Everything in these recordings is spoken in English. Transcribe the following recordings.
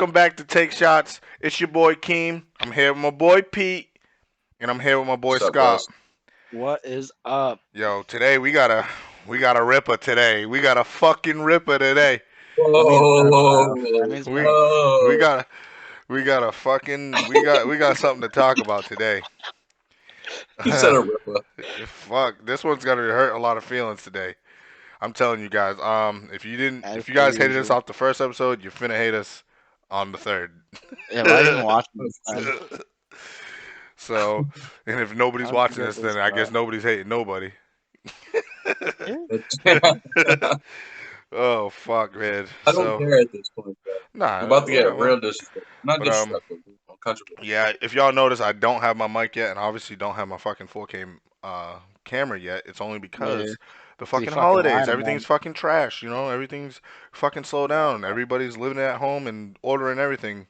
welcome back to Take Shots. It's your boy Keem. I'm here with my boy Pete, and I'm here with my boy What's up, Scott. bros? What is up? Yo, today we got a ripper today. We got a fucking ripper today. That means love, Whoa, bro. That means We love. we whoa. got we got a fucking we got something to talk about today. He said a ripper. Fuck, this one's gonna hurt a lot of feelings today. I'm telling you guys. As If you per guys hated us usual. off the first episode, you're finna hate us on the third. Yeah, why even watching this then? So, and if nobody's How would you watching get this, then this I far? guess nobody's hating nobody. Yeah. Oh fuck, man. I don't So, care at this point, bro. nah, I'm about to get whatever. real disrespectful. Not But disrespectful, uncomfortable. yeah. If y'all notice, I don't have my mic yet, and obviously don't have my fucking 4K camera yet. It's only Yeah. because the So you fucking fucking holidays. lying about Everything's it. fucking trash. You know, everything's fucking slow down. Everybody's living at home and ordering everything.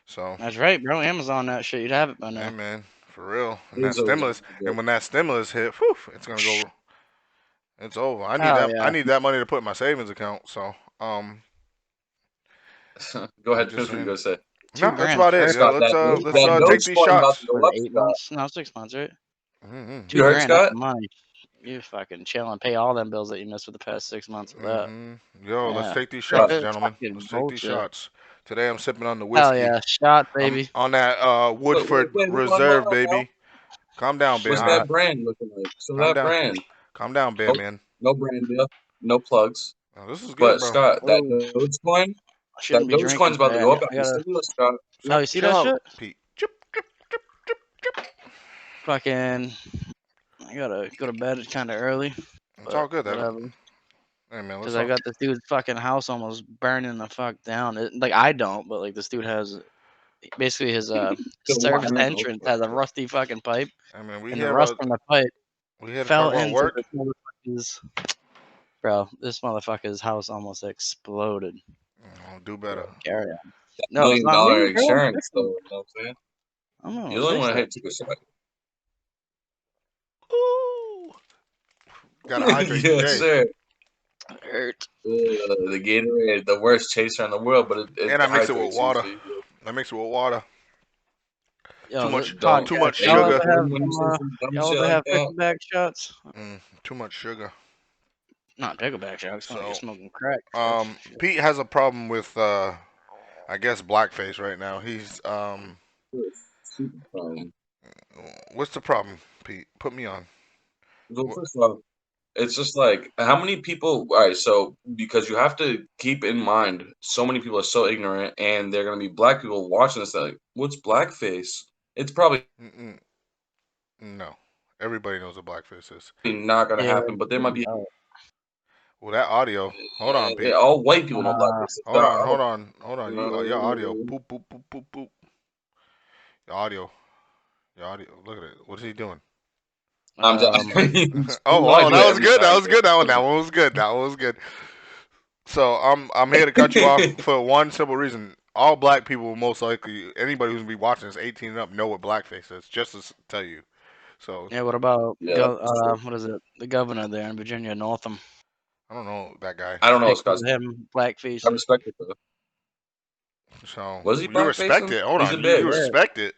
So, That's right, bro. Amazon that shit. You'd have it by hey now. man, for real. And that He's always stimulus, gonna and be when that stimulus hit, whew, it's gonna go. It's over. I need Hell that. I yeah. need that money to put in my savings account. So, good. Go I'm ahead, just finish what you saying. gonna say. Two No, that's grand about it. first. Yeah, Scott, let's that take these Dogecoin about shots. to For go up, the 8 Scott. months? No, 6 months, right? Mhm. 2 You heard, grand. That's Scott? the money. You fucking chill and pay all them bills that you missed for the past 6 months with that. Mhm. Yo, let's Yeah. take these That shots, Scott, shit's gentlemen. fucking Let's take these bullshit. shots. Today I'm sipping on the Hell whiskey. yeah. Shot, I'm baby. on that Woodford wait, hold on, Reserve, now. baby. Calm down, bear What's man. that Shot. brand looking like? So Calm that down. brand. Calm down, bear No, man. no brand deal. No plugs. Oh, this is good, But bro. Scott, that Oh, Dogecoin, I that shouldn't be Dogecoin's drinking about to today. go up I after gotta. stimulus, Scott. Oh, So you see chill that out, shit? Pete. Chip, chip, chip, chip, chip, chip. Fucking. I gotta go to bed kind of early, It's but all good. whatever. Hey man, let's Because I talk. got this dude's fucking house almost burning the fuck down. Like I don't, but like this dude has basically his The service wiring, entrance has a rusty fucking pipe, I mean, and the rust from the pipe we here to talk fell about into work. this motherfucker's. Bro, this motherfucker's house almost exploded. Do better. Carry on. that No, it's million not dollar me, bro. I'm insurance, though. fixing it. You know what I'm saying? I'm gonna You're the only fix one it. that took a shot. Ooh, gotta hydrate Yes, today. sir. It hurt. The Gatorade, the worst chaser in the world, but it And I mix it with hydrates you, water. so you good. I mix it with water. Too Yo, the much. Don't. Too podcast. much Hey, yo, Y'all the ever sugar. have thing when you say some dumb y'all shit ever like have that, pickleback shots? Too much sugar. Not pickleback shots. Sound like you're So, smoking crack. That's Pete has a problem with I guess blackface right now. He's it's super fun. what's the problem, Pete? Put me on. Well, What? first of all, it's just like how many people. All right, so because you have to keep in mind, so many people are so ignorant, and they're gonna be black people watching this. Like, what's blackface? It's probably Mm-mm, no. Everybody knows what blackface is. not gonna yeah. happen, but there might be. Well, that audio. Hold on, Pete. All white people know Uh, blackface. Hold on. Hold on. Hold on. Your audio. Uh, Poop. Poop. Poop. Poop. Poop. Your audio. Your audio. Look at it. What is he doing? I'm just, um, no, I Oh, do that it was every good. That time, was bro. good. That one was good. That one was good. So I'm here to cut you off for one simple reason. All black people, most likely, anybody who's gonna be watching this, 18 and up, know what blackface is. Just to tell you. So yeah. What about Yeah, that's true. what is it? The governor there in Virginia, Northam. I don't know that guy. I don't know, Pictures Scott. of him I blackfacing. respect it though. So Was he you respect blackfacing? it. Hold He's a on. You bitch. Yeah. respect it.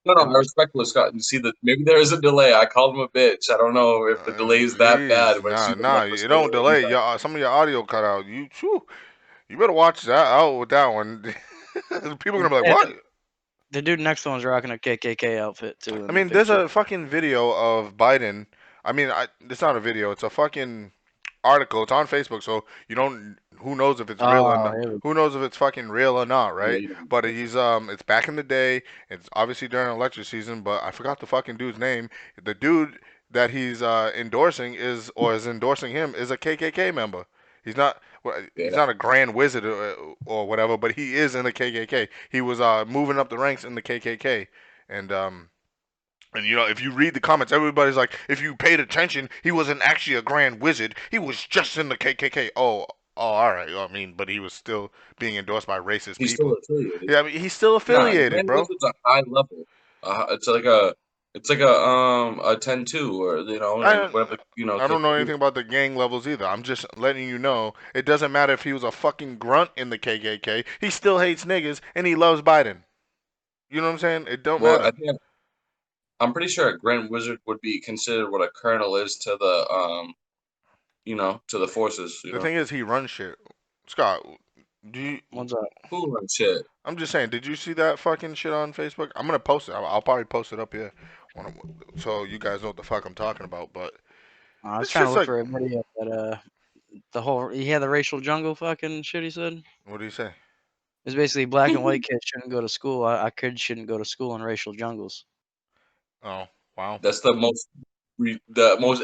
No, I respect what Scott. You see that maybe there is a delay. I called him a bitch. I don't know if the delay is that bad Jeez, when nah, she's been nah. like You listening don't to it. delay. Some of your audio cut out. You better watch that out with that one. People are gonna be like, And what? the dude next to him is rocking a KKK outfit too I in the mean, there's picture. a fucking video of Biden. I mean, it's not a video. It's a fucking article. It's on Facebook, so you don't. Who knows if it's real or Oh, not? Who knows if it's fucking real or not, Yeah, right? you know. But it's back in the day. It's obviously during election season, but I forgot the fucking dude's name. The dude that he's endorsing is endorsing him is a KKK member. He's not. Well, he's Yeah. not a grand wizard or whatever, but he is in the KKK. He was moving up the ranks in the KKK, and if you read the comments, everybody's like, if you paid attention, he wasn't actually a grand wizard. He was just in the KKK. Oh, all right. I mean, but he was still being endorsed by racist He's still people. affiliated. Yeah, I mean, he's still Nah, affiliated, Grand bro. Wizard's a high level. It's It's like a 10-2 or I and don't, whatever I kids don't know do. anything about the gang levels either. I'm just letting you know it doesn't matter if he was a fucking grunt in the KKK. He still hates niggas and he loves Biden. You know what I'm saying? It don't Well, matter. I'm pretty sure a Grand Wizard would be considered what a colonel is to the to the forces. The thing is, he runs shit. Scott, do you? What's up? Who runs shit? I'm just saying. Did you see that fucking shit on Facebook? I'm gonna post it. I'll probably post it up here, so you guys know what the fuck I'm talking about. But I was it's trying to just look like, for a video that the whole he had the racial jungle fucking shit he said. what do you say? It's basically black and white kids shouldn't go to school. Our kids shouldn't go to school in racial jungles. Oh, wow. That's the most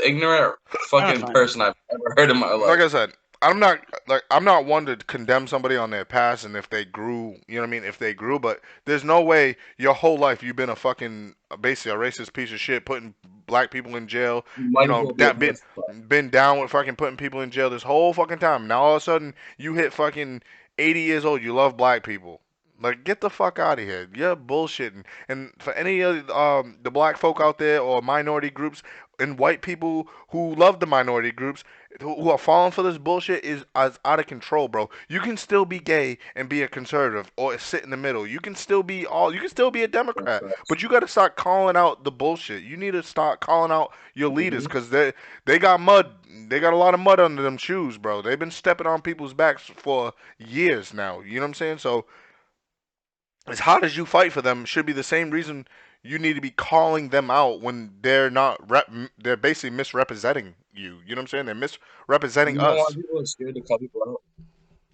ignorant I'm trying to fucking find it. person I've ever heard in my Like life. I said, I'm not one to condemn somebody on their past and if they grew, you know what I mean, if they grew, but there's no way your whole life you've been a fucking basically a racist piece of shit, putting black people in jail, You you might as know, well be a that Muslim. been down with fucking putting people in jail this whole fucking time. Now all of a sudden you hit fucking 80 years old, you love black people. Like get the fuck out of here. You're bullshitting. And for any of the black folk out there or minority groups and white people who love the minority groups who are falling for this bullshit is as out of control, bro. You can still be gay and be a conservative or sit in the middle. You can still be all. You can still be a That's Democrat, facts. but you got to start calling out the bullshit. You need to start calling out your leaders Mhm. because they got mud. They got a lot of mud under them shoes, bro. They've been stepping on people's backs for years now. You know what I'm saying? So as hard as you fight for them, should be the same reason you need to be calling them out when they're not they're basically misrepresenting you. You know what I'm saying? They're misrepresenting You know why us. people are scared to call people out?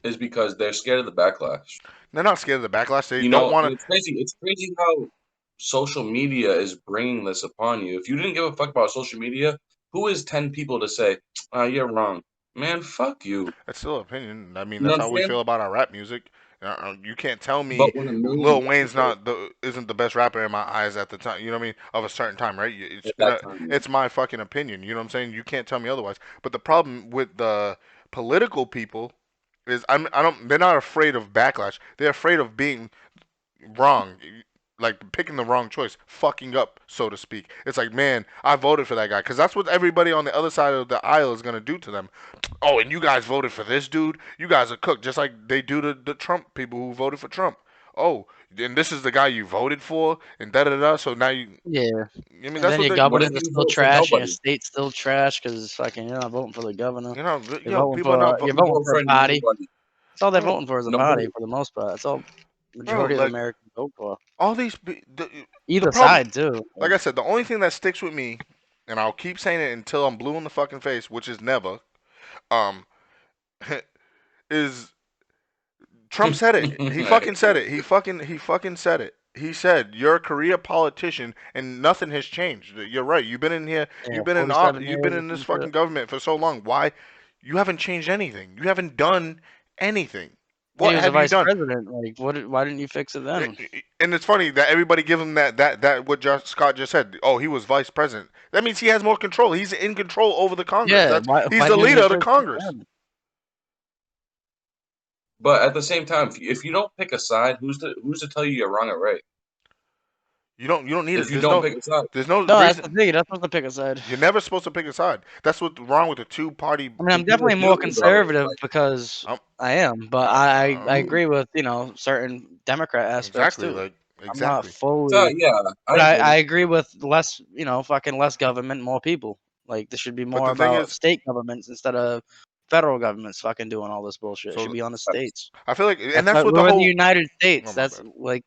Is because they're scared of the backlash. They're not scared of the backlash. They don't And want it's crazy. It's crazy how social media is bringing this upon you. If you didn't give a fuck about social media, who is 10 people to say, you're wrong? Man, fuck you. to. That's still an opinion. I mean, You know that's what I'm how we saying? feel about our rap music. You can't tell me But when a million Lil Wayne's people not the isn't the best rapper in my eyes at the time. You know what I mean? Of a certain time, right? at that time, yeah. It's my fucking opinion. You know what I'm saying? You can't tell me otherwise. But the problem with the political people is I don't. They're not afraid of backlash. They're afraid of being wrong, like picking the wrong choice, fucking up, so to speak. It's like, man, I voted for that guy because that's what everybody on the other side of the aisle is gonna do to them. Oh, and you guys voted for this dude? You guys are cooked, just like they do to the Trump people who voted for Trump. Oh, and this is the guy you voted for, and da da da. So now you, Yeah, I mean, and that's then what your they, What if governors are you still vote for trash, and your nobody? state's still trash because fucking you're not voting for the governor. You're yo, voting people are for not, you're You voting vote for a for party. nobody. That's all they're bro, voting for is a party Nobody. for the most part. That's all bro, majority of the like Americans vote for. all the Either problem, side too. like I said, the only thing that sticks with me, and I'll keep saying it until I'm blue in the fucking face, which is never, um, is Trump said it. He fucking said it. He fucking said it. He said you're a career politician and nothing has changed. You're right. You've been in here. Yeah, 47 You've been years or in this some shit. fucking government for so long. Why? You haven't changed anything. You haven't done anything. And he What was a have you vice done? president. Like, why didn't you fix it then? And it's funny that everybody give him that what Scott just said. Oh, he was vice president. That means he has more control. He's in control over the Congress. Yeah, That's He's why the didn't leader you of the fix it Congress. then? But at the same time, if you don't pick a side, who's to tell you you're wrong or right? You don't need If it. you don't pick a side, There's no No, that's the reason. thing. That's supposed to pick a side. You're never supposed to pick a side. That's what's wrong with the two party. I mean, I'm and people definitely do, more bro. conservative because Um, I am, but I um, agree with certain Democrat aspects exactly, too. like I'm not exactly. fully, Yeah, I but I agree. agree with less, fucking less government, more people. Like this should be But more the thing about is, state governments instead of federal governments fucking doing all this bullshit. It should so be on the states. I feel like, and That's that's what what the we're in the whole. United Oh States. my That's bad. like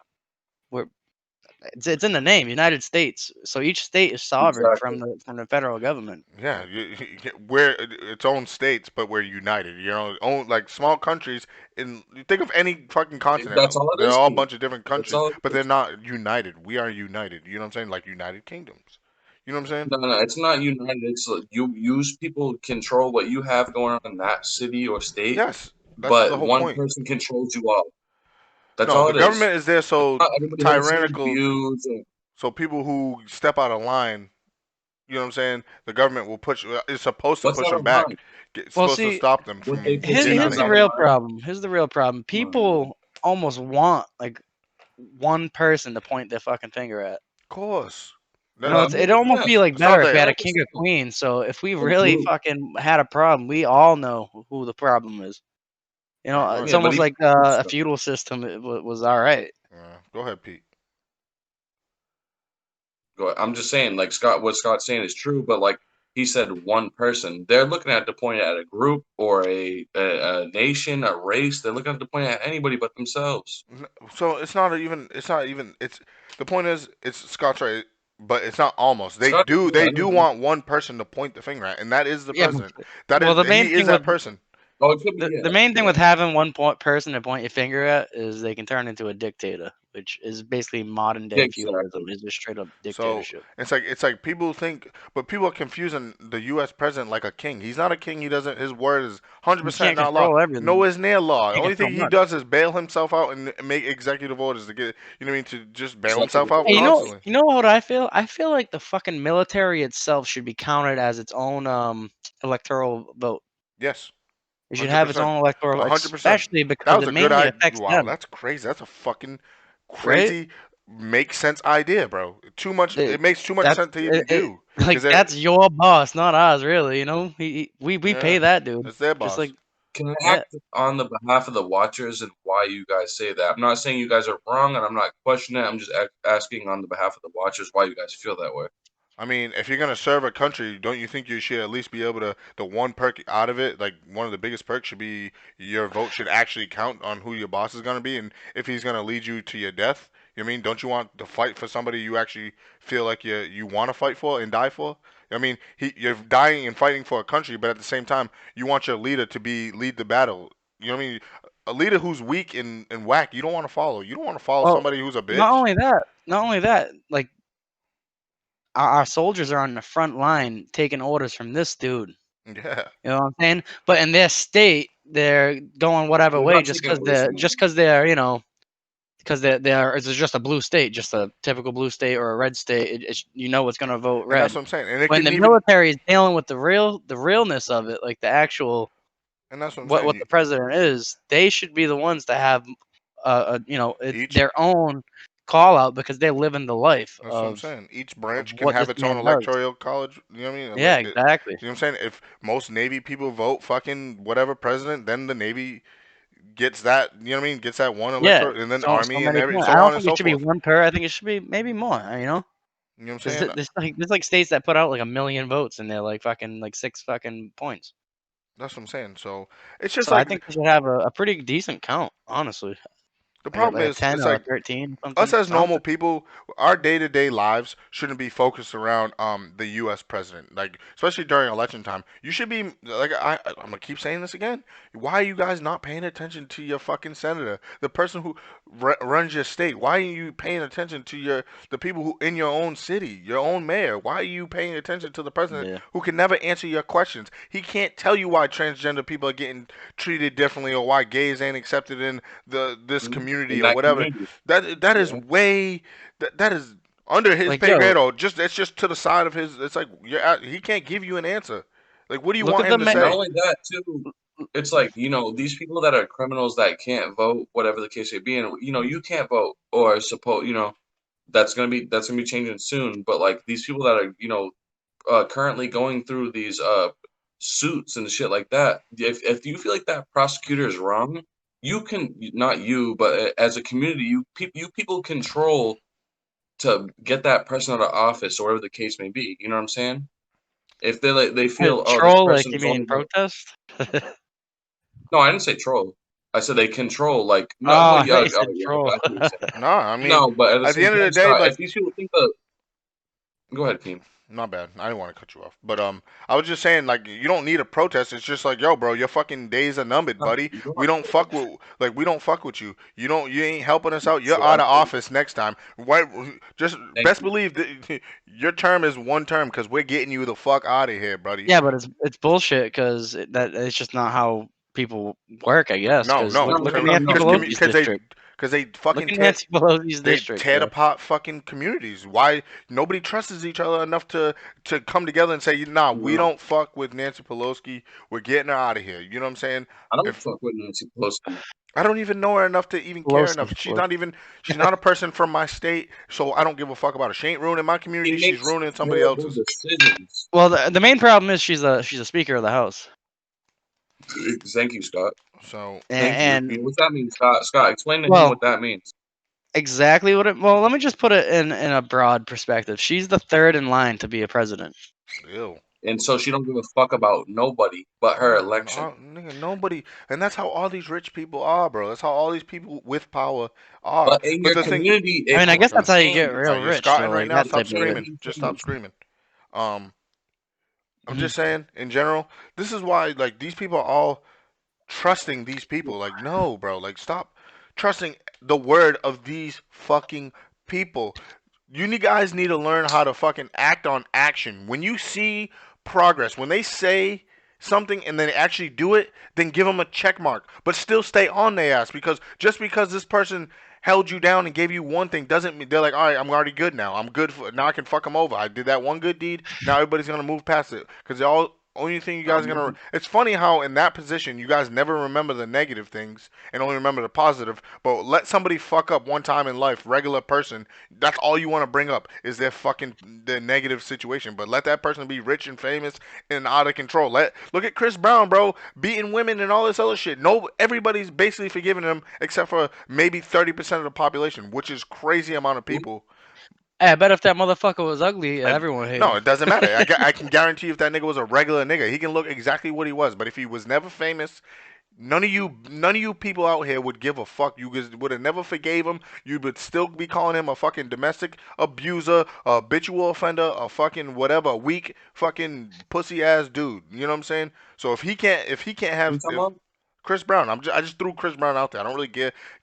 we're it's in the name, United States. So each state is sovereign Exactly. from the federal government. Yeah, we're its own states, but we're united. Own like small countries. In you think of any fucking continent, That's all it they're is all a to me. bunch of different That's countries, all it but they're is. not united. We are united. You know what I'm saying? Like United Kingdoms. You know what I'm saying? No, no, it's not united. It's you use people control what you have going on in that city or state, Yes, that's the but whole one point. person controls you all. That's No, all the it is. government is there so Not everybody has the same tyrannical, views. so people who step out of line, you know what I'm saying? The government will push. Is supposed to What's push out them of line? back. It's Well, supposed to see, stop them What they from push Here, in getting out here's of is the out hand. of real line. problem. Here's the real problem. People almost want like one person to point their fucking finger at. Of course, It'd almost be like It's not better if we had that. a king or queen. So if we really fucking had a problem, we all know who the problem is. You know, Alright, it's Yeah, but almost like a feudal system. It was all right. go ahead, Pete. I'm just saying, like what Scott's saying is true, but like he said, one person. They're looking at the point at a group or a nation, a race. They're looking at the point at anybody but themselves. So it's not even. It's not even. It's the point is. It's Scott's right, but it's not almost. They Scott, do. yeah, They do want one person to point the finger at, and that is the Yeah. president. That Well, is. the main He is thing that with person. Oh, it could be, the main thing with having one person to point your finger at is they can turn into a dictator, which is basically modern day feudalism. It's just straight up So dictatorship. it's like people think, but people are confusing the U.S. president like a king. He's not a king. He doesn't. His word is You 100% can't not law. control everything. No, is near law. The Can't only control thing he much. does is bail himself out and make executive orders to get. You know what I mean? To just bail Executive himself out Hey, constantly. you know what I feel? I feel like the fucking military itself should be counted as its own electoral vote. Yes. It should have its 100%. own electoral vote, 100%. especially That because was it a good mainly idea. affects Wow, them, that's crazy. That's a fucking right? crazy, make sense idea, bro. Too much. It, It makes too much that's sense to even do. like Cause that's your boss, not ours, really. You know, we yeah, pay that dude, it's their just boss. like Can I yeah. act on the behalf of the watchers and why you guys say that? I'm not saying you guys are wrong, and I'm not questioning it. I'm just asking on the behalf of the watchers why you guys feel that way. I mean, if you're gonna serve a country, don't you think you should at least be able to? The one perk out of it, like one of the biggest perks, should be your vote should actually count on who your boss is gonna be, and if he's gonna lead you to your death. You know what I mean? Don't you want to fight for somebody you actually feel like you want to fight for and die for? I mean, you're dying and fighting for a country, but at the same time, you want your leader to lead the battle. You know what I mean? A leader who's weak and whack, you don't want to follow. You don't want to follow Well, somebody who's a bitch. not only that, like our soldiers are on the front line taking orders from this dude. Yeah. You know what I'm saying? But in their state, they're going whatever They're way not just taking because orders from they're you know because they're it's just a blue state, just a typical blue state or a red state. It's you know it's gonna vote And that's red. what I'm saying. And it When can the even military is dealing with the realness of it, like the actual and that's what I'm what saying. the president is, they should be the ones to have Each their own call out because they're living the life That's what I'm of saying. Each branch can what have this its own man does. electoral college. You know what I mean? Yeah, exactly. You know what I'm saying? If most Navy people vote fucking whatever president, then the Navy gets that. You know what I mean? Gets that one Yeah, electoral, and then so Army and many every points. so I don't on and think it so should be forth. one per. I think it should be maybe more. You know, You know what I'm because saying? there's like states that put out like 1 million votes and they're like fucking like 6 fucking points. That's what I'm saying. So it's just So I like think we should have a pretty decent count, honestly, the like problem a is 10 it's or a like 13 us something as normal something. people, our day-to-day lives shouldn't be focused around the U.S. president. Like especially during election time, you should be like I'm gonna keep saying this again. Why are you guys not paying attention to your fucking senator, the person who runs your state? Why are you paying attention to the people who in your own city, your own mayor? Why are you paying attention to the president Yeah. who can never answer your questions? He can't tell you why transgender people are getting treated differently or why gays ain't accepted in this in community or that whatever. community. That is Yeah. way that is under his Like pay grade yo, or just that's just to the side of his. It's like he can't give you an answer. Like what do you look want at the him to ma- Not say? only that, too, it's like, these people that are criminals that can't vote, whatever the case may be, and you can't vote or suppose, that's gonna be changing soon. But like these people that are, currently going through these suits and shit like that, if you feel like that prosecutor is wrong, you can not you, but as a community, you people control to get that person out of office or whatever the case may be. You know what I'm saying? If they feel, oh, this troll, like person you is only mean protest? no, I didn't say troll. I said they control, like, Oh, no, well, I yeah, thought oh, you said yeah, troll. I see what you're saying. No, I mean No, but at the at the same end of the time, day, Scott, like if these people think that, go ahead, Keem. not bad. I didn't want to cut you off, but I was just saying like you don't need a protest. It's just like yo, bro, your fucking days are numbered, No, buddy. you don't We have don't to. fuck with we don't fuck with you. You ain't helping us out. You're So out I'm of saying, office next time. Why? Just thank best you. believe that your term is one term because we're getting you the fuck out of here, buddy. Yeah, but it's bullshit because that it's just not how people work, I guess. No, Because no, No, look no, at no, Nancy no. because Pelosi's because they district. Because they Look fucking at Nancy Pelosi's they district, tear bro. apart fucking communities. Why nobody trusts each other enough to come together and say, nah, we No, don't fuck with Nancy Pelosi. We're getting her out of here. You know what I'm saying? I don't If fuck with Nancy Pelosi. I don't even know her enough to even care enough. She's not a person from my state, so I don't give a fuck about her. She ain't ruining my community. She She's makes ruining somebody horrible else's. decisions. Well, the main problem is she's a Speaker of the House. Thank you, Scott. So Thank you. And What's that mean, Scott? Scott, explain to him well, what that means. exactly what it. Well, let me just put it in a broad perspective. She's the third in line to be a president. ew. And so she don't give a fuck about nobody but her election. Nigga, nobody, and that's how all these rich people are, bro. That's how all these people with power are. But in But your the thing, community, I it mean, I guess can that's how you get change. real you're rich. scotting So right like now. that Stop type of It rich. screaming. can Just stop change. screaming. Um, I'm Mhm. just saying, in general, this is why like these people are all trusting these people. Like, no, bro. Like, stop trusting the word of these fucking people. Guys need to learn how to fucking act on action. When you see progress, when they say something and then they actually do it, then give them a check mark. But still stay on their ass because just because this person held you down and gave you one thing doesn't mean they're like, all right, I'm already good now. I'm good for now. I can fuck them over. I did that one good deed. Now everybody's gonna move past it because they all. Only thing you guys are gonna. It's funny how in that position you guys never remember the negative things and only remember the positive. But let somebody fuck up one time in life, regular person. That's all you want to bring up is their negative situation. But let that person be rich and famous and out of control. Look at Chris Brown, bro, beating women and all this other shit. No, everybody's basically forgiving him except for maybe 30% of the population, which is crazy amount of people. Hey, I bet if that motherfucker was ugly, And everyone hated no, him. it doesn't matter. I can guarantee if that nigga was a regular nigga, he can look exactly what he was. But if he was never famous, none of you people out here would give a fuck. You guys would have never forgave him. You would still be calling him a fucking domestic abuser, a habitual offender, a fucking whatever, a weak fucking pussy ass dude. You know what I'm saying? So if he can't Who you have talking if about? Chris Brown. I just threw Chris Brown out there. I don't really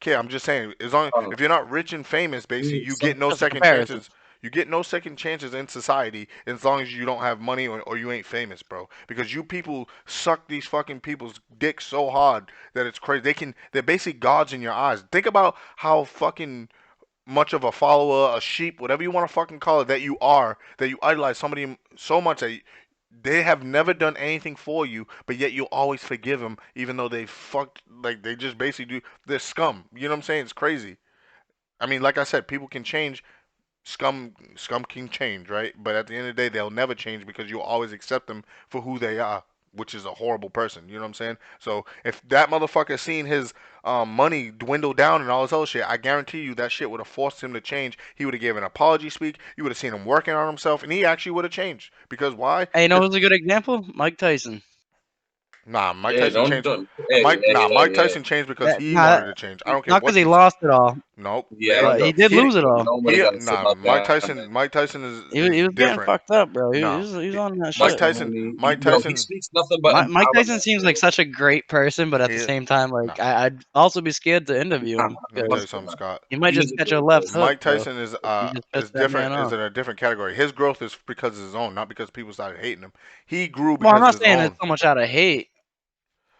care. I'm just saying, as long Oh, if you're not rich and famous, basically, you get some, no Just a second comparison. chances. You get no second chances in society as long as you don't have money or you ain't famous, bro. Because you people suck these fucking people's dicks so hard that it's crazy. They're basically gods in your eyes. Think about how fucking much of a follower, a sheep, whatever you want to fucking call it, that you idolize somebody so much that they have never done anything for you, but yet you'll always forgive them, even though they fucked, like they just basically do. They're scum. You know what I'm saying? It's crazy. I mean, like I said, people can change. Scum can change, right? But at the end of the day, they'll never change because you'll always accept them for who they are, which is a horrible person. You know what I'm saying? So if that motherfucker seen his money dwindle down and all this other shit, I guarantee you that shit would have forced him to change. He would have given an apology speak. You would have seen him working on himself, and he actually would have changed. Because why? Hey, you know Because who's a good example? Mike Tyson. nah, Mike hey, Tyson changed. hey, hey, Mike hey, hey. Tyson changed because he Nah, wanted to change. I don't care not what because he you say. lost it all, Nope. Yeah, I don't but give he a did fuck lose it what all. nobody got to say about that. Mike Tyson He is was getting different. fucked up, bro. No, He was on that Mike shit. Tyson, Money, Mike bro, he Tyson, speaks nothing but Mike Tyson empowerment, seems like bro. such a great person, but at the he same time, like no. I'd also be scared to interview Nah, him Let me fuck tell because you something, that. Scott. he might He just is a catch a great left person. hook, Mike bro. Tyson You just pissed that man is off. in a different category. His growth is because of his own, not because people started hating him. He grew Well, I'm because of not his saying it's own. so much out of hate.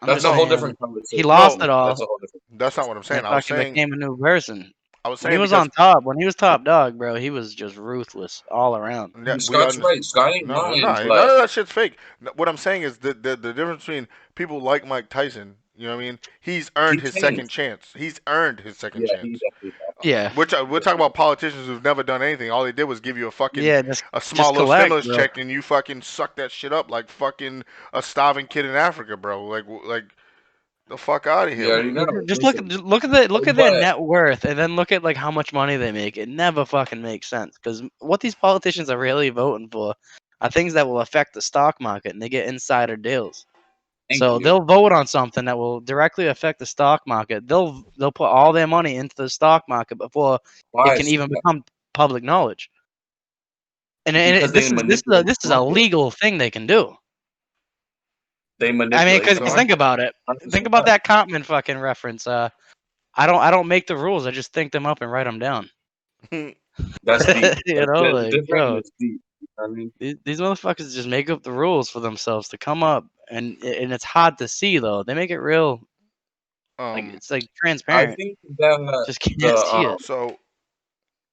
I'm That's just a whole No, saying different he conversation. lost no, it all That's a whole different that's not conversation. what I'm and saying. fucking became a new person. I was When he saying was because on top, when he was top dog, bro, he was just ruthless all around. we Scott's understand. right. Scott ain't No, lying, no, none but of that shit's fake. What I'm saying is the difference between people like Mike Tyson. You know what I mean? He's earned he his second changed. chance. He's earned his second Yeah, he chance. definitely has. Yeah, We're talking about politicians who've never done anything. All they did was give you yeah, a small just little collect, stimulus bro. check, and you fucking suck that shit up like fucking a starving kid in Africa, bro. Like the fuck out of here. You already know. Just Listen, look at their but net worth, and then look at like how much money they make. It never fucking makes sense because what these politicians are really voting for are things that will affect the stock market, and they get insider deals. thank So you. they'll vote on something that will directly affect the stock market. They'll put all their money into the stock market before it Why, can even Scott? become public knowledge. Because they manipulate This the is a market. legal thing they can do. They I mean, manipulate the because So think market. about it. Think 100%. about that Compton fucking reference. I don't make the rules. I just think them up and write them down. That's deep. You know, That's like different and yo, it's deep. You know what I mean? these motherfuckers just make up the rules for themselves to come up, and it's hard to see though. They make it real. Like Um, it's like I transparent. think that Just can't the see it. so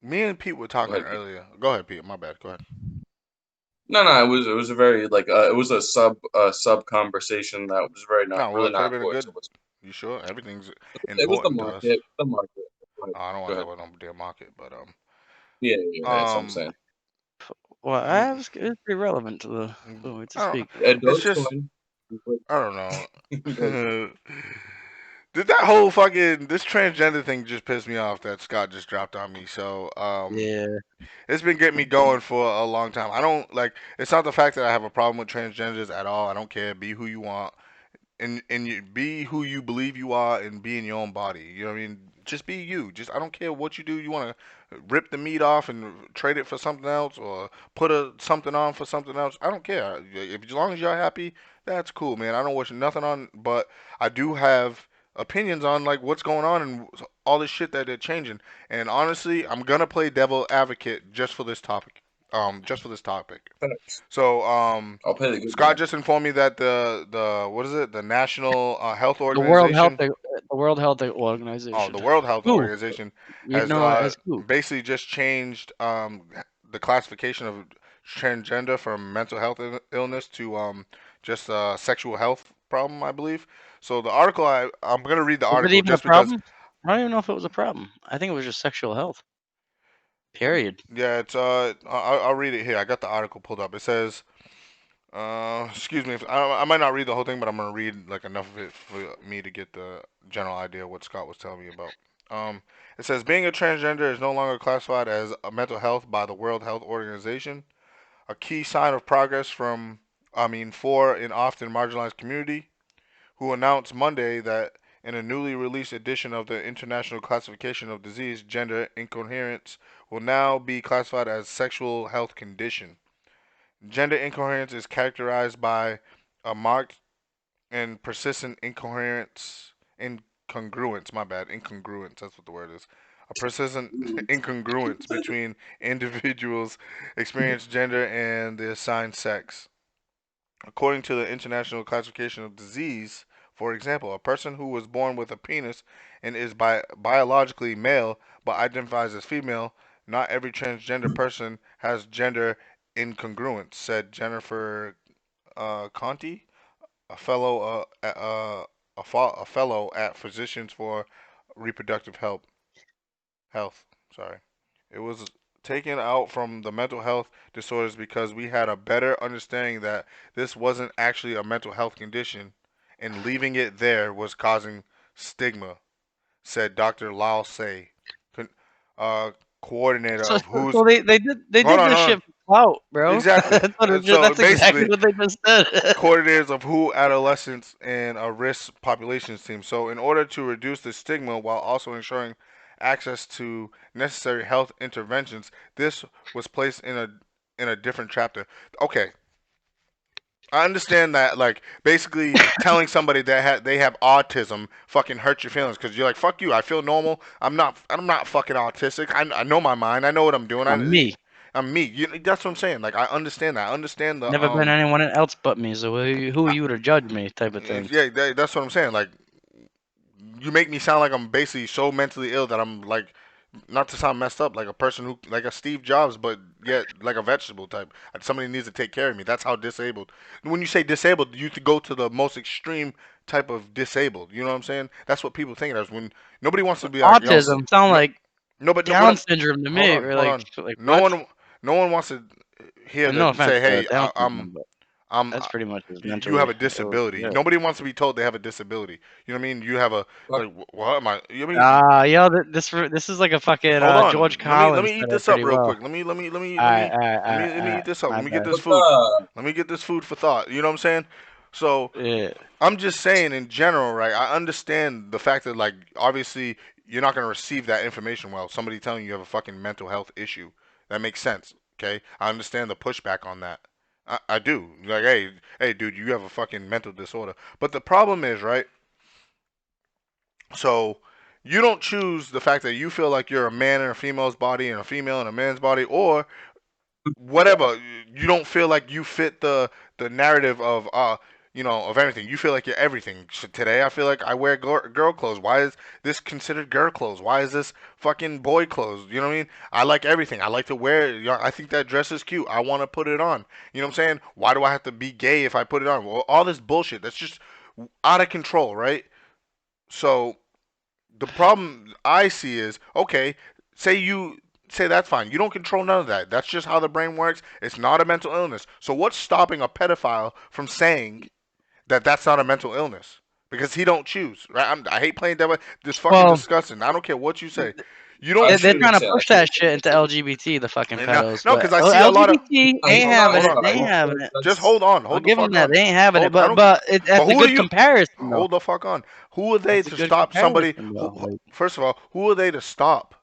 me and Pete were talking go ahead, Pete. earlier. Go ahead, Pete. My bad. Go ahead. No, it was a very like it was a sub conversation that was very not No, well, really it could not have been a important good. to what's You sure? Everything's it was important to us. the market. Go ahead. I don't Go want to ahead. talk about no damn market, but Yeah, yeah, yeah, that's what I'm um, saying. Well, mm, it's pretty relevant to the way to I don't. speak. It's just I don't know. Did that whole fucking this transgender thing just pissed me off that Scott just dropped on me? So Yeah. it's been getting me going for a long time. I don't like. It's not the fact that I have a problem with transgenders at all. I don't care. Be who you want. And you be who you believe you are and be in your own body. You know what I mean? Just be you. Just I don't care what you do. You want to rip the meat off and trade it for something else, or put something on for something else. I don't care. If as long as you're happy, that's cool, man. I don't wish nothing on, but I do have opinions on like what's going on and all this shit that they're changing. And honestly, I'm gonna play devil advocate just for this topic. Just for this topic. Facts. So, I'll pay the good Scott guy. just informed me that the what is it? The National Health The Organization. World Health Oh, Organization. the World Health Who? Organization You has know it as who? basically just changed the classification of transgender from mental health illness to just sexual health problem, I believe. So the article I'm gonna read the Was it article even a just because. problem? I don't even know if it was a problem. I think it was just sexual health. Period. Yeah, it's I'll read it here. I got the article pulled up. It says. Excuse me. I might not read the whole thing, but I'm gonna read like enough of it for me to get the general idea of what Scott was telling me about. Um, it says being a transgender is no longer classified as a mental health by the World Health Organization. A key sign of progress for an often marginalized community, who announced Monday that in a newly released edition of the International Classification of Disease, gender incoherence will now be classified as sexual health condition. Gender incoherence is characterized by a marked and persistent incongruence, my bad, incongruence, that's what the word is. A persistent incongruence between individuals' experienced gender and the assigned sex. According to the International Classification of Disease, for example, a person who was born with a penis and is biologically male but identifies as female, not every transgender person has gender incongruence, said Jennifer Conti, a fellow a fellow at Physicians for Reproductive Health. Sorry, it was taken out from the mental health disorders because we had a better understanding that this wasn't actually a mental health condition, and leaving it there was causing stigma, said Dr. Lao Say, con- uh, coordinator So, of who's. so they Hold did on, this hold on. shit for clout, bro. Exactly. So That's exactly basically, what they just said. coordinators of WHO adolescents and a risk populations team. So, in order to reduce the stigma while also ensuring access to necessary health interventions, this was placed in a different chapter. Okay, I understand that. Like, basically, telling somebody that they have autism fucking hurts your feelings because you're like, "Fuck you." I feel normal. I'm not fucking autistic. I know my mind. I know what I'm doing. Me. I'm me. That's what I'm saying. Like, I understand that. I understand the Never been anyone else but me, so who are you to judge me type of thing. yeah, that's what I'm saying. Like, you make me sound like I'm basically so mentally ill that I'm like, not to sound messed up, like a person who, like a Steve Jobs, but yet like a vegetable type. Somebody needs to take care of me. That's how disabled. When you say disabled, you to go to the most extreme type of disabled. You know what I'm saying? That's what people think of when nobody wants to be like, yo, Autism sound no, like no, but no, what Down I'm, syndrome to hold me, on, or hold on. like No what? one, no one wants to hear And no that offense say, to hey, Down syndrome, but I'm that's pretty much as you have mentally a ill as disability. you get. Nobody wants to be told they have a disability. You know what I mean? You have a Fuck, like what am I? You mean Ah, yo, this is like a fucking hold on. George Let me Collins eat said it this up pretty real well. quick. Let me eat this up. My Let me get bad. this what food. the Let me get this food for thought. You know what I'm saying? So Yeah. I'm just saying in general, right? I understand the fact that like obviously you're not gonna receive that information well. Somebody telling you have a fucking mental health issue. That makes sense. Okay? I understand the pushback on that. I do. Like, hey, dude, you have a fucking mental disorder. But the problem is, right? So you don't choose the fact that you feel like you're a man in a female's body and a female in a man's body, or whatever. You don't feel like you fit the narrative of of everything. You feel like you're everything. So today I feel like I wear girl clothes. Why is this considered girl clothes? Why is this fucking boy clothes? You know what I mean? I like everything. I like to wear it. I think that dress is cute. I want to put it on. You know what I'm saying? Why do I have to be gay if I put it on? Well, all this bullshit. That's just out of control, right? So the problem I see is, okay, say that's fine. You don't control none of that. That's just how the brain works. It's not a mental illness. So what's stopping a pedophile from saying that that's not a mental illness? Because he don't choose, right? I hate playing devil. This fucking Well, disgusting. I don't care what you say. You I don't they're see choose. what you're trying to saying. I push see what that shit into LGBT, the fucking And no, pedos. no, But because I see a lot of. LGBT No, ain't hold on, having hold it. on. They ain't having it. Just That's hold on, I'll hold the give them fuck that. on. They ain't having it. Hold. I But don't. that's But a who do good you? comparison, though. Hold the fuck on. Who are they That's a to good stop somebody? comparison, though. Like, First of all, who are they to stop?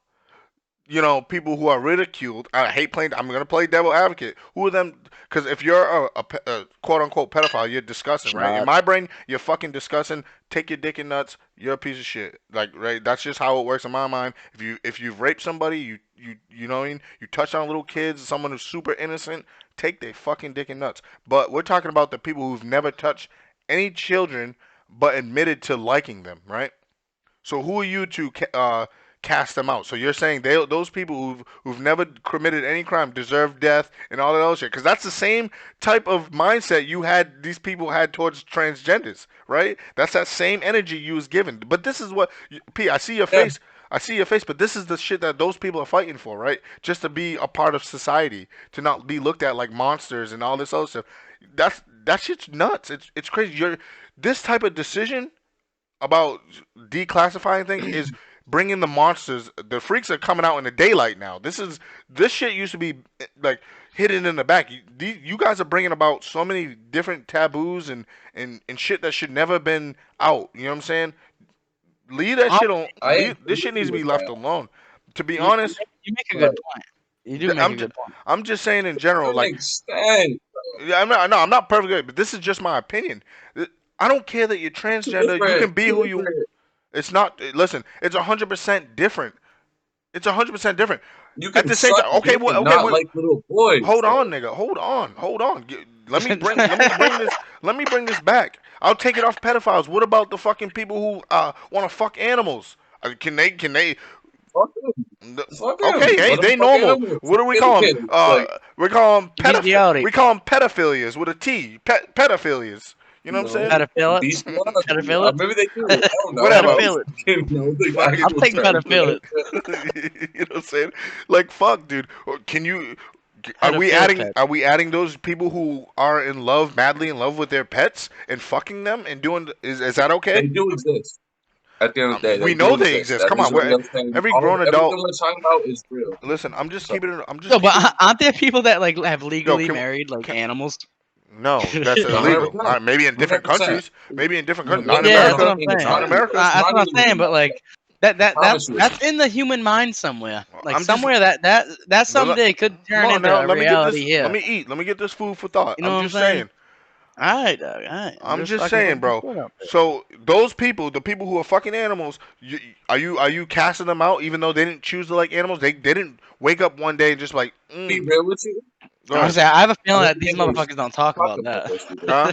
People who are ridiculed. I hate playing. I'm gonna play devil advocate. Who are them? Because if you're a quote unquote pedophile, you're disgusting, right? In shot. my brain, you're fucking disgusting. Take your dick and nuts. You're a piece of shit. Like, right? That's just how it works in my mind. If you've raped somebody, you know what I mean? You touch on little kids, someone who's super innocent, take their fucking dick and nuts. But we're talking about the people who've never touched any children, but admitted to liking them, right? So who are you to cast them out? So you're saying those people who've never committed any crime deserve death and all that other shit? Because that's the same type of mindset these people had towards transgenders, right? That's that same energy you was given. But this is what P. I see your yeah. face. I see your face, but this is the shit that those people are fighting for, right? Just to be a part of society, to not be looked at like monsters and all this other stuff. That shit's nuts. It's crazy. This type of decision about declassifying things is bringing the monsters. The freaks are coming out in the daylight now. This shit used to be like hidden in the back. You guys are bringing about so many different taboos and shit that should never been out. You know what I'm saying? Leave that Hon- shit on. I This agree shit with needs you to be with left that. alone. To be You, you honest, make you make a But good point. You do make a good point. I'm just saying in general. to an Like, extent, yeah, I'm not perfect, but this is just my opinion. I don't care that you're two transgender. You can different, be two who you. different. It's not. Listen, it's 100% different. It's 100% different. You At can the same suck time, okay, dick well, and okay, not wait, like little boys, hold on, though. nigga, hold on. Let me bring this back. I'll take it off pedophiles. What about the fucking people who want to fuck animals? Can they? Fuck him. Fuck Okay, him. hey, Let him they fuck normal. animals. What do we Fuck call them? kids. Like, We call them Bestiality. We call them pedophilias with a T. Pedophilias. You know what I'm saying? Pedophile. bestiality. Pedophile. Maybe they do. I don't know. Whatever. Pedophile. You know the Fucking. I'll actual take term for pedophile. that shit. You know what I'm saying? Like, fuck, dude. Can you? Pedophile pet. Are we adding those people who are in love, madly in love with their pets and fucking them and doing? Is that okay? They do exist. At the end of the day, they We do know they exist. exist. That Come is on, a real thing. every grown Everything adult. we're talking about is real. Listen, So, I'm just No, but keeping. aren't there people that like have Yo, legally married like can animals? no, that's illegal. 100%. Maybe in different 100%. countries. Maybe in different No, countries. Not in no, Yeah, no, that's what America. I'm no, it's saying. Not in not. America. It's That's not what I'm saying. illegal. But like I promise you, it's that's not. in the human mind somewhere. Like I'm just. somewhere that someday could Come turn on into now. a Let me get this. reality Let here. me eat. Let me get this food for thought. You know I'm what I'm just saying? saying. All right, dog. All right. I'm I'm just just fucking saying, putting some bro. shit out there. So those people, the people who are fucking animals, are you casting them out even though they didn't choose to like animals? They didn't wake up one day and just like, Be real with you. go ahead, Honestly, I have a I feeling don't that these think we should motherfuckers don't talk talk about about that. those people. huh?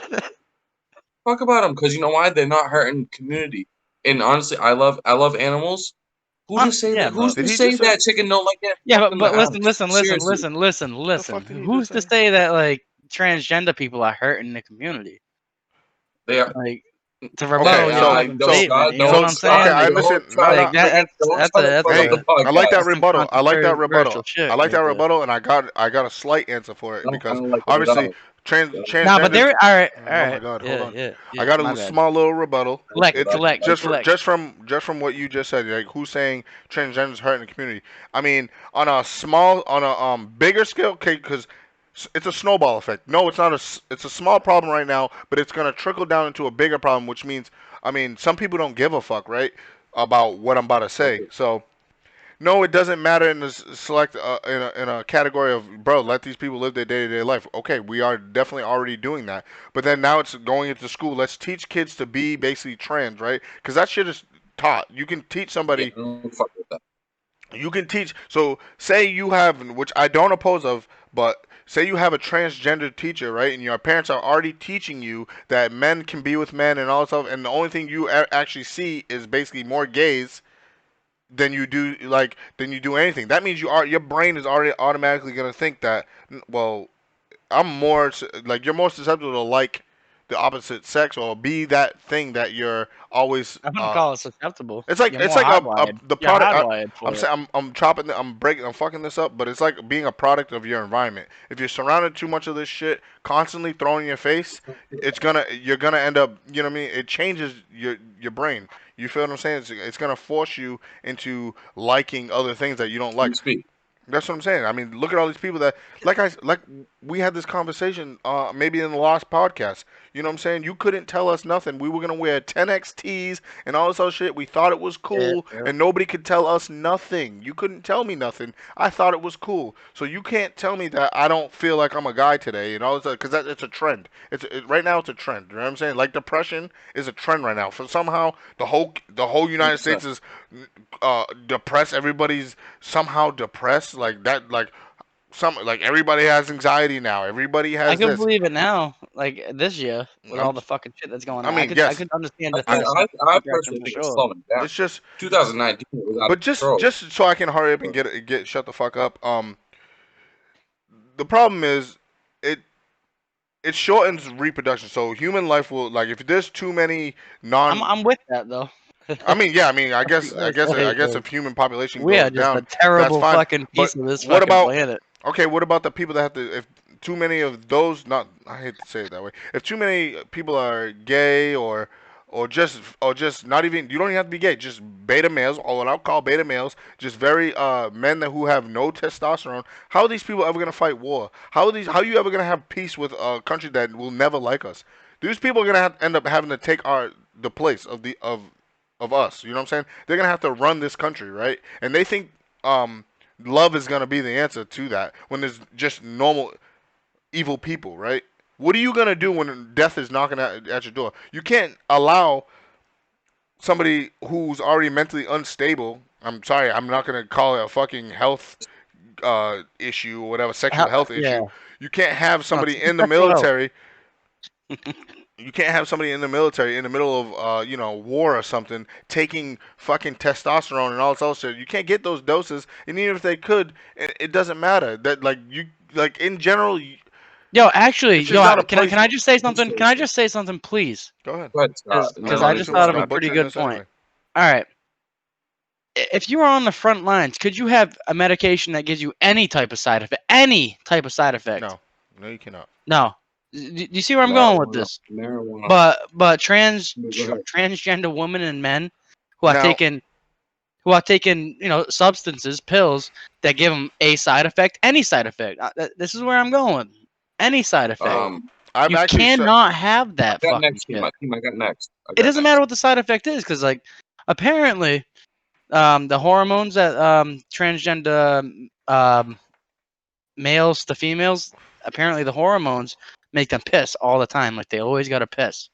Talk about them because you know why? They're not hurting the community. And honestly, I love animals. Yeah, Who's but Did to he say just say? that chicken don't like that yeah, fuck in the but listen, house? listen, listen, Seriously. listen, listen, What the listen. fuck did he just Who's to say? say that like transgender people are hurting the community? They are. Like to Okay, rebuttal your so fucking so statement. You know what so I'm okay, saying? I Like, understand. Don't No, try to no. like bring it. Don't that's try to fuck up Hey, the a I like that podcast. that's some rebuttal. I like that rebuttal. controversial shit I like right that there. rebuttal, and I got a slight answer for it I because don't like it at obviously all. Nah, but transgenders. they're all right, all Oh my right. God, hold Yeah, on. yeah, I yeah. got My a bad. small little rebuttal. Collect, It's collect, collect. just from what you just said. Like, who's saying transgenders hurting the community? I mean, on a bigger scale, okay, because it's a snowball effect. No, it's not it's a small problem right now, but it's gonna trickle down into a bigger problem, which means, I mean, some people don't give a fuck, right, about what I'm about to say. Okay. So no, it doesn't matter in the select in a category of, bro, let these people live their day-to-day life. Okay, we are definitely already doing that. But then now it's going into school. Let's teach kids to be basically trans, right? Because that shit is taught. You can teach Yeah, somebody. I don't fuck with that. You can teach. So say you have, which I don't oppose of, but say you have a transgender teacher, right? And your parents are already teaching you that men can be with men and all stuff, and the only thing you actually see is basically more gays than you do anything. That means your brain is already automatically gonna think that, well, I'm more like you're more susceptible to like the opposite sex or be that thing that you're always I wouldn't call it susceptible. it's like You're more hardwired. the You're product. hardwired I'm for it. saying I'm chopping, I'm breaking, I'm fucking this up, but it's like being a product of your environment. If you're surrounded too much of this shit, constantly thrown in your face, you're gonna end up. You know what I mean? It changes your brain. You feel what I'm saying? It's gonna force you into liking other things that you don't You like. speak. That's what I'm saying. I mean, look at all these people that, like we had this conversation, maybe in the last podcast. You know what I'm saying? You couldn't tell us nothing. We were gonna wear 10x tees and all this other shit. We thought it was Yeah, cool, yeah. and nobody could tell us nothing. You couldn't tell me nothing. I thought it was cool. So you can't tell me that I don't feel like I'm a guy today and all this, because it's a trend. Right now it's a trend. You know what I'm saying? Like depression is a trend right now. For somehow the whole United 100%. States is depressed. Everybody's somehow depressed, like that, like everybody has anxiety now, everybody I has could this. believe it now, like this year with I'm, all the fucking shit that's going I on. I mean, could I yes, could understand I think depression, I depression personally for think it's sure. slowing down. it's just 2019 was out of but control. just so I can hurry up and get shut the fuck up. The problem is it it shortens reproduction, so human life will, like, if there's too many I'm non I'm with that though. I mean, yeah, I mean, I Like, guess if human population we are goes just down, a that's terrible fine. fucking But piece of this what fucking about planet. okay, what about the people that have to, if too many of those, not, I hate to say it that way, if too many people are gay or just not even, you don't even have to be gay, just beta males, or what I'll call beta males, just very men who have no testosterone, how are these people ever gonna fight war? How are you ever gonna have peace with a country that will never like us? These people are gonna end up having to take the place of us. You know what I'm saying? They're gonna have to run this country, right? And they think um love is gonna be the answer to that when there's just normal evil people, right? What are you gonna do when death is knocking at your door? You can't allow somebody who's already mentally unstable. I'm sorry, I'm not gonna call it a fucking health issue or whatever, sexual health Yeah, issue. You can't have no, somebody in the sexual health. military. You can't have somebody in the military in the middle of war or something taking fucking testosterone and all this other shit. You can't get those doses, and even if they could, it doesn't matter. That, like, you, like, in general, Yo, actually, it's just not a can place. I just say something? Can I Seriously. just say something, please? Go ahead. Go ahead, Scott, and Because then I'm I let gonna me just do. thought I'm of a gonna respond. pretty butcher in good this point. anyway. All right, if you were on the front lines, could you have a medication that gives you any type of side effect? Any type of side effect? No, no, you cannot. No. Do you see where I'm going with Marijuana. this? Marijuana. But Go ahead. transgender women and men who are Now, taking substances, pills that give them a side effect, any side effect. This is where I'm going. Any side effect. so I've You actually cannot have I that got fucking next. shit. Team. I got next. I It got doesn't matter next. what the side effect is, because like apparently the hormones that transgender males to females, apparently the hormones make them piss all the time. Like they always gotta piss.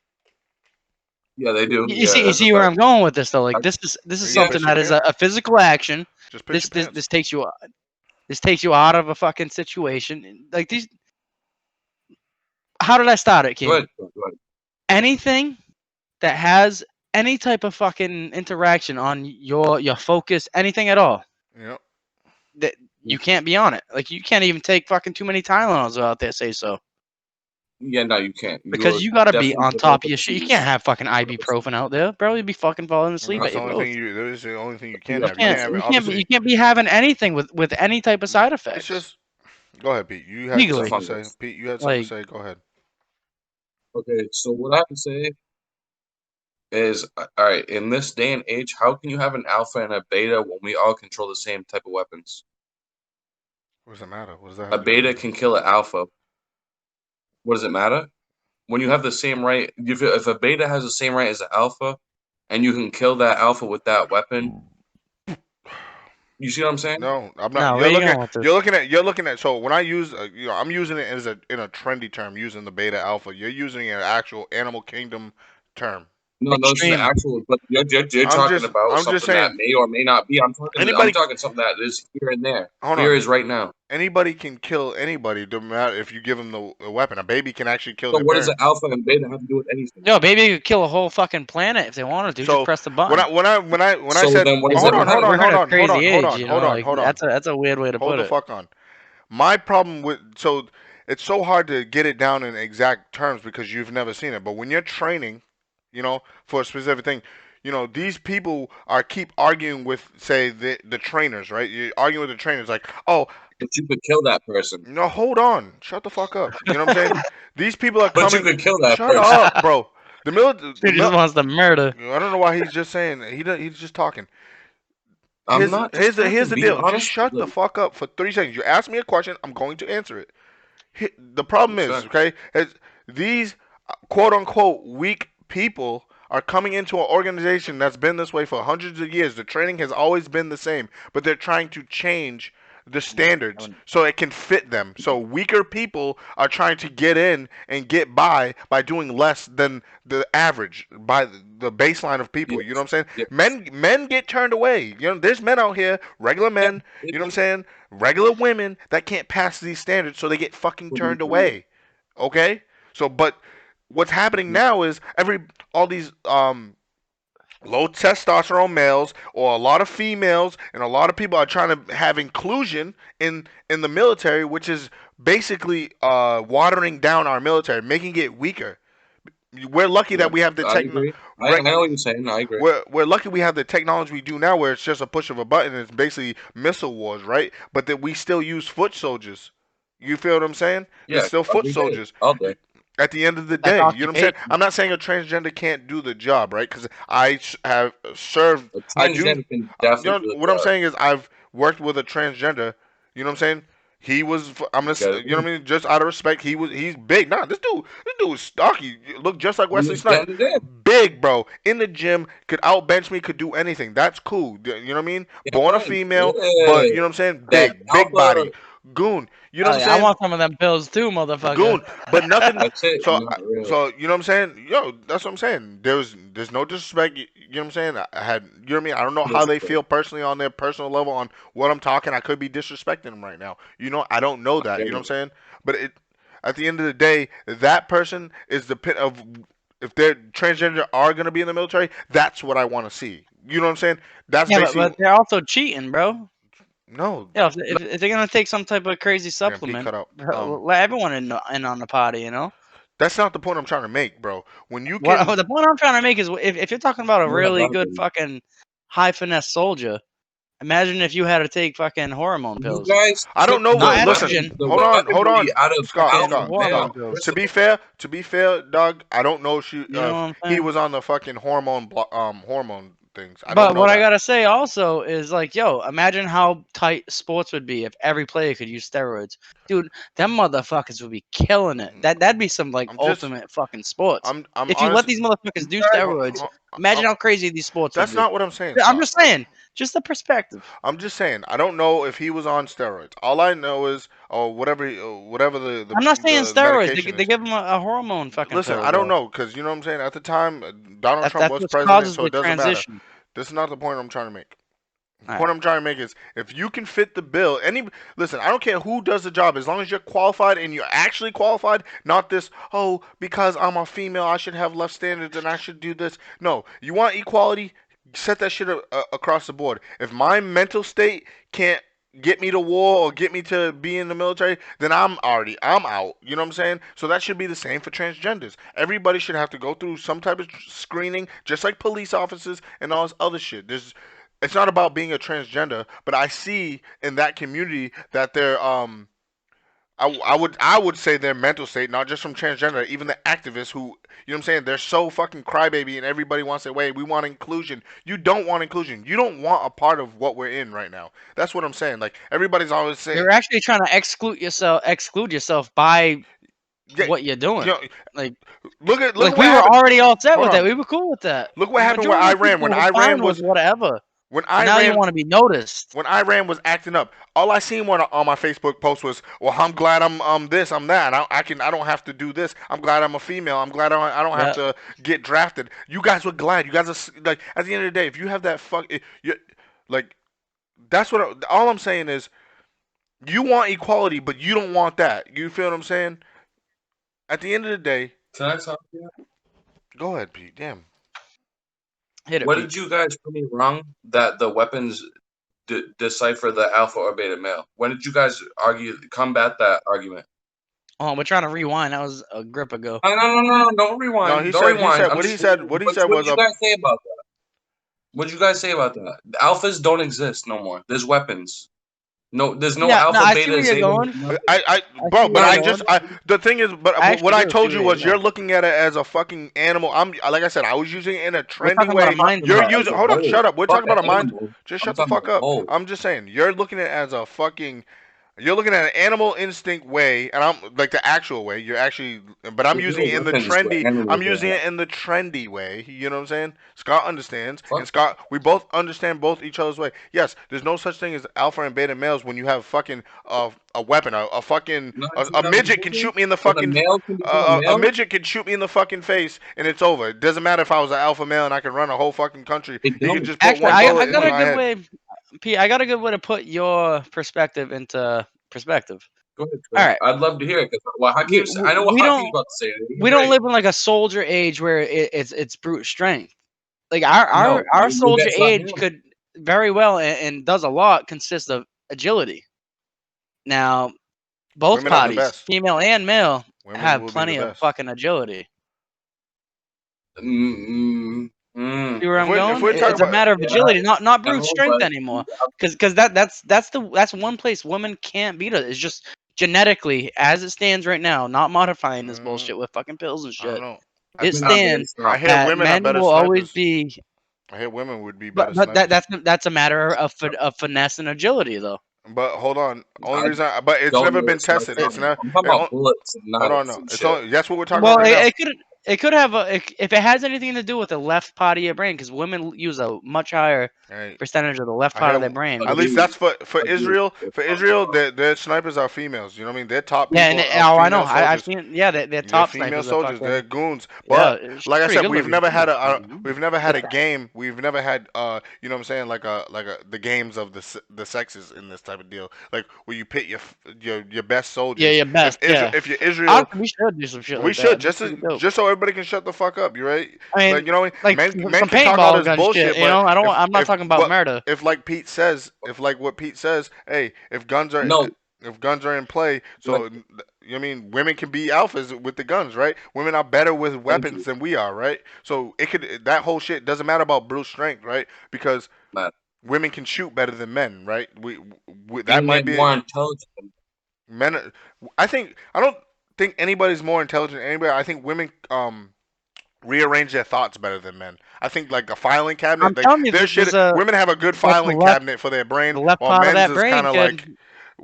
Yeah, they do. You Yeah, see, you that's a see where fact. I'm going with this though. I, Like this is you something piss your that is pants. a physical action. Just piss This your this pants. this takes you this takes you out of a fucking situation. Like these. How did I start it, go Keem? ahead. Go ahead. Anything that has any type of fucking interaction on your focus, anything at all, Yep. that you can't be on it. Like you can't even take fucking too many Tylenols out there. Say so. Yeah, no, you can't. You Because are you gotta be definitely on devoid top of of your shit. You can't disease. have fucking 100%. ibuprofen out there, bro. You'd be fucking falling asleep No, at That's the your only thing post. you. That is the only thing you can You have. You can't can't. have it. You can't be. Obviously, You can't be having anything with any type of side it's effects just. Go ahead, Pete. You had it's a legally. something to say. fungus. Pete, you had something to Like say. Go ahead. Okay, so what I have to say is, all right, in this day and age, how can you have an alpha and a beta when we all control the same type of weapons? What does it matter? What does that A have to do with beta anything? can kill an alpha. What does it matter? When you have the same right, if a beta has the same right as an alpha, and you can kill that alpha with that weapon, you see what I'm saying? No, I'm not. no, where you going with You're this? looking at. You're looking at. So when I use, I'm using it in a trendy term, using the beta alpha. You're using an actual animal kingdom term. No, those are the Extreme. actual. But you're I'm talking just about I'm just something that saying. may or may not be. I'm Anybody, talking something that is here and there. hold Here on. is right now. Anybody can kill anybody, no matter if you give them the weapon. A baby can actually kill So their what does the parents. alpha and beta have to do with anything? Yo, baby could kill a whole fucking planet if they wanted to. Just So press the when button. I So said, then what oh, does It's it a, hold matter? on, we're hold in a on, hold on, crazy hold age, on, you know. hold on, Like hold on. that's a weird way to Hold put the it. fuck on. My problem with it's so hard to get it down in exact terms because you've never seen it. But when you're training, for a specific thing, these people are keep arguing with, say, the trainers, right? You're arguing with the trainers like, oh, But you could kill that person. no, hold on, shut the fuck up. You know what I'm saying? These people are But you coming. could kill that Shut person. up, bro. He just wants to murder. I don't know why he's just saying he's just talking. I'm Here's not just here's the here's talking. the Be deal. Just honest with shut the them. fuck up for 3 seconds. You ask me a question, I'm going to answer it. The problem is, Respect. okay, these quote unquote weak people are coming into an organization that's been this way for hundreds of years. The training has always been the same, but they're trying to change the standards so it can fit them. So weaker people are trying to get in and get by doing less than the average, by the baseline of people. You know Yes. what I'm saying? Yes. Men get turned away. There's men out here, regular Yeah. men, you know what I'm saying? Regular women that can't pass these standards, so they get fucking turned away. Okay? So, but what's happening now is all these low testosterone males or a lot of females and a lot of people are trying to have inclusion in the military, which is basically watering down our military, making it weaker. We're lucky Yeah. that we have the I agree. I know what you're saying. I agree. we're lucky we have the technology we do now, where it's just a push of a button. It's basically missile wars, right? But that we still use foot soldiers. You feel what I'm saying? There's Yeah. still foot Every day. soldiers. All day. At the end of the That's day, you know what I'm saying? occupation. I'm not saying a transgender can't do the job, right? Because have served. A I do. transgender can definitely do the What I'm job. saying is I've worked with a transgender. You know what I'm saying? He was. I'm gonna. Get it? You know what I mean? Just out of respect, he's big. Nah, this dude is stocky. Look just like He Wesley was Snipes. getting it in. Big, bro. In the gym, could outbench me, could do anything. That's cool. You know what I mean? Yeah, Born a right. female, but Yeah. you know what I'm saying? That Big alpha. body, goon. You know Oh what I'm yeah, I saying? want some of them pills too, motherfucker. Goon, but nothing. That's it. So, Not really. you know what I'm saying? Yo, that's what I'm saying. There's no disrespect. You know what I'm saying? I had, you know what I mean? I don't know how they feel personally on their personal level on what I'm talking. I could be disrespecting them right now. I don't know I that. get You know what I'm it. saying? But at the end of the day, that person is the pit of. If they're transgender are gonna be in the military, that's what I want to see. You know what I'm saying? That's Yeah, but basically they're also cheating, bro. no. Yeah, if they're gonna take some type of crazy Damn, he supplement, cut out. let everyone in on the party, you know. That's not the point I'm trying to make, bro. When you What can, the point I'm trying to make is if you're talking about a What really about good them? fucking high finesse soldier, imagine if you had to take fucking hormone You pills, guys I don't took know not what. Listen, estrogen, hold weaponry on, out of the Scott, alpha fucking Scott, hormone male. Scott. pills. First of To be fair, Doug, I don't know You know what I'm he saying? was on the fucking hormone things. I don't But know what I that. gotta say also is like, yo, imagine how tight sports would be if every player could use steroids, dude. Them motherfuckers would be killing it. That'd be some like I'm just, ultimate fucking sports. I'm If you let honest. these motherfuckers do all, steroids, imagine how crazy these sports would That's be. not what I'm saying, I'm Scott. just saying, just the perspective. I'm just saying. I don't know if he was on steroids. All I know is, or whatever I'm not saying the steroids. medication They is. give them a hormone fucking Listen, pill, I don't bro. know because you know what I'm saying. At the time, Donald Trump That's was what president, causes so the it doesn't matter. transition. This is not the point I'm trying to make. The All point right. I'm trying to make is if you can fit the bill, listen, I don't care who does the job as long as you're qualified and you're actually qualified, not this, oh, because I'm a female, I should have less standards and I should do this. No, you want equality, set that shit across the board. If my mental state can't get me to war or get me to be in the military, then I'm out. You know what I'm saying? So that should be the same for transgenders. Everybody should have to go through some type of screening, just like police officers and all this other shit. It's not about being a transgender, but I see in that community that they're I would say their mental state, not just from transgender, even the activists who, you know what I'm saying, they're so fucking crybaby and everybody wants their way. We want inclusion. You don't want inclusion. You don't want a part of what we're in right now. That's what I'm saying. Like everybody's always saying, You're actually trying to exclude yourself by yeah, what you're you doing. know, Like, look at like what we were happened. already all set Hold with that. on. We were cool with that. Look what The happened with majority of Iran. people When were Iran fine with was whatever. When Now you Iran want to be noticed. when Iran was acting up, all I seen on my Facebook post was, "Well, I'm glad I'm this, I'm that. I don't have to do this. I'm glad I'm a female. I'm glad I don't have Yeah. to get drafted." You guys were glad. You guys are like, at the end of the day, if you have that you, like, that's what all I'm saying is, you want equality, but you don't want that. You feel what I'm saying? At the end of the day, Can I talk to you? go ahead, Pete. Damn. Hit it, What Pete. did you guys prove me wrong that the weapons decipher the alpha or beta male? When did you guys combat that argument? Oh, we're trying to rewind. That was a grip ago. No, don't No, rewind. he Don't said he rewind. said I'm what he just said what he said what was did you a guys say about that? What did you guys say about that? The alphas don't exist no more. There's weapons. No, there's no Yeah, no, alpha, I see where beta, you're zeta, going. nothing. I see bro, but where I you're just going. the thing is, I but what actually I do see told you where you're was you're going. looking at it as a fucking animal. I'm like I said, I was using it in a We're trendy talking about a way. mind You're meld. As using. a Hold on, whole. shut up. We're Fuck talking an about a mind. animal. Just I'm shut the talking fuck about a up. whole. I'm just saying you're looking at it as a fucking. You're looking at an animal instinct way, and I'm like the actual way. You're actually, but I'm There's using no it in the weapons for trendy. I'm animals that using have. it in the trendy way. You know what I'm saying? Scott understands, and Fuck. Scott, we both understand both each other's way. Yes, there's no such thing as alpha and beta males when you have fucking a weapon. A fucking No, a midget can shoot me in the when a fucking male can become a a male, midget can shoot me in the fucking face, and it's over. It doesn't matter if I was an alpha male and I could run a whole fucking country. it He could don't. just put Actually, one I bullet got into a my good head. way, Pete. I got a good way to put your perspective into perspective. Go ahead, All Chris. right, I'd love to hear it. Well, we, I know what we Hakeem's don't about to say. He's we don't right. live in like a soldier age where it's brute strength. Like No, our you soldier get shot age down. could very well and does a lot consist of agility. Now, both Women are the parties, best. female and male, Women have will be the plenty of best. fucking agility. Mm, mm, See where I'm If going? we're talking It's a about matter of yeah, agility, not brute no, strength but anymore. Because that's one place women can't beat us. It's just genetically, as it stands right now, not modifying this mm, bullshit with fucking pills and I don't shit. know. It it's not stands based I off. hear that women are men better will always snipers. be, I hear women would be but better but that snipers. that's a matter of finesse and agility though. But hold on. Only I reason, but it's don't never know been what snipers tested. It, It's are. not. I'm talking about bullets and Hold on, knives no. and It's shit. only. That's what we're talking about well, right now. it could have if it has anything to do with the left part of your brain, because women use a much higher Right. percentage of the left I part of their hear. brain, At which least Agreed. that's for Agreed. Israel. For Israel, their snipers are females. You know what I mean? They're top yeah, people and of I know female I've soldiers. seen they're They're top female snipers are soldiers. They're fucking goons. yeah, But she's like I pretty said, good looking too. we've never had a game. We've never had you know what I'm saying, like the games of the sexes in this type of deal. Like where you pit your best Yeah, soldiers. yeah, best, yeah. If you're Israel, Honestly, we should do some shit we like that. should It'd be pretty dope. just so everybody can shut the fuck up. You right? I Like mean, you know what I like mean? Men some can talk all paintball this gun shit. bullshit, You but know, I'm not talking about murder. if like Pete says, if like what Pete says, hey, No, if guns are in play, like, so you know what I mean, women can be alphas with the guns, right? Women are better with thank weapons you, than we are, right? So it could that whole shit doesn't matter about brute strength, right? Because man. women can shoot better than men, right? We that And might they're be more intelligent. men. I don't think anybody's more intelligent than anybody. I think women rearrange their thoughts better than men. I think like a filing I'm cabinet, like telling you, their shit. Women have a good that's filing cabinet for their brain, the left while part of that brain could.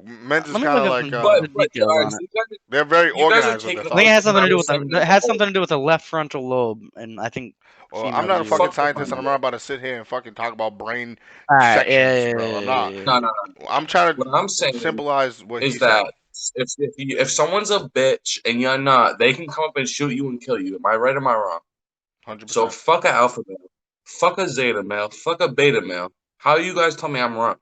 men's is Let me kind look of up like some But details alright, on so it. they're very you guys are organized with their taking I think it away thoughts. has from something what to I do was with saying it has before. something to do with the left frontal lobe, and I think Well, I'm females not a use it. fucking Fuck the scientist, and front I'm not door. about to sit here and fucking talk about brain All right, sections, bro. I'm not. yeah. No, no. I'm trying What to I'm saying symbolize what is he said. that if someone's a bitch and you're not, they can come up and shoot you and kill you. Am I right or am I wrong? So 100%. fuck a alpha male, fuck a zeta male, fuck a beta male. How you guys tell me I'm wrong?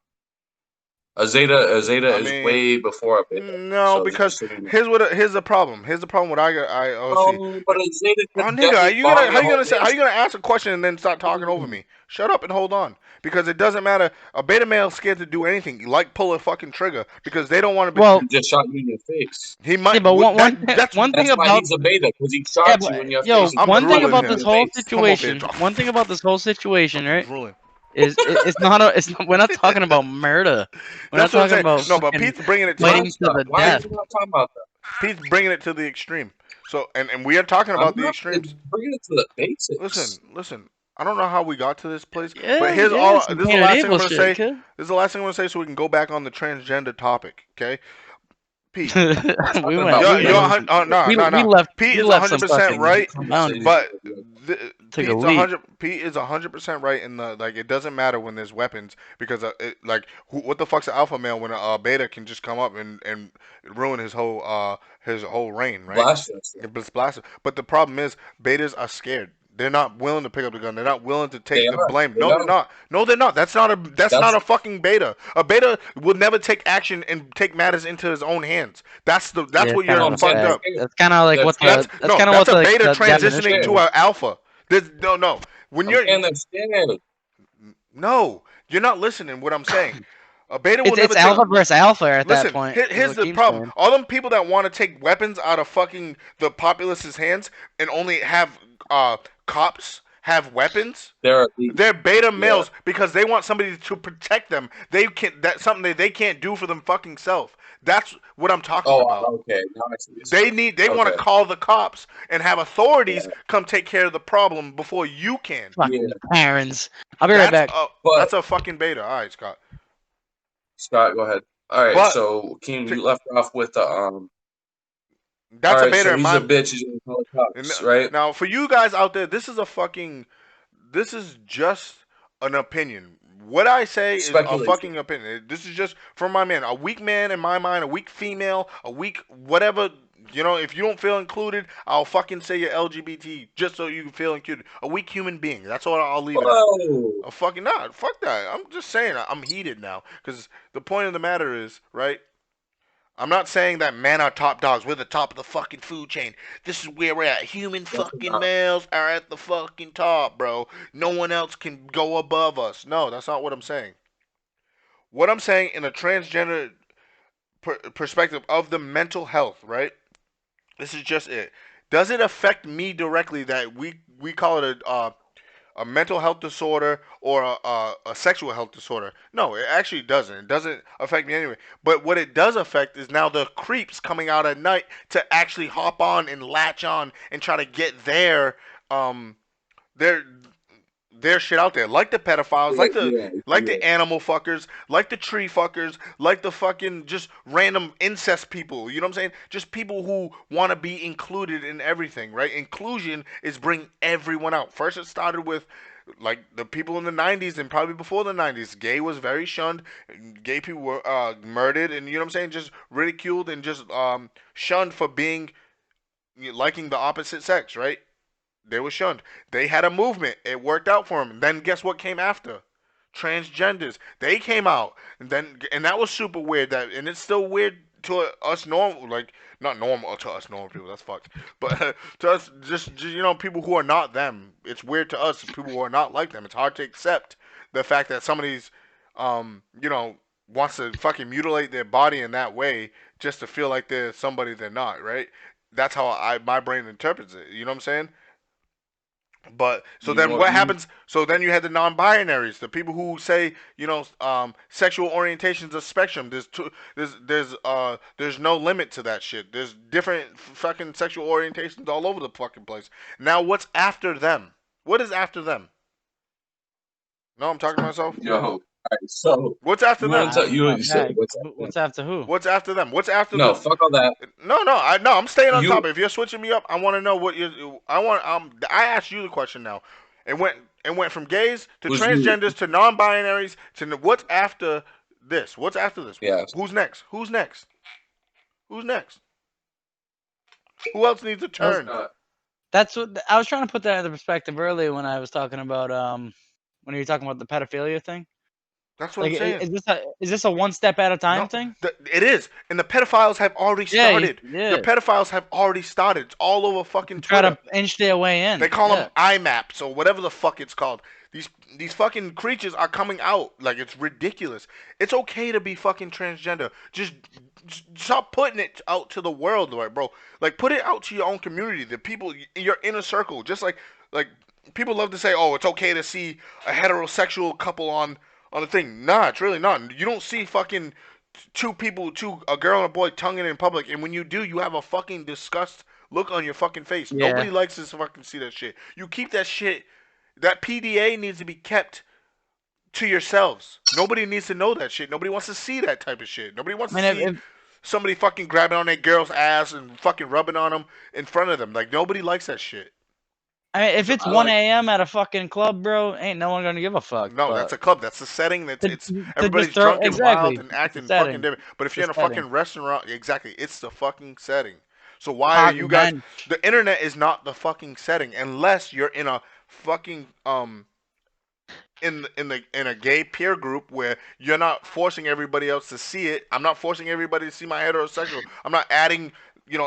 A zeta I is mean, way before a beta. no, So because just so you know. here's the problem. Here's the problem. What I see. But a zeta Oh, could nigga, definitely bomb how your you whole gonna say how you nation. gonna ask a question and then start talking over me? Shut up and hold on, because it doesn't matter. A beta male's scared to do anything, like pull a fucking trigger, because they don't want to be. Well, He just shot you in your face. He yeah, might. but That's. one thing That's why about he's a beta, because he yeah, shot but you in your yo, face. He I'm put one thing bullets drooling about in here. this your whole face. Come over here. situation, one thing about this whole situation, Fucking right, drooling. is it's not we're not talking about murder. We're not That's what I'm talking saying. about No, but fucking Pete's bringing it to fighting the. to the Why are death. you not talking about that? Pete's bringing it to the extreme. So, and we are talking I'm about the not extremes. bringing it to the basics. Listen. I don't know how we got to this place, but Yeah, here's yeah, all. some This is the Cain and last thing I'm Abel gonna shit, say. kid. This is the last thing I'm gonna say, so we can go back on the transgender topic. Okay. Pete. we talking went. about You're, We you're, went. Pete. We no. left. Pete We is left some 100% fucking right, boundaries. but Took a leap. Pete is 100% right in the like. It doesn't matter when there's weapons because what the fuck's an alpha male when a beta can just come up and ruin his whole reign, right? Blasphemous. It's blasted. But the problem is betas are scared. They're not willing to pick up the gun. They're not willing to They take the are. blame. They No, they're are. not. No, they're not. That's not That's a fucking beta. A beta will never take action and take matters into his own hands. That's Yeah, what kind you're no. of I'm a saying fucked they're fact. up. scared. That's kind of like They're what scared. the. That's kind of what That's a the, beta the transitioning definition to is. an alpha. No. When I'm you're saying they're scared. no, you're not listening. What I'm saying, a beta will It's never take. alpha versus alpha at that Listen, point. Is here's what the Keem's problem. saying. All them people that want to take weapons out of fucking the populace's hands and only have cops have weapons. They're elite. They're beta Yeah. males because they want somebody to protect them. They can That's something that they can't do for them fucking self. That's what I'm talking Oh, about. okay. Now I see what you're saying. They want to Okay. call the cops and have authorities Yeah. come take care of the problem before you can. Fucking Yeah. Karens. I'll be right back. But That's a fucking beta. All right, Scott. Scott, go ahead. All right. But So Keem, to, you left off with the All that's a right. beta So in he's a my. bitch. He's gonna call the And cops, right? now, for you guys out there, this is just an opinion. What I say is a Speculation. fucking opinion. This is just from my man. A weak man in my mind, a weak female, a weak whatever. You know, if you don't feel included, I'll fucking say you're LGBT just so you can feel included. A weak human being. That's all I'll leave it at. Whoa. A fucking nah, fuck that. I'm just saying I'm heated now because the point of the matter is, right? I'm not saying that men are top dogs. We're the top of the fucking food chain. This is where we're at. Human Definitely fucking not. males are at the fucking top, bro. No one else can go above us. No, that's not what I'm saying. What I'm saying in a transgender perspective of the mental health, right? This is just it. Does it affect me directly that we call it a mental health disorder or a sexual health disorder? No, it actually doesn't. It doesn't affect me anyway. But what it does affect is now the creeps coming out at night to actually hop on and latch on and try to get their their shit out there, like the pedophiles, Yeah. like the animal fuckers, like the tree fuckers, like the fucking just random incest people. You know what I'm saying? Just people who want to be included in everything, right? Inclusion is bring everyone out. First, it started with like the people in the 90s and probably before the 90s. Gay was very shunned. Gay people were murdered, and you know what I'm saying? Just ridiculed and just shunned for being liking the opposite sex, right? They were shunned. They had a movement. It worked out for them. Then guess what came after? Transgenders. They came out, and that was super weird. And it's still weird to us normal, like not normal to us normal people. That's fucked. But to us, just people who are not them. It's weird to us, people who are not like them. It's hard to accept the fact that somebody's, wants to fucking mutilate their body in that way just to feel like they're somebody they're not. Right? That's how my brain interprets it. You know what I'm saying? But so You know then what? what happens? So then you had the non-binaries, the people who say, sexual orientation's a spectrum. There's no limit to that shit. There's different fucking sexual orientations all over the fucking place. Now what's after them? What is after them? No, I'm talking to myself. Yo. All right. So What's after you want them? to tell you I'm said back. what's up? What's after who? What's after them? What's after No, the? fuck all that. No. I'm staying on You top. If you're switching me up, I want to know what you. I want. I asked you the question now. It went from gays to who's you? transgenders to non-binaries to what's after this? What's after this? Yes. Who's next? Who's next? Who's next? Who else needs a turn? That's what I was trying to put that into perspective earlier when I was talking about when you were talking about the pedophilia thing. That's what Like, I'm saying. is this a one step at a time No, thing? it is, and the pedophiles have already started. Yeah. The pedophiles have already started. It's all over fucking Try Twitter. to inch their way in. They call yeah. them IMAPs or whatever the fuck it's called. These fucking creatures are coming out like it's ridiculous. It's okay to be fucking transgender. Just stop putting it out to the world, right, bro? Like put it out to your own community, the people in your inner circle. Just like people love to say, oh, it's okay to see a heterosexual couple on a thing. Nah, it's really not. You don't see fucking a girl and a boy tonguing in public, and when you do, you have a fucking disgust look on your fucking face. Yeah. Nobody likes to fucking see that shit. You keep that shit. That PDA needs to be kept to yourselves. Nobody needs to know that shit. Nobody wants to see that type of shit. Nobody wants to see somebody fucking grabbing on that girl's ass and fucking rubbing on them in front of them. Like nobody likes that shit. I mean, if So it's I 1 like a.m. at a fucking club, bro, ain't no one gonna give a fuck. no, that's But a club. That's the setting. That's to, it's to just everybody's throw drunk and wild exactly and it's the acting fucking setting, different. But if the you're in a setting. fucking restaurant, exactly, it's the fucking setting. So why are Park you guys? bench. The internet is not the fucking setting unless you're in a fucking in a gay peer group where you're not forcing everybody else to see it. I'm not forcing everybody to see my heterosexual. I'm not adding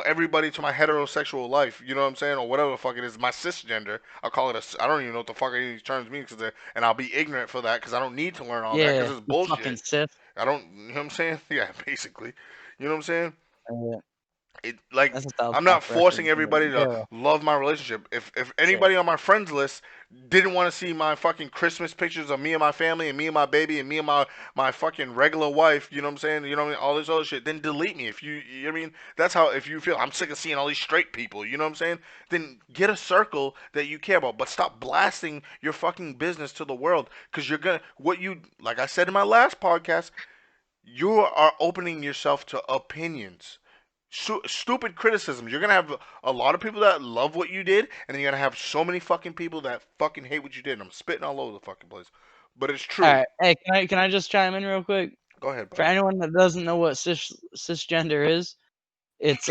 everybody to my heterosexual life. You know what I'm saying, or whatever the fuck it is. My cisgender. I'll call it a. I don't even know what the fuck any of these terms mean and I'll be ignorant for that because I don't need to learn all that Yeah, because it's you fucking bullshit. Sith. I don't. You know what I'm saying? Yeah, basically. You know what I'm saying? Uh, It like that's a South I'm not Park forcing reference. everybody to Zero. love my relationship. If Sith. anybody on my friends list didn't want to see my fucking Christmas pictures of me and my family and me and my baby and me and my fucking regular wife, you know what I'm saying? You know what I mean? All this other shit, then delete me. You know what I mean? That's how if you feel I'm sick of seeing all these straight people, you know what I'm saying? Then get a circle that you care about, but stop blasting your fucking business to the world cuz you're going to what you like I said in my last podcast, you are opening yourself to opinions. Stupid criticisms. You're gonna have a lot of people that love what you did, and then you're gonna have so many fucking people that fucking hate what you did. And I'm spitting all over the fucking place, but it's All true. right. Hey, can I just chime in real quick? Go ahead, For buddy. anyone that doesn't know what cisgender is, it's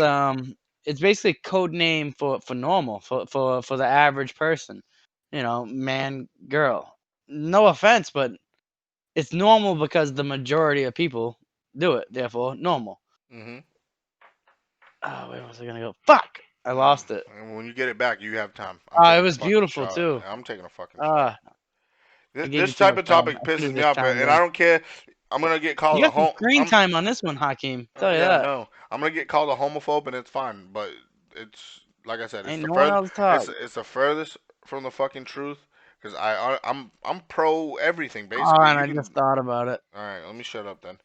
it's basically code name for normal for the average person. You know, man, girl. No offense, but it's normal because the majority of people do it. Therefore, normal. Mm-hmm. Oh, where was I gonna go? Fuck! I lost it. And when you get it back, you have time. I'm Oh, it taking a was fucking beautiful shot. too. I'm taking a fucking shot. Uh, I gave you This too type much of time. topic I should pisses have me just off, chimed and I in. don't care. I'm gonna get called You a got some home. screen time on this one, Hakeem. Tell you Yeah, that. no. I'm gonna get called a homophobe, and it's fine. But it's like I said, it's Ain't the no one further, else talk. it's the furthest from the fucking truth. Because I'm pro everything Oh, basically. and You I can. just thought about it. All right, let me shut up then.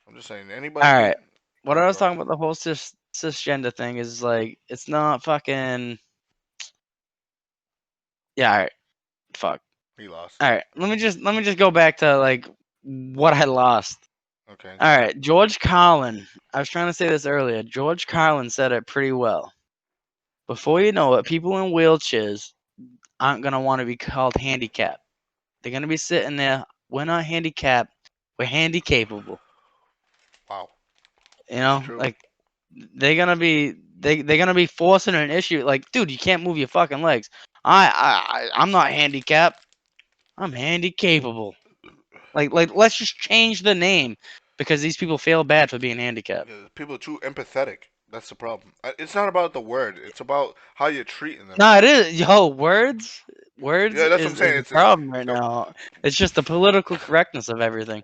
I'm just saying All anybody can. right. Go What I ahead, was bro. talking about the whole cisgender thing is like it's not fucking. Yeah. All right. Fuck. He lost. All right. Let me just go back to like what I lost. Okay. All right. George Carlin. I was trying to say this earlier. George Carlin said it pretty well. Before you know it, people in wheelchairs aren't gonna want to be called handicapped. They're gonna be sitting there. We're not handicapped. We're handy capable. Wow. You It's know, true. like they're gonna be forcing an issue. Like, dude, you can't move your fucking legs. I'm not handicapped. I'm handy capable. Like let's just change the name because these people feel bad for being handicapped. Yeah, people are too empathetic. That's the problem. It's not about the word. It's about how you're treating them. No, it is. Yo, words Yeah, that's what I'm is saying. a It's problem right so now. It's just the political correctness of everything.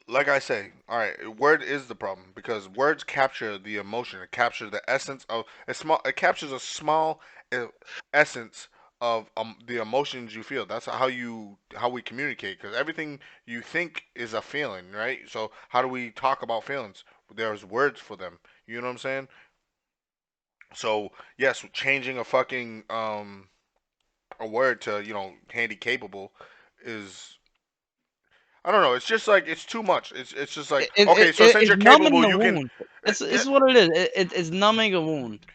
like I say, all right, word is the problem because words capture the emotion. It captures the essence of a small. It captures a small uh, essence of the emotions you feel. That's how we communicate because everything you think is a feeling, right? So how do we talk about feelings? There's words for them. You know what I'm saying? So yes, changing a fucking a word to handy capable is I don't know. It's just like it's too much. It's just like okay. So since It's you're numbing capable, the you can. wound. Yeah, It's what it is. It's numbing a wound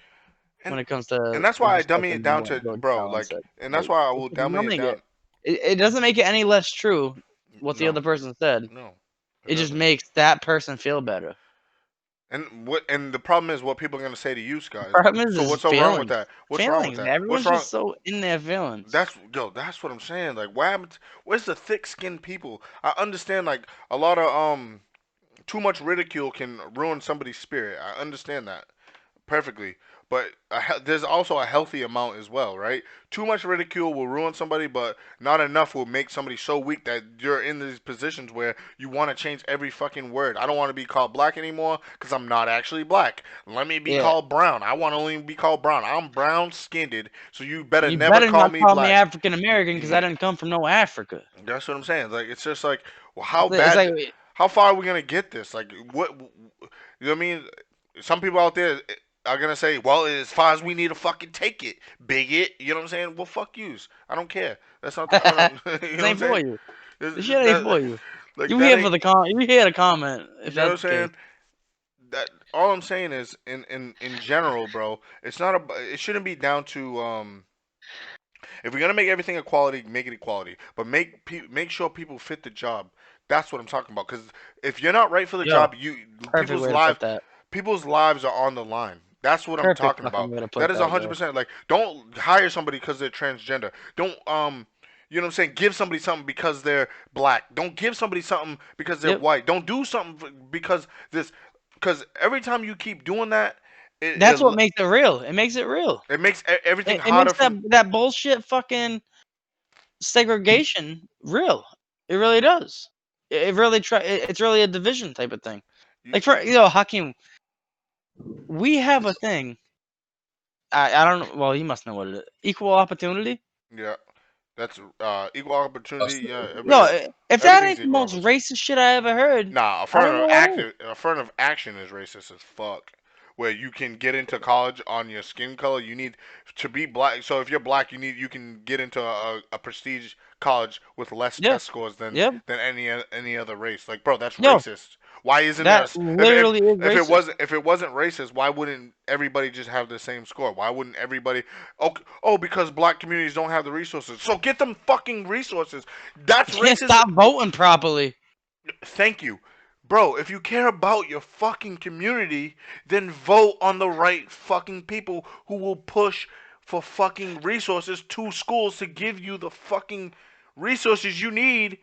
and when it comes and to that's why I dummy it disrespecting down what to George bro. Carlin Like, said. and that's Like why I it's will just dummy it numbing it. down. It doesn't make it any less true what the No, other person said. no, it It just doesn't. makes that person feel better. And the problem is what people are gonna say to you The guys. problem So is what's so wrong with feelings. that? What's wrong with Feelings. that? What's Everyone's wrong? just so in their feelings. That's what I'm saying. Like, why? Where's the thick-skinned people? I understand like a lot of too much ridicule can ruin somebody's spirit. I understand that perfectly. But there's also a healthy amount as well, right? Too much ridicule will ruin somebody, but not enough will make somebody so weak that you're in these positions where you want to change every fucking word. I don't want to be called black anymore because I'm not actually black. Let me be Yeah. called brown. I want to only be called brown. I'm brown skinned, so you better You never better call not me call me black. African American because I Yeah, didn't come from no Africa. that's what I'm saying. Like, it's just like, well, It's like how far are we gonna get this? Like, what, you know what I mean? Some people out there are gonna say, well, as far as we need to fucking take it, bigot. You know what I'm saying? Well, fuck yous. I don't care. That's not what I'm. You this know what I'm ain't for saying? you. This It's shit ain't that, for you. like You that here for ain't. the You here to comment You if know what that's I'm the case. saying? that all I'm saying is in general, bro. It's not a. It shouldn't be down to If we're gonna make everything equality, make it equality, but make sure people fit the job. That's what I'm talking about. Because if you're not right for the Yo, job, you perfect way to put that. people's lives are on the line. That's what I'm Perfect talking fucking about. way to put That is that, hundred yo. percent. Like, don't hire somebody because they're transgender. Don't you know what I'm saying? Give somebody something because they're black. Don't give somebody something because they're Yep. white. Don't do something because this. Because every time you keep doing that, it That's what it, makes it real. It makes it real. it makes everything It harder makes that from. that bullshit fucking segregation real. It really does. It really it's really a division type of thing. You, Like for Hakeem, we have a thing. I don't know. Well, you must know what it is. Equal opportunity. yeah. That's equal opportunity. Yeah, Yo, if that everything's ain't the equal most opportunity. racist shit I ever heard, Nah, I don't know what is. affirmative action is racist as fuck. Where you can get into college on your skin color, you need to be black. So if you're black, you can get into a prestige college with less Yeah. test scores Yep. than any other race. Like, bro, that's Yo, racist. Why isn't there? that literally is racist. If it wasn't racist, why wouldn't everybody just have the same score? Why wouldn't everybody? Oh, because black communities don't have the resources. So get them fucking resources. That's Can't racism. stop voting properly. Thank you. Bro, if you care about your fucking community, then vote on the right fucking people who will push for fucking resources to schools to give you the fucking resources you need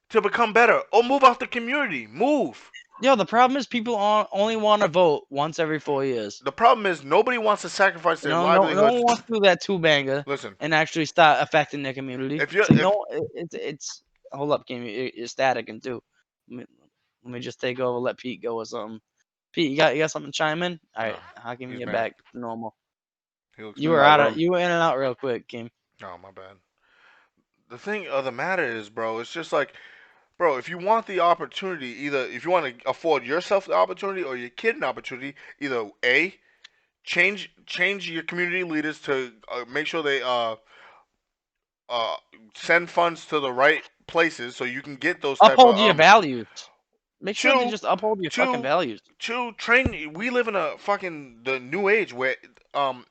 to become better. Or move out the community. Move. Yo, the problem is people only want to vote once every 4 years. The problem is nobody wants to sacrifice You their know, no livelihoods. one wants to do that two banger Listen, and actually start affecting their community. if you It's like if no, it's hold up, Kim, you're static and too. Let me just take over. Let Pete go or something. Pete, you got something to chime in? All no, right, how can we he's get banned. back to normal? He looks You in were banned. my out of room. you were in and out real quick, Kim. Oh, my bad. The thing of the matter is, bro, it's just like, bro, if you want the opportunity, either if you want to afford yourself the opportunity or your kid an opportunity, either A, change your community leaders to make sure they uh send funds to the right places so you can get those type of Uphold your values. Make sure they two just uphold your fucking two values. train. We live in a fucking the new age where um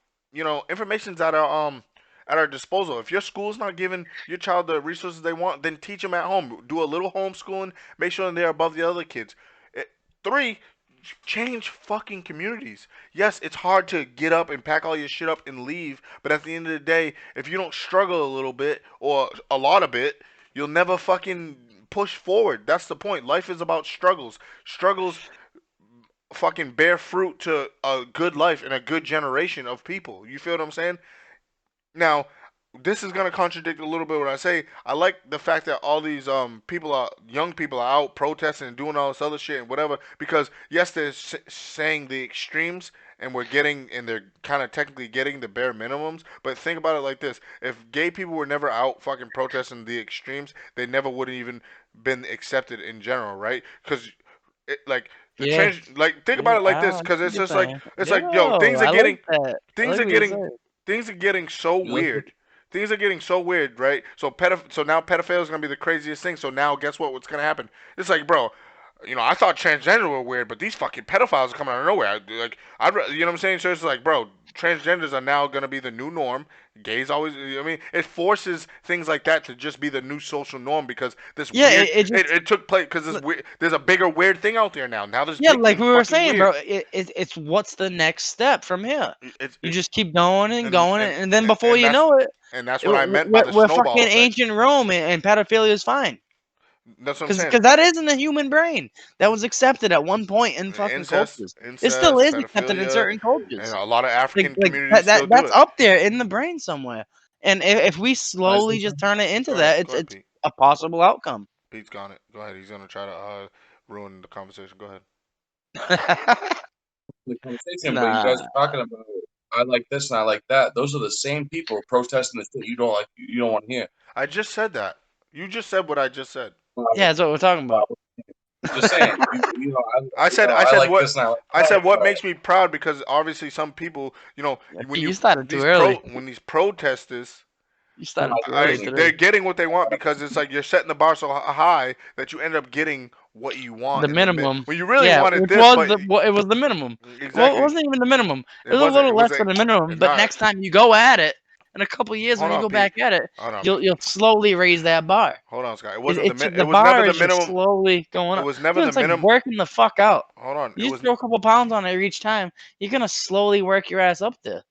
information's at our disposal. If your school's not giving your child the resources they want, then teach them at home. Do a little homeschooling. Make sure they're above the other kids. Three, change fucking communities. Yes, it's hard to get up and pack all your shit up and leave, but at the end of the day, if you don't struggle a little bit or a lot of it, you'll never fucking push forward. That's the point. Life is about struggles. Struggles fucking bear fruit to a good life and a good generation of people. You feel what I'm saying? Now, this is gonna contradict a little bit what I say. I like the fact that all these young people are out protesting and doing all this other shit and whatever. Because yes, they're saying the extremes, and they're kind of technically getting the bare minimums. But think about it like this: if gay people were never out fucking protesting the extremes, they never would have even been accepted in general, right? Because like the Yeah, trans, like think about yeah, it like this, I see because what it's you're just like saying. yo, Yo, I like that. I things like are what you're getting saying. things are getting so You listen? weird. Things are getting so weird, right? So now pedophilia is gonna be the craziest thing. So now guess what? What's gonna happen? It's like, bro, I thought transgender were weird, but these fucking pedophiles are coming out of nowhere. You know what I'm saying? So it's like, bro, transgenders are now gonna be the new norm. Gays always, I mean, it forces things like that to just be the new social norm because this Yeah, weird, it just it took place because there's a bigger weird thing out there now. Now there's yeah, big like things we were fucking saying, weird. bro. It's what's the next step from here? It's You it, just keep going and and going, and and then before you that's know it, what I meant by the we're snowball fucking effect. ancient Rome, and pedophilia is fine. That's what I'm Because saying. that is in the human brain. That was accepted at one point in fucking cultures. It still is accepted in pedophilia, certain and cultures. a lot of African Like communities still do that's it. up there in the brain somewhere. And if we Can I say slowly just something? turn it into that, Go ahead, it's Pete. a possible outcome. Pete's got it. Go ahead. He's gonna try to ruin the conversation. Go ahead. The conversation, but you guys Nah. are talking about I like this and I like that. Those are the same people protesting the shit you don't like. You don't want to hear. I just said that. You just said what I just said. Yeah, that's what we're talking about. I'm just saying. I I said like what this and I like I said what that. makes me proud because obviously some people, Yeah, when you started too early. when these protesters, You I'm started not too early I listening. today. they're getting what they want because it's like you're setting the bar so high that you end up getting what you want The in the minimum. when you really Yeah, wanted which this, was but it was the minimum. Well, it exactly, wasn't even the minimum. It it was a wasn't. little It was less than the minimum. But not. next time you go at it, in a couple years when Hold you on, go Pete. back at it, Hold on, you'll slowly raise that bar. hold on, Scott. It It, wasn't it's it the was never bar the is just minimum. slowly going It up. was never You know, the it's like minimum. working the fuck out. Hold on. You just throw a couple pounds on it each time. You're gonna slowly work your ass up there.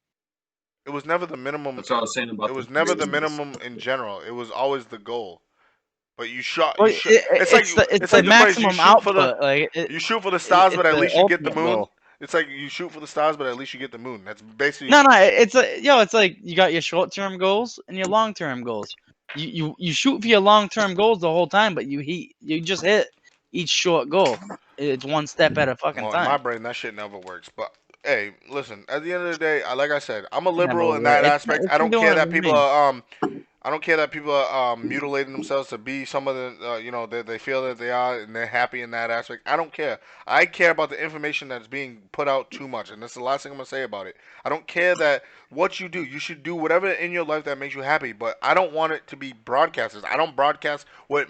It was never the minimum. That's what I was saying It about the was never the business. minimum in general. It was always the goal. But you shot. Well, You shoot. It's like it's it's the like the phrase. You maximum shoot for the output. Like you shoot for the stars, it's but at the least you get the ultimate moon. goal. It's like you shoot for the stars, but at least you get the moon. That's basically. No, it's it's like you got your short term goals and your long term goals. You shoot for your long term goals the whole time, but you just hit each short goal. It's one step at a fucking Well, in my time. brain, that shit never works. But hey, listen. At the end of the day, like I said, I'm a Never liberal in work. that aspect. It's I been don't care doing it that for people me. are I don't care that people are mutilating themselves to be some of the, that they feel that they are and they're happy in that aspect. I don't care. I care about the information that's being put out too much, and that's the last thing I'm gonna say about it. I don't care that what you do. You should do whatever in your life that makes you happy, but I don't want it to be broadcasters. I don't broadcast what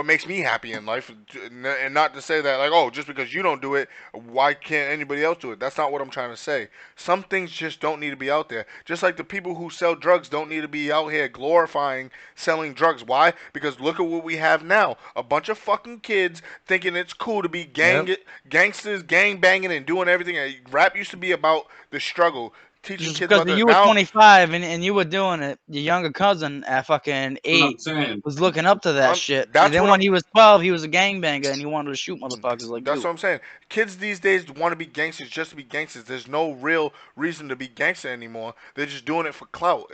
makes me happy in life, and not to say that like, oh, just because you don't do it, why can't anybody else do it? That's not what I'm trying to say. Some things just don't need to be out there. Just like the people who sell drugs don't need to be out here glorifying selling drugs. Why? Because look at what we have now. A bunch of fucking kids thinking it's cool to be Yep. gangsters, gang banging, and doing everything. Rap used to be about the struggle, teaching Just kids because about that. you were Now 25 and you were doing it, your younger cousin at fucking That's what I'm 8 saying. was looking up to that shit. And that's then what when I'm. he was 12, he was a gangbanger and he wanted to shoot motherfuckers like That's you. what I'm saying. Kids these days want to be gangsters just to be gangsters. There's no real reason to be gangster anymore. They're just doing it for clout.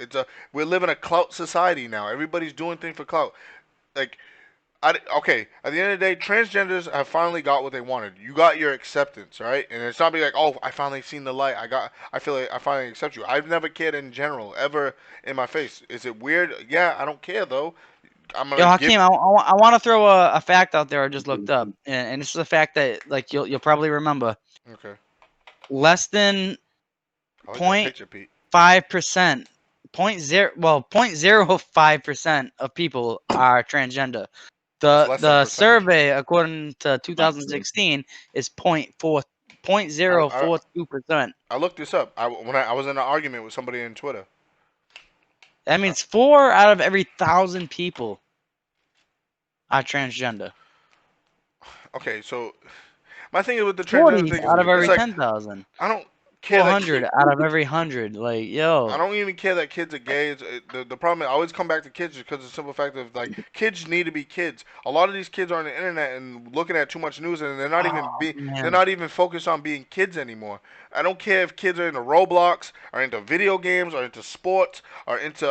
We're living a clout society now. Everybody's doing things for clout. Like okay, at the end of the day, transgenders have finally got what they wanted. You got your acceptance, right? And it's not be like, oh, I finally seen the light. I feel like I finally accept you. I've never cared in general, ever in my face. Is it weird? Yeah, I don't care though. I'm Yo, gonna give. Hakeem, I want to throw a fact out there I just looked up, and this is a fact that like you'll probably remember. Okay, Less than I like that point picture, Pete. 5%, 0.05% of people are transgender. That's The less than the percentage. survey, according to Not true. 2016, is point I, zero I four two percent. I looked this up. I was in an argument with somebody on Twitter. That means 4 out of every 1,000 people are transgender. Okay, so my thing with the transgender 40 thing is, out of it's every like 10,000. I don't care that 400 out of every 100. Like, I yo, don't even care that kids are gay. The problem is I always come back to kids because of the simple fact of like kids need to be kids. A lot of these kids are on the internet and looking at too much news, and oh they're man. not even focused on being kids anymore. I don't care if kids are into Roblox or into video games or into sports or into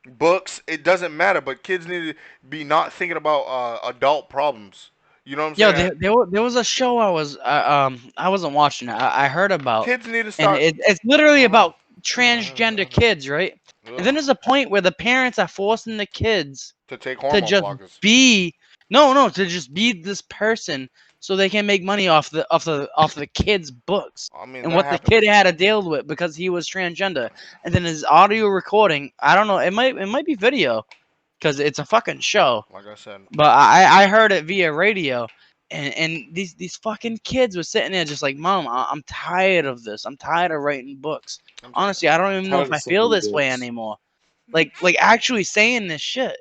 books. It doesn't matter. But kids need to be not thinking about adult problems. You know what I'm Yo, saying? there was a show I wasn't watching it. I heard about, Kids need to and start. it's literally Hold on. about transgender kids, right? And then Ugh. there's a point where the parents are forcing the kids To take to hormone just blockers. be to just be this person so they can make money off the kid's books I mean and that what the kid happens. had to deal with because he was transgender. And then his audio recording, I don't know, it might be video because it's a fucking show, Like I said. but I heard it via radio. And these fucking kids were sitting there just like, Mom, I'm tired of this. I'm tired of writing books. I'm just, Honestly, I don't I'm even know tired if of I feel selling this way books. anymore. Like actually saying this shit.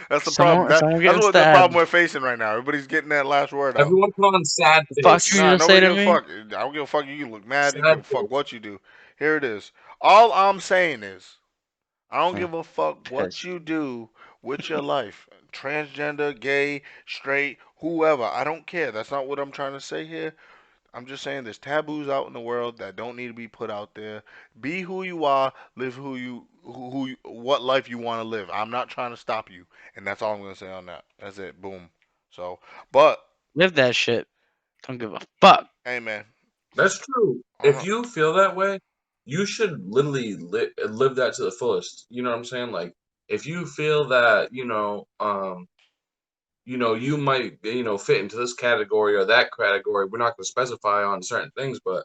that's the problem. Someone That's getting what the problem stabbed. we're facing right now. Everybody's getting that last word out. Everyone put on sad The fuck you face. Nah, just say nobody to gives a me? fuck. I don't give a fuck. You can look mad. You Sad give a fuck face. what you do. Here it is. All I'm saying is, I don't Huh, give a fuck what pissed. you do with your life. Transgender, gay, straight, whoever. I don't care. That's not what I'm trying to say here. I'm just saying there's taboos out in the world that don't need to be put out there. Be who you are. Live what life you want to live. I'm not trying to stop you, and that's all I'm gonna say on that. That's it. Boom. So, but Live that shit. Don't give a fuck. hey, man. That's true. If Uh, you feel that way, you should literally live that to the fullest. You know what I'm saying? Like, if you feel that, you might, fit into this category or that category. We're not going to specify on certain things, but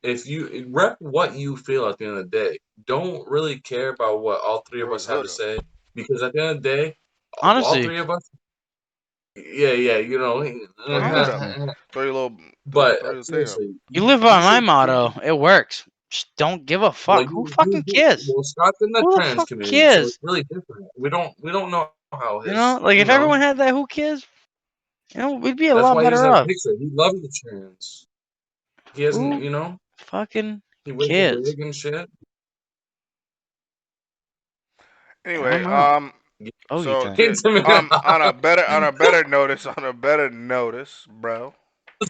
if you rep what you feel at the end of the day, don't really care about what all three of Bro, us have to Zoda. say because at the end of the day, all Honestly, three of us, yeah, yeah, you know, Throw your hood up. honestly, Throw your little but throw your thing up. seriously, you live you by my should motto. It works. Just don't give a well, fuck. Who fucking cares? well, Scott's in the Who the trans fuck community, so it's cares? really different. We don't know how You know, his, like if everyone had that, who cares? You know, we'd be a that's lot why he doesn't better have a off. picture. He loves the trans. He hasn't, Who fucking he wears the cares? wig and shit. I don't Anyway, know. Oh, you so think? to, on a better notice, bro.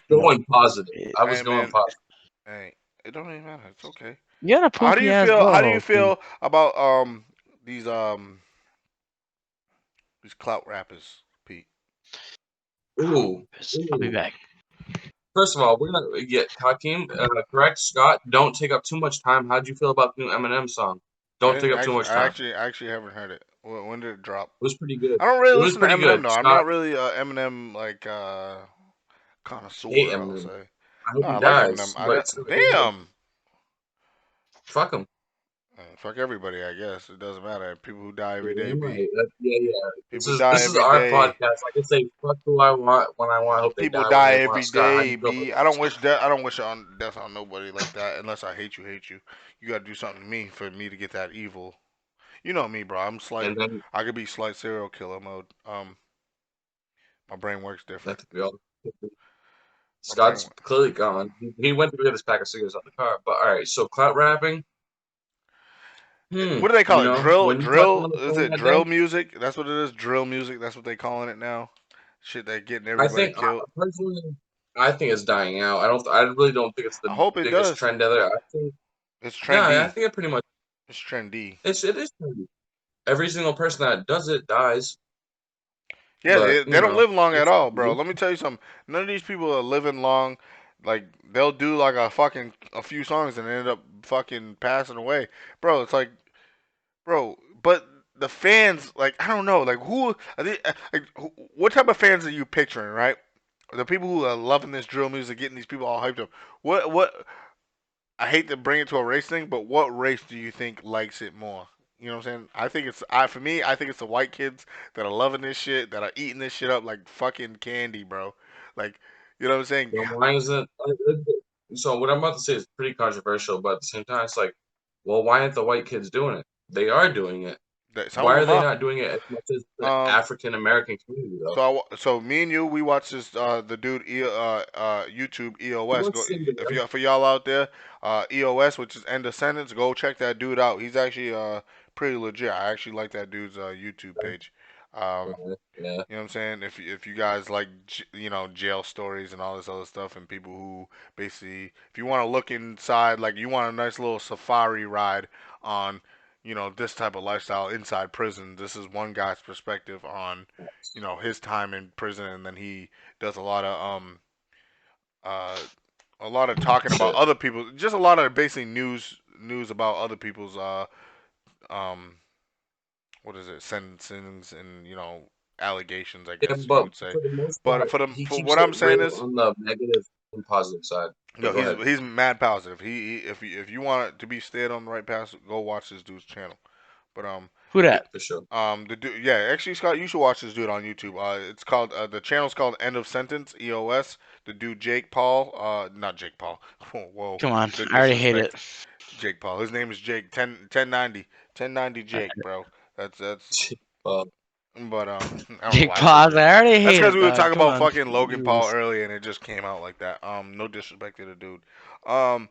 Going positive. Eh, I was Hey going man, positive. hey, it don't even matter. It's okay. You got a How do poopy you ass feel? How do you butthole, Keem. feel about these these clout rappers, Pete? Ooh, I'll be ooh. back. First of all, we're gonna get Hakeem. Correct, Scott. Don't take up too much time. How'd you feel about the new Eminem song? I Don't take didn't up too actually. much time. I actually haven't heard it. When did it drop? It was pretty good. I don't really It was listen to pretty Eminem good. though. I'm Scott, not really a Eminem like hate connoisseur. I'll Eminem. say. I hope No, he I like Eminem. dies, but still hate him. Damn. Fuck him. Fuck everybody. I guess it doesn't matter. People who die every Yeah, day I'm be right. Yeah, yeah. This people is die this is every our day. podcast. I can say fuck who I want when I want. I hope they People die when die they want. every Scott, how do day. you feel about B. I that? don't wish death. I don't wish on death on nobody like that. Unless I hate you. Hate you. You gotta do something to me for me to get that evil. You know me, bro. I'm slight. And then I could be slight serial killer mode. My brain works I different. think we all. My brain. Scott's clearly gone. He went to get his pack of cigarettes out the car. But all right, so clout rapping. What do they call it? Drill, When you talk drill. on the Is phone it that day, drill music? That's what it is. Drill music. That's what they calling it now. Shit, that getting I everybody think killed. personally, I think it's dying out. I don't. I really don't think it's I the hope it biggest does. trend ever. I think It's no. I trendy. think it pretty much It's trendy. it is trendy. Every single person that does it dies, Yeah, but they don't live long at it's all, bro. Let me tell you something. None of these people are living long. Like they'll do like a few songs and end up fucking passing away, bro. It's like, bro, but the fans, like I don't know, like who are they, what type of fans are you picturing, right? The people who are loving this drill music, getting these people all hyped up. What I hate to bring it to a race thing, but what race do you think likes it more? You know what I'm saying? I think it's for me. I think it's the white kids that are loving this shit, that are eating this shit up like fucking candy, bro. Like, you know what I'm saying? then why isn't so? What I'm about to say is pretty controversial, but at the same time, it's like, well, why aren't the white kids doing it? They are doing it. Some of Why are them they are. not doing it as much as the Um, African American community though? so me and you, we watched this the dude YouTube EOS. Let's Go sing if together. you for y'all out there, EOS, which is End of Sentence. Go check that dude out. He's actually pretty legit. I actually like that dude's YouTube page. Um, Yeah, You know what I'm saying? If you guys like jail stories and all this other stuff and people who basically if you want to look inside like you want a nice little safari ride on this type of lifestyle inside prison, this is one guy's perspective on his time in prison, and then he does uh a lot of talking about shit. other people, just a lot of basically news about other people's um what is it, sentencings and allegations, I Yeah, guess you but would say. for the most But part, he for keeps what it I'm saying real is, on the negative and positive side. But yo, go ahead. he's mad positive. If you want it to be stayed on the right path, go watch this dude's channel. But Who Yeah, that? for sure. the dude, yeah, actually, Scott, you should watch this dude on YouTube. It's called the channel's called End of Sentence EOS. The dude Jake Paul, not Jake Paul. Whoa, Come on, the I already hate it. disrespect. Jake Paul. His name is Jake 1090 Jake, bro. That's Uh, But I don't know Jake why I said Paul, Jake. I already That's hate because it, we were dog. talking Come about on, fucking Logan Paul Jesus. earlier, and it just came out like that. No disrespect to the dude. Um,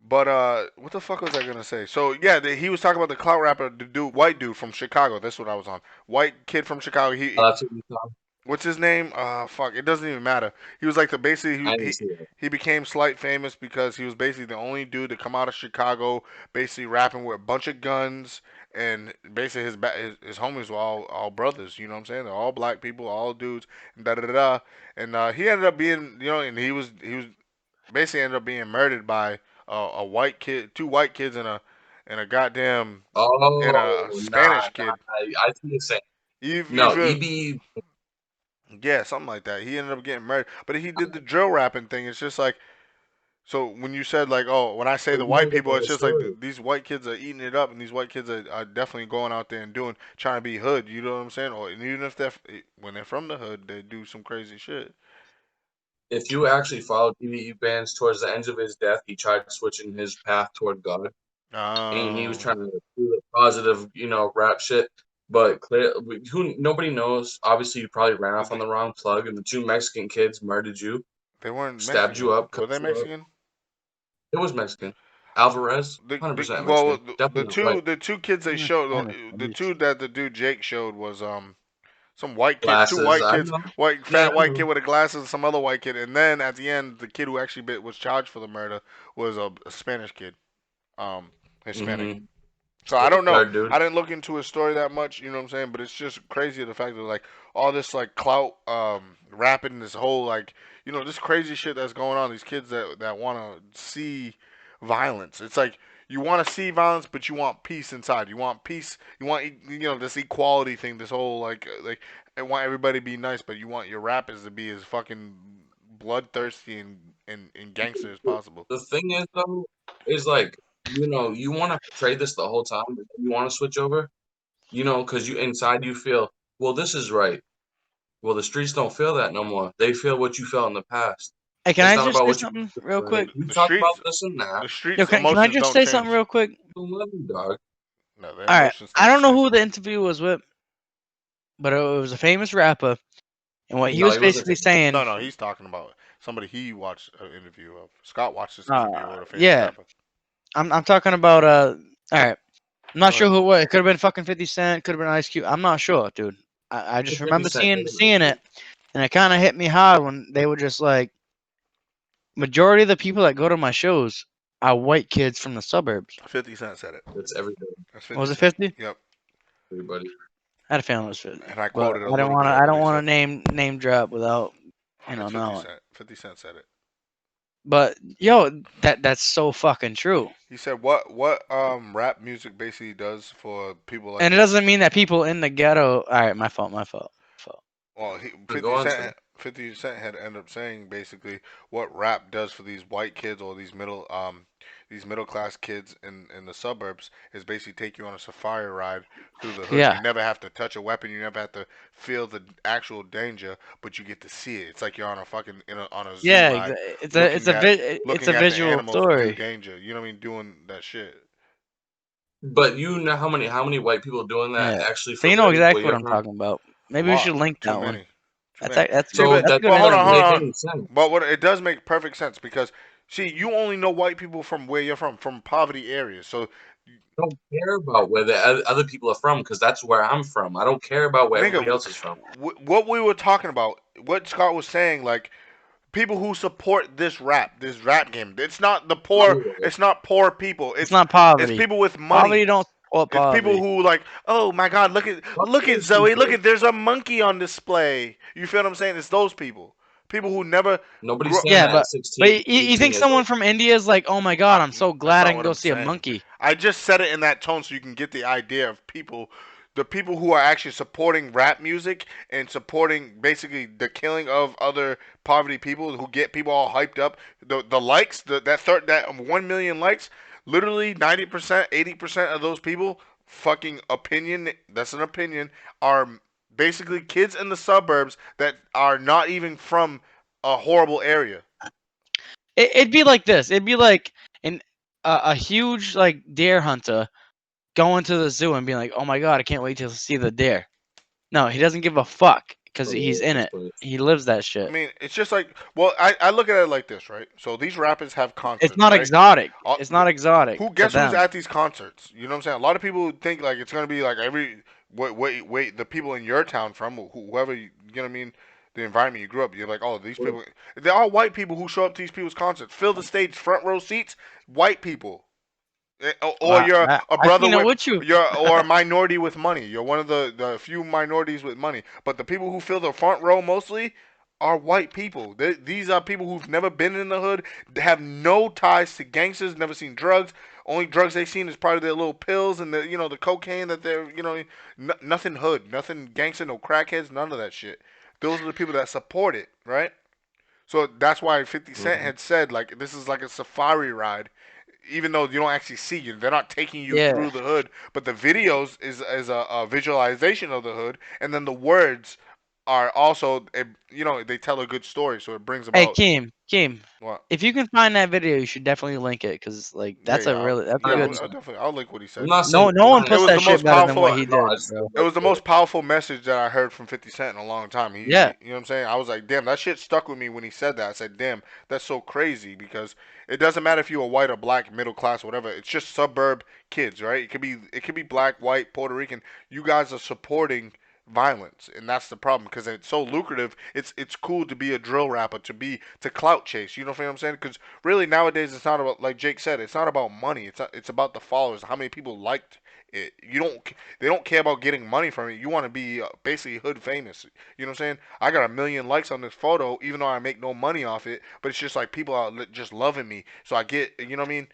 but what the fuck was I gonna say? So yeah, he was talking about the clout rapper, the dude, white dude from Chicago. That's what I was on. White kid from Chicago. that's what you thought. What's his name? Fuck, it doesn't even matter. He was like the basically I he didn't he, see that. he became slight famous because he was basically the only dude to come out of Chicago, basically rapping with a bunch of guns, and basically his homies were all brothers. You know what I'm saying? They're all black people, all dudes, and da da da. Da. And he ended up being, and he was basically ended up being murdered by a white kid, two white kids, and a goddamn and a Oh, nah, Spanish kid. nah. I see you saying. You No, feel? EB. Yeah, something like that. He ended up getting murdered, but he did the drill rapping thing. It's just like, So when you said like, oh, when I say But the you white don't get the people, it's whole just like story. these white kids are eating it up, and these white kids are definitely going out there and doing, trying to be hood. You know what I'm saying? Or and even if when they're from the hood, they do some crazy shit. If you actually follow TDE Bands towards the end of his death, he tried switching his path toward God, and he was Um, trying to do the positive, rap shit. But who nobody knows. Obviously, you probably ran off did on the wrong plug, and the two Mexican kids murdered you, they weren't stabbed you Mexican? up, cut Were they you up. Mexican? It was Mexican. Alvarez, The 100% well, Mexican. Definitely not white. the two kids they I'm a showed, Spanish, the please. two that the dude Jake showed was some white kids, two Glasses, white I kids, know. white Yeah, fat I white kid know. with the glasses, and some other white kid, and then at the end, the kid who actually was charged for the murder was a Spanish kid, Hispanic. Mm-hmm. So I don't know. Third dude. I didn't look into his story that much, you know what I'm saying? But it's just crazy the fact that like all this like clout rapping, this whole like this crazy shit that's going on. These kids that want to see violence. It's like you want to see violence, but you want peace inside. You want peace. You want this equality thing. This whole like I want everybody to be nice, but you want your rappers to be as fucking bloodthirsty and gangster as possible. The thing is, though, is like, you want to portray this the whole time, but you want to switch over, because you inside you feel, well, this is right. Well, the streets don't feel that no more. They feel what you felt in the past. Hey, can It's I not just about say what you something real like. quick? We The talk about streets, this and that. the Yo, streets can I emotions just don't say something change. real quick? Don't love you, dog. No, their All right, emotions I stay the don't know same. who the interview was with, but it was a famous rapper, and what he No, was he wasn't basically famous. saying, No, he's talking about somebody he watched an interview of. Scott watched this uh, interview with a famous yeah, rapper. I'm talking about all right, I'm not Go sure ahead. who it was. It could have been fucking 50 Cent, could have been Ice Cube. I'm not sure, dude. I just 50 remember Cent seeing doesn't make seeing it, you. and it kind of hit me hard when they were just like, majority of the people that go to my shows are white kids from the suburbs. 50 Cent said it. It's everybody. That's Was 50 it Cent. 50? Yep. Everybody. I had a feeling it was 50, And I but quoted a I don't little want bit to. of I what don't he want to said. name drop without It's 50 knowing. Cent. 50 Cent said it. But yo, that's so fucking true. He said what rap music basically does for people like And it doesn't mean that people in the ghetto. All right, my fault, my fault. well, Go on, son. 50 Cent had ended up saying basically what rap does for these white kids or these middle class kids in the suburbs is basically take you on a safari ride through the hood. You Yeah, never have to touch a weapon. You never have to feel the actual danger, but you get to see it. It's like you're on a fucking on a zoo yeah. ride, It's a it's a looking at the visual animals through story. danger. You know what I mean? Doing that shit. But you know how many white people doing that Yeah. actually So for you know real where exactly what you're I'm from? talking about. A Maybe we lot. should link Too that one. many. Too many. That's See, So but that's a that good but hold on, doesn't hold make interview. on. any sense. But what it does make perfect sense because see, you only know white people from where you're from poverty areas. So, I don't care about where the other people are from because that's where I'm from. I don't care about where nigga, everybody else is from. what we were talking about, what Scott was saying, like people who support this rap game. It's not the poor. Anyway, It's not poor people. It's not It's poverty. people with Poverty money. don't support It's people poverty. who like, oh my God, fuck look at those Zoe, look people. at there's a monkey on display. You feel what I'm saying? It's those people, people who never Nobody's grew. saying Yeah, that at but 16, you 18 think years someone old. from India is like, oh my god, I'm so That's glad I not can what go I'm see a saying. monkey. I just said it in that tone so you can get the idea of people, the people who are actually supporting rap music and supporting basically the killing of other poverty people who get people all hyped up. The likes, that 1 million likes, literally 90%, 80% of those people, fucking opinion. That's an opinion. Are basically kids in the suburbs that are not even from a horrible area. It'd be like this. It'd be like an a huge like deer hunter going to the zoo and being like, oh my god, I can't wait to see the deer. No, he doesn't give a fuck because For he's real, in this it. place. He lives that I shit. mean, it's just like, well, I look at it like this, right? So these rappers have It's concerts, not right? exotic. All, It's not exotic who to guess who's them. at these concerts? You know what I'm saying? A lot of people think like it's gonna be like every wait the people in your town from whoever you know what I mean, the environment you grew up. You're like, oh, these people, they're all white people who show up to these people's concerts, fill the stage, front row seats, white people. Or you're a I brother seen it with with you. or a minority with money. You're one of the few minorities with money. But the people who fill the front row mostly are white people. These are people who've never been in the hood. They have no ties to gangsters. Never seen drugs. Only drugs they've seen is probably their little pills and the cocaine that they're nothing hood, nothing gangster, no crackheads, none of that shit. Those are the people that support it, right? So that's why 50 Cent Mhm. had said like this is like a safari ride, even though you don't actually see you. They're not taking you Yeah. through the hood, but the videos is a visualization of the hood, and then the words are also they tell a good story, so it brings Hey, about Keem, what. if you can find that video, you should definitely link it, cause like Yeah, yeah, that's a yeah. good. I'll definitely I'll link what he I'm said. not saying No one It puts was that the shit most better than powerful. what he no, did, I just bro. think It was that's the good. most powerful message that I heard from 50 Cent in a long time. Yeah. You know what I'm saying? I was like, damn, that shit stuck with me when he said that. I said, damn, that's so crazy because it doesn't matter if you're white or black, middle class, whatever. It's just suburb kids, right? It could be black, white, Puerto Rican. You guys are supporting violence, and that's the problem because it's so lucrative. It's cool to be a drill rapper, to clout chase. You know what I'm saying? Because really nowadays it's not about, like Jake said, it's not about money. It's about the followers, how many people liked it. They don't care about getting money from it. You want to be basically hood famous. You know what I'm saying? I got 1 million likes on this photo, even though I make no money off it. But it's just like people are just loving me. So I get, you know what I mean?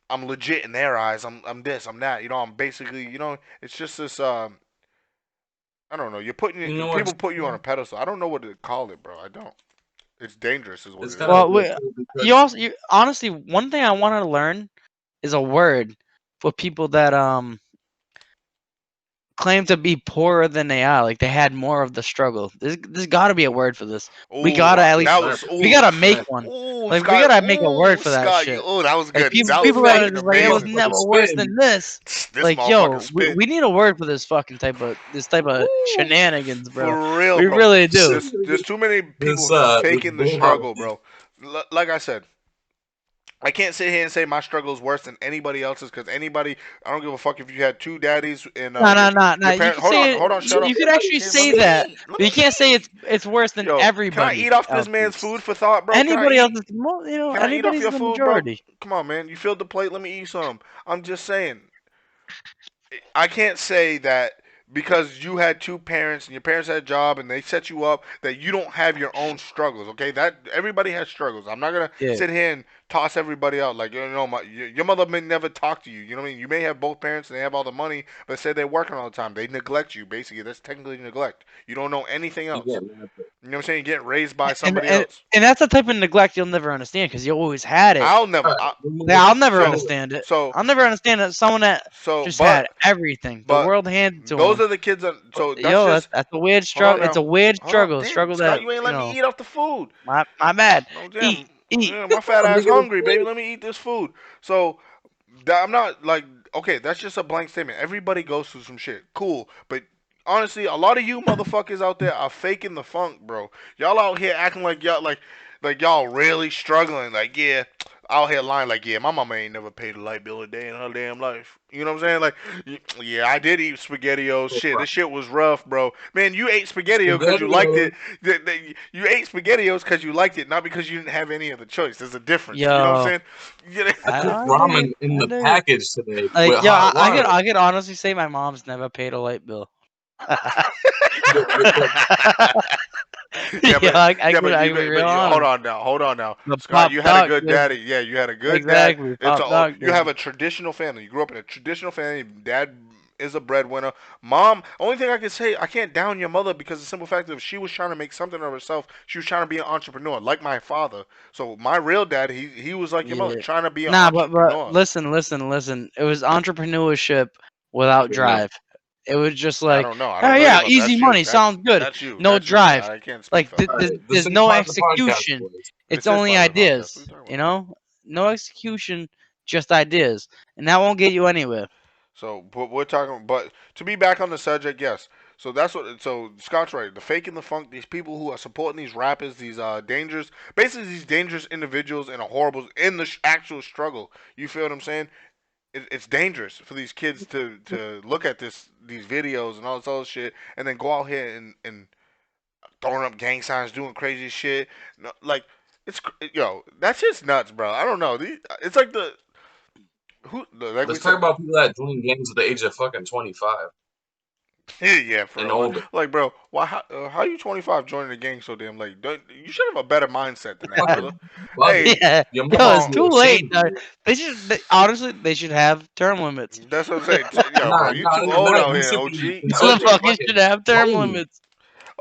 I'm legit in their eyes. I'm this. I'm that. I'm basically, it's just this. I don't know. You know what? People put you on a pedestal. I don't know what to call it, bro. I don't. It's dangerous, is what It's it kind is. of Well, ridiculous you because also honestly, one thing I wanted to learn is a word for people that claim to be poorer than they are, like they had more of the struggle. There's got to be a word for this. We Oh, gotta at least that Sniper, was we gotta make sniper. one. Scott. We gotta make a word Oh, for that Scott. shit. Oh, that was Like good. That was people that are fucking just like it was amazing. never Motherfucker worse spitting. than this. This Like motherfucker yo, we, spit. we need a word for this fucking type of Woo. shenanigans, bro. For real, We bro. really do. There's too many This people this faking the bulldog. struggle, bro. Like I said, I can't sit here and say my struggle is worse than anybody else's because anybody. I don't give a fuck if you had two daddies and No, no, no, no. your You parent. can say it. Hold on, shut up. You could actually Here, let say me that, eat. Let but me you can't say eat. it's worse than Yo, can I everybody eat off this man's else's. food for thought, bro? Can I Anybody else eat? is more. Can I eat off Anybody's your the food, bro? majority. Come on, man. You filled the plate. Let me eat some. I'm just saying. I can't say that because you had two parents and your parents had a job and they set you up that you don't have your own struggles. Okay, that everybody has struggles. I'm not gonna Yeah. sit here and toss everybody out like your mother may never talk to you. You know what I mean? You may have both parents and they have all the money, but say they're working all the time. They neglect you. Basically, that's technically neglect. You don't know anything You else. get mad. You know what I'm saying? You get raised by And somebody and else. and that's the type of neglect you'll never understand because you always had it. I'll never. All right, Yeah, I'll never So understand it. so I'll never understand that someone that so just had but everything, the but world handed to those them. are the kids that. So that's Yo, just. that's a weird Hold on struggle. It's now. a weird Hold on. struggle. A Damn, struggle Scott, that you ain't let me eat off the food. my bad. No, Eat, damn. eat. Yeah, my fat I'm ass making hungry, a baby. Let me eat this food. So I'm not like, okay, that's just a blank statement. Everybody goes through some shit. Cool. But honestly, a lot of you motherfuckers out there are faking the funk, bro. Y'all out here acting like y'all really struggling. Like, yeah, out here lying like, yeah, my mama ain't never paid a light bill a day in her damn life. You know what I'm saying? Like, yeah, I did eat SpaghettiOs. Shit, this shit was rough, bro. Man, you ate SpaghettiOs because you liked spaghetti. it. You ate SpaghettiOs because you liked it, not because you didn't have any other choice. There's a difference. You know what Yo, I'm saying? Yeah. I I, cooked I dig ramen it. in I the dig it. package today Like, with yo, hot water. I could honestly say my mom's never paid a light bill. The Yeah, Yo, I could be but real hold honest. on now, hold on now, The Scott. pop You had a doc good did daddy. Yeah, you had a good dad. exactly. It's Pop doc you have did. a traditional family. You grew up in a traditional family. Dad is a breadwinner. Mom, only thing I can say, I can't down your mother because the simple fact of she was trying to make something of herself. She was trying to be an entrepreneur, like my father. So my real dad, he was like your mother, Yeah. trying to be an Nah, but entrepreneur. listen. It was entrepreneurship without no, drive. It was just I like, don't know. I oh don't know your yeah, mother. easy That's you. money, sounds good. That's you. No That's you. drive. I can't speak Like for her. all right, this there's is no part of the podcast, execution. boys. It's This is only part of the podcast. What are ideas. you talking You about? know, no execution, just ideas, and that won't get you anywhere. So, but we're talking. But to be back on the subject, yes. So that's what. So Scott's right. The fake and the funk. These people who are supporting these rappers, these dangerous, basically these dangerous individuals in a horrible, in the actual struggle. You feel what I'm saying? It's dangerous for these kids to look at these videos and all this other shit, and then go out here and throwing up gang signs, doing crazy shit. No, like that's just nuts, bro. I don't know. It's like like we Let's talk said. about people that join gangs at the age of fucking 25 Yeah, for and real. older. Like, bro, why? How you 25 joining the gang so damn late? You should have a better mindset than that, brother. Fucking bugging. Hey, Yeah, Your come mom yo, should it's on. be too late. ashamed of you. Honestly, they should have term limits. That's what I'm saying. Yo, bro, Nah, you nah, too it's old not. out You here, simply OG. OG. insult your Motherfuckers fucking should have term brain. limits.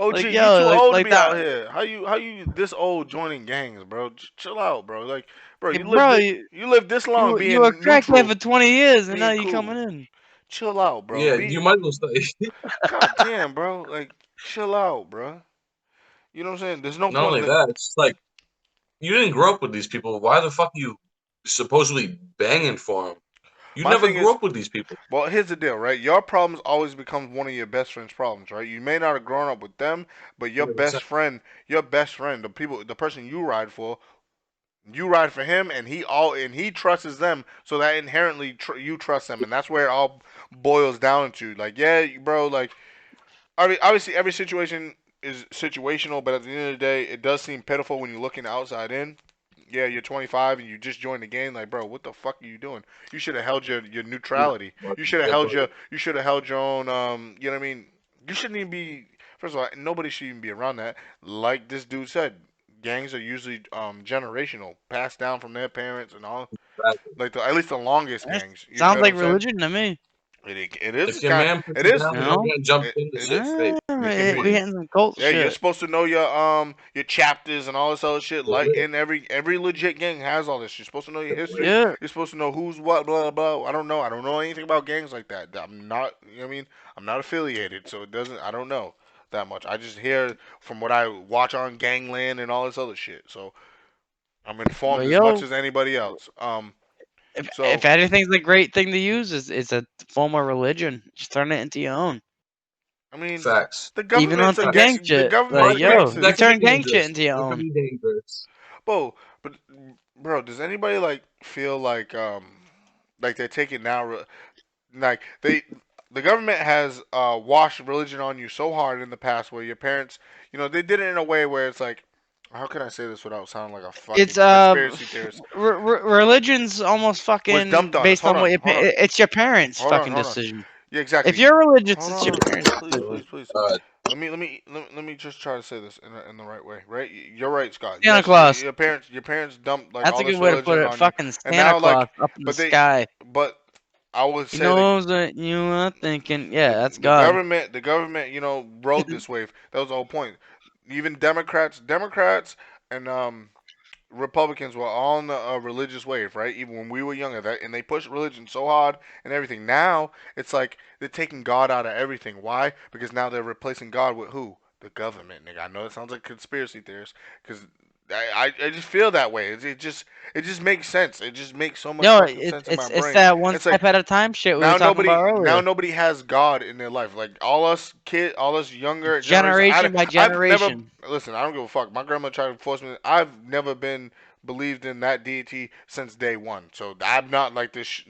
OG, Like you yo, too old to like be out that, here. How you this old joining gangs, bro? Chill out, bro. Like, bro, hey, you lived bro. it. You lived this long You were a being crackhead neutral, for 20 years, and now being you cool. coming in. Chill out, bro. Yeah, you Be might as well stay. God damn, bro. Like, chill out, bro. You know what I'm saying? There's no Not point. only Like, that, it's just like you didn't grow up with these people. Why the fuck are you supposedly banging for them? You my never thing grew is, up with these people. well, here's the deal, right? Your problems always become one of your best friend's problems, right? You may not have grown up with them, but 100%. your best friend, the person you ride for, you ride for him, and he trusts them, so that inherently you trust them, and that's where it all boils down to. Like, yeah, bro, like, obviously every situation is situational, but at the end of the day, it does seem pitiful when you're looking outside in. Yeah, you're 25 and you just joined the game. Like, bro, what the fuck are you doing? You should have held your neutrality. You should have held your own. You know what I mean? You shouldn't even be. First of all, nobody should even be around that. Like this dude said, gangs are usually generational, passed down from their parents and all. Like at least the longest That gangs. You feel sounds what like I'm saying? religion to me. It is If your kind. man puts It you is. down, You you're not know, gonna jump It, in the it, shit straight. Make it we be. hitting some cult Yeah, you're shit. supposed to know your chapters and all this other shit. Like in every legit gang has all this. You're supposed to know your history. Yeah, You're supposed to know who's what, blah blah. I don't know. I don't know anything about gangs like that. I'm not. You know what I mean? I'm not affiliated, so it doesn't. I don't know that much. I just hear from what I watch on Gangland and all this other shit. So I'm but informed as much yo, as anybody else. if So anything's a great thing to use, is a form of religion. Just turn it into your own. I mean, Facts. the Even on government's a some Facts. gang gang. The shit. government's Like But yo, against you it. that can be turn gang shit dangerous. into your That can own. be dangerous. Bro, but bro, does anybody like feel like they're taking now like the government has washed religion on you so hard in the past where your parents, they did it in a way where it's like, how can I say this without sounding like a It's fucking conspiracy theorist? religion's almost Was dumped fucking on us. based Hold on what on, hold on, it's your parents' hold on, fucking hold on. decision. Yeah, If exactly. you're religious, Hold it's your on, parents' please, decision. please, please. Uh, Let me just try to say this in the right way, right? You're right, Scott. Santa Yes, Claus. your parents dumped like That's all a good this way to put religion it. on you, Fucking and Santa now Claus like, up in the but they, sky. but I would He say the knows what you are thinking. the Yeah, that's the God. government the government rode this wave. That was the whole point. Even Democrats and Republicans were all on the religious wave, right? Even when we were younger, and they pushed religion so hard and everything. Now it's like they're taking God out of everything. Why? Because now they're replacing God with who? The government, nigga. I know it sounds like conspiracy theorist, because I just feel that way. It just makes sense. It just makes so much Yo, fucking sense in my it's brain. that one It's like step at a time shit we were now talking about earlier. nobody has God in their life. Like all us younger generations. Generation by I've never generation. listen. I don't give a fuck. My grandma tried to force me. I've never been believed in that deity since day one. So I'm not like this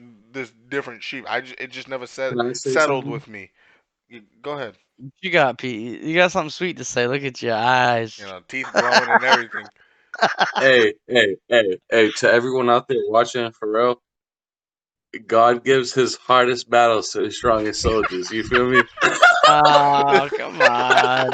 different sheep. It just never can I say settled something? with me. Go ahead. You got Pete. You got something sweet to say. Look at your eyes. Teeth growing and everything. Hey, to everyone out there watching, for real, God gives his hardest battles to his strongest soldiers. You feel me? Oh, come on.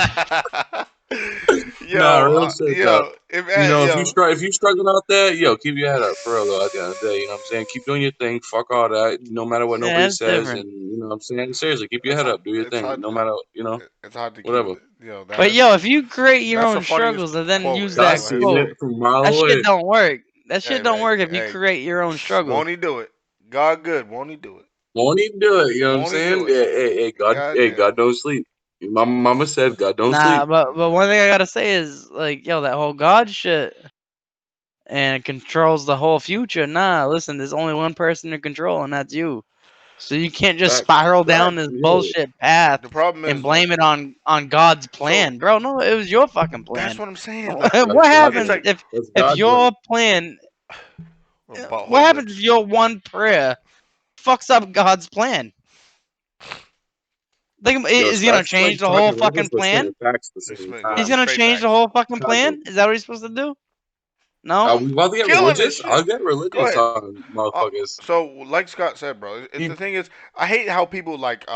Nah, Yo, real shit though. yo, If you struggling out there, yo, keep your head up for real though. At the end of the day, you know what I'm saying. Keep doing your thing. Fuck all that. No matter what Yeah, nobody that's says, different. and you know what I'm saying. Seriously, keep your it's head up. Do your it's thing. hard. No matter It's hard to keep. whatever. But yo, if you create your That's the own funniest struggles and then quote use in God that all seen quote, it history. from a mile that shit away. don't work. That shit Hey, don't hey, work if you hey, create your own struggles. won't he do it? God good, won't he do it? Won't he do it? You know what I'm Won't he saying? do it? Hey, God, God hey, damn. God don't sleep. My mama said, God don't Nah, sleep. but one thing I gotta say is like, yo, that whole God shit and it controls the whole future. Nah, listen, there's only one person in control, and that's you. So you can't just Facts, spiral down facts. this Yeah. bullshit path The problem and is like, blame it on God's so plan, bro. No, it was your fucking that's plan. what I'm saying. Like, What it's happens like That's if God's work. your plan? What butthole happens if lips. your one prayer fucks up God's plan? Think, Yo, is so he gonna that's change like the whole talking fucking rivers but plan? spitting facts at the Just same He's time. gonna straight change the facts. whole fucking Tragic. plan? Is that what he's supposed to do? No. We about to get Killing this religious? shit. I'll get Go religious ahead. on motherfuckers. So, like Scott said, bro, it's He, the thing is, I hate how people like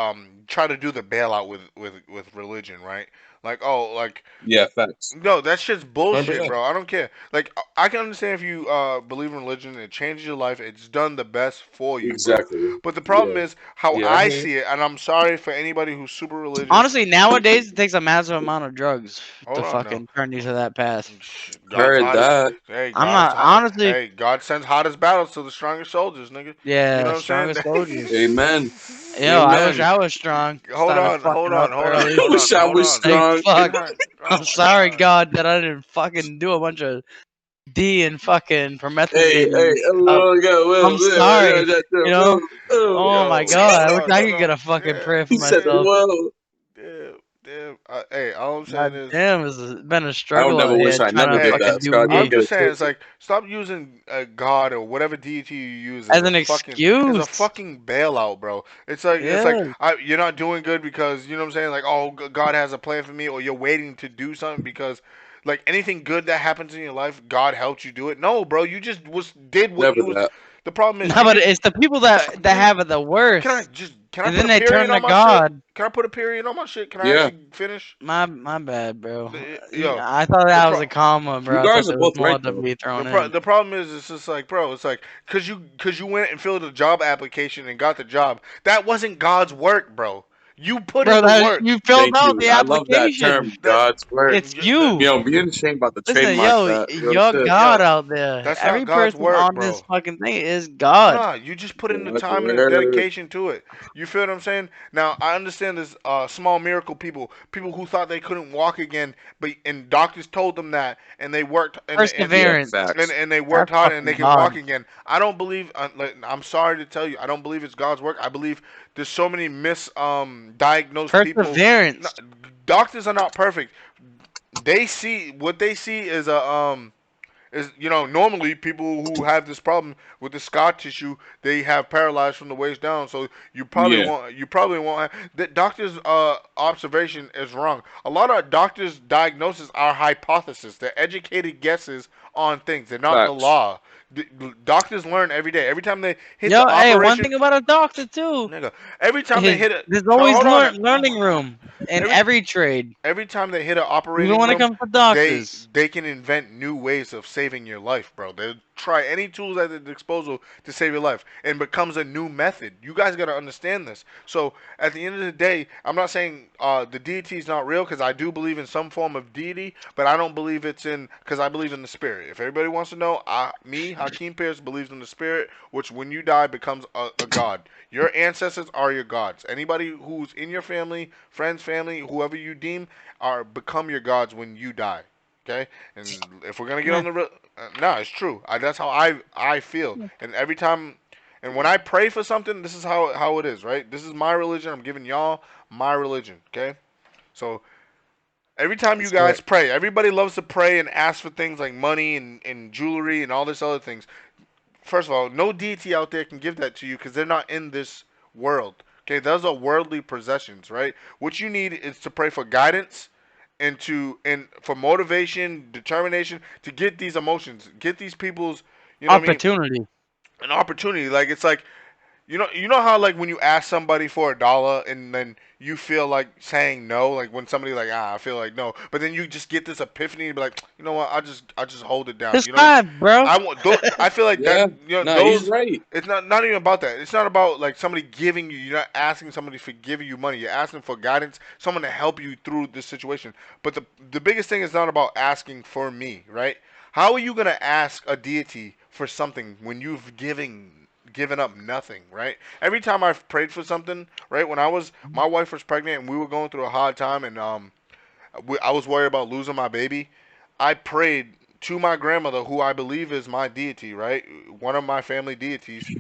try to do the bailout with religion, right? Like, oh, like Yeah, facts. no, that shit's bullshit, 100%. bro. I don't care. Like, I can understand if you believe in religion, it changes your life, it's done the best for you, bro. Exactly. But the problem Yeah. is how Yeah, I I hear you. see it, and I'm sorry for anybody who's super religious. Honestly, nowadays it takes a massive amount of drugs to Hold on now. fucking turn you to that path. God's Heard hottest. that. Hey, I'm God's not hot. honestly. Hey, God sends hottest battles to the strongest soldiers, nigga. You know Yeah, what I'm strongest soldiers. Amen. saying? Yo, I wish Amen. I was strong. hold Started on, fucking hold up on, hold on, early. I hold wish on, I hold was on. Like strong. fuck. God, oh I'm my sorry, God. God, that I didn't fucking do a bunch of D and fucking Hey, promethazine hey, and stuff. hello, yeah, I'm well, sorry. You know. Oh my Yo, God, I wish I hold could get on. a fucking Damn, prayer for He said, damn, myself. whoa. damn, damn. Hey, all I'm saying God is, damn, it's been a I don't struggle never out wish here I trying never to did hey, fucking that, do Scott. Don't I'm me get just it saying, it's twisted. like stop using God or whatever deity you use as an as a excuse. fucking bailout, bro. It's like Yeah. you're not doing good because you know what I'm saying. Like, oh, God has a plan for me, or you're waiting to do something because, like, anything good that happens in your life, God helped you do it. No, bro, you just did what Never you was. that. The problem is No, you but just it's the people that you have it the worst, can I and put then a they period turn on to my shit? God. Can I put a period on my shit? Can I Yeah. actually finish? My bad, bro. Yo, I thought the that was pro a comma, You bro. I thought guys are there was both more right, to though. be thrown in. The problem is it's just like, bro, it's like cause you went and filled a job application and got the job. That wasn't God's work, bro. You put Bro, in the that work. you filled Thank out you. the I love that application. term, That God's work. It's that you. You know, being ashamed about the Listen, trademark yo, that. Real you're shit. God yo, out there. that's not Every God's person work, on this bro. fucking thing is God. Nah, you just put in the God's time and the work. dedication to it. You feel what I'm saying? Now I understand this small miracle people who thought they couldn't walk again, but and doctors told them that, and they worked Yeah, Perseverance. facts. and they worked That's hard and they fucking can walk God. again. I don't believe. Like, I'm sorry to tell you, I don't believe it's God's work. I believe there's so many diagnosed people. No, Perseverance. doctors are not perfect. They see what they see is normally people who have this problem with the scar tissue they have paralyzed from the waist down, so Yeah, you probably won't have the doctor's observation is wrong. A lot of doctors diagnoses are hypotheses, they're educated guesses on things, they're not the facts. law. Doctors learn every day, every time they hit Yo, the hey, one operation. thing about a doctor too Nigga, every time they is hit it, there's always hold on. learning room in every every trade, every time they hit an even operating when it room, comes to doctors. they can invent new ways of saving your life, bro. They try any tools at their disposal to save your life, and becomes a new method. You guys gotta understand this. So at the end of the day, I'm not saying the deity is not real, because I do believe in some form of deity, but I don't believe it's in, because I believe in the spirit. If everybody wants to know, me, Hakeem Pierce, believes in the spirit, which when you die becomes a god. Your ancestors are your gods. Anybody who's in your family, friends, family, whoever you deem, are become your gods when you die. Okay, and if we're gonna get Meh. on the no, it's true. That's how I feel. And every time, and when I pray for something, this is how it is, right? This is my religion. I'm giving y'all my religion. Okay, so every time you Let's do guys it. pray, everybody loves to pray and ask for things like money and jewelry and all this other things. First of all, no deity out there can give that to you because they're not in this world. Okay, those are worldly possessions, right? What you need is to pray for guidance and for motivation, determination to get these emotions, get these people's, you know what I mean, Opportunity. an opportunity. Like it's like you know how like when you ask somebody for $1 and then you feel like saying no, like when somebody like I feel like no, but then you just get this epiphany to be like, you know what, I just hold it down. It's You know what I mean? five, bro. I feel like that. Yeah. Nah, he's Those. right. It's not even about that. It's not about like somebody giving you. You're not asking somebody for giving you money. You're asking for guidance, someone to help you through this situation. But the biggest thing is not about asking for me, right? How are you gonna ask a deity for something when you've given up nothing, right? Every time I've prayed for something, right? When my wife was pregnant and we were going through a hard time, and I was worried about losing my baby. I prayed to my grandmother, who I believe is my deity, right? One of my family deities,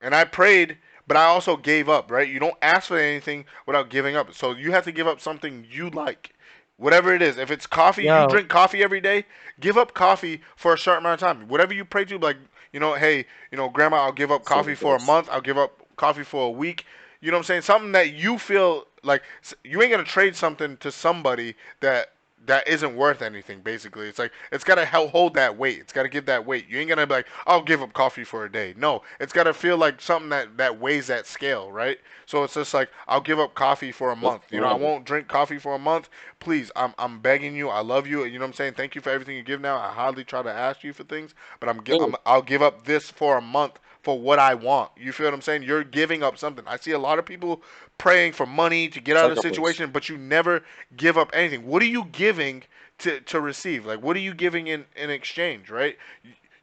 and I prayed, but I also gave up, right? You don't ask for anything without giving up. So you have to give up something you like. Whatever it is. If it's coffee, you Yo, drink coffee every day, give up coffee for a certain amount of time. Whatever you pray to, like, hey, grandma, I'll give up So coffee for a close. month, I'll give up coffee for a week. You know what I'm saying? Something that you feel like you ain't gonna trade something to somebody that that isn't worth anything. Basically, it's like it's gotta hold that weight. It's gotta give that weight. You ain't gonna be like, I'll give up coffee for a day. No, it's gotta feel like something that weighs that scale, right? So it's just like I'll give up coffee for a That's month. You know, I right. won't drink coffee for a month. Please, I'm begging you. I love you. You know what I'm saying? Thank you for everything you give. Now I hardly try to ask you for things, but Yeah, I'll give up this for a month for what I want. You feel what I'm saying? You're giving up something. I see a lot of people praying for money to get out of the sacrifice. situation, but you never give up anything. What are you giving to receive? Like, what are you giving in exchange, right?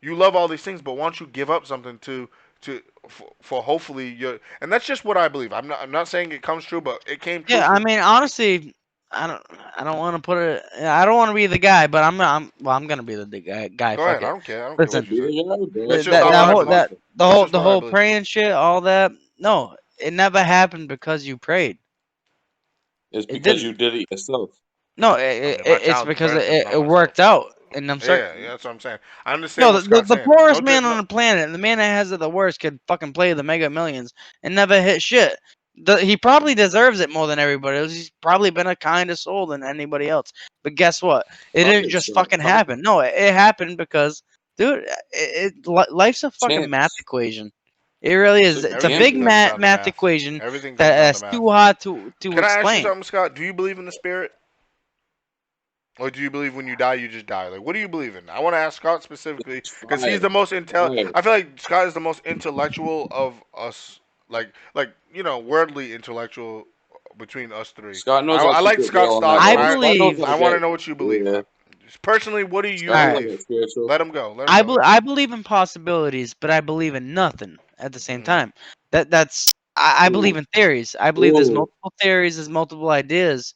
You love all these things, but why don't you give up something for hopefully your, and that's just what I believe. I'm not saying it comes true, but it came true Yeah, for I me. mean, honestly, I don't want to put it. I don't want to be the guy, but I'm gonna be the guy. Go Fuck ahead. I it. don't care. I don't care what Listen, you say. Be the guy, bro. It's that just that, how that I whole believe. that It's just the what I whole believe. praying shit, all that. No, it never happened because you prayed. It's It because didn't. you did it yourself. No, I mean, my it's challenge to because prayers is not it myself. worked out in them Yeah, circles. yeah, that's what I'm saying. I understand Yo, what Scott's the saying. poorest No, man on no. the planet, the man that has it the worst, could fucking play the Mega Millions and never hit shit. He probably deserves it more than everybody else. He's probably been a kinder soul than anybody else. But guess what? It didn't Probably just so. fucking Probably happen. No, it happened because, dude, life's a fucking math chance. equation. It really It's is. a It's a Everything big gamble. comes down to math math. equation Everything comes down to that's math. too hard to Can I ask you explain. something, Scott? Do you believe in the spirit? Or do you believe when you die, you just die? Like, what do you believe in? I want to ask Scott specifically It's because he's fire. the most intel. Fire. I feel like Scott is the most intellectual of us, like worldly intellectual between us three. Scott knows our I like secret Scott's real thoughts, I and life. Scott knows believe. how to I want to get. know what you believe. Yeah. Personally, what do you Scott All knows how right. to believe? get spiritual. Let him go. Let him go. I believe in possibilities, but I believe in nothing at the same Mhm. time. That's I believe Ooh. in theories. I believe there's Ooh. multiple theories, there's multiple ideas,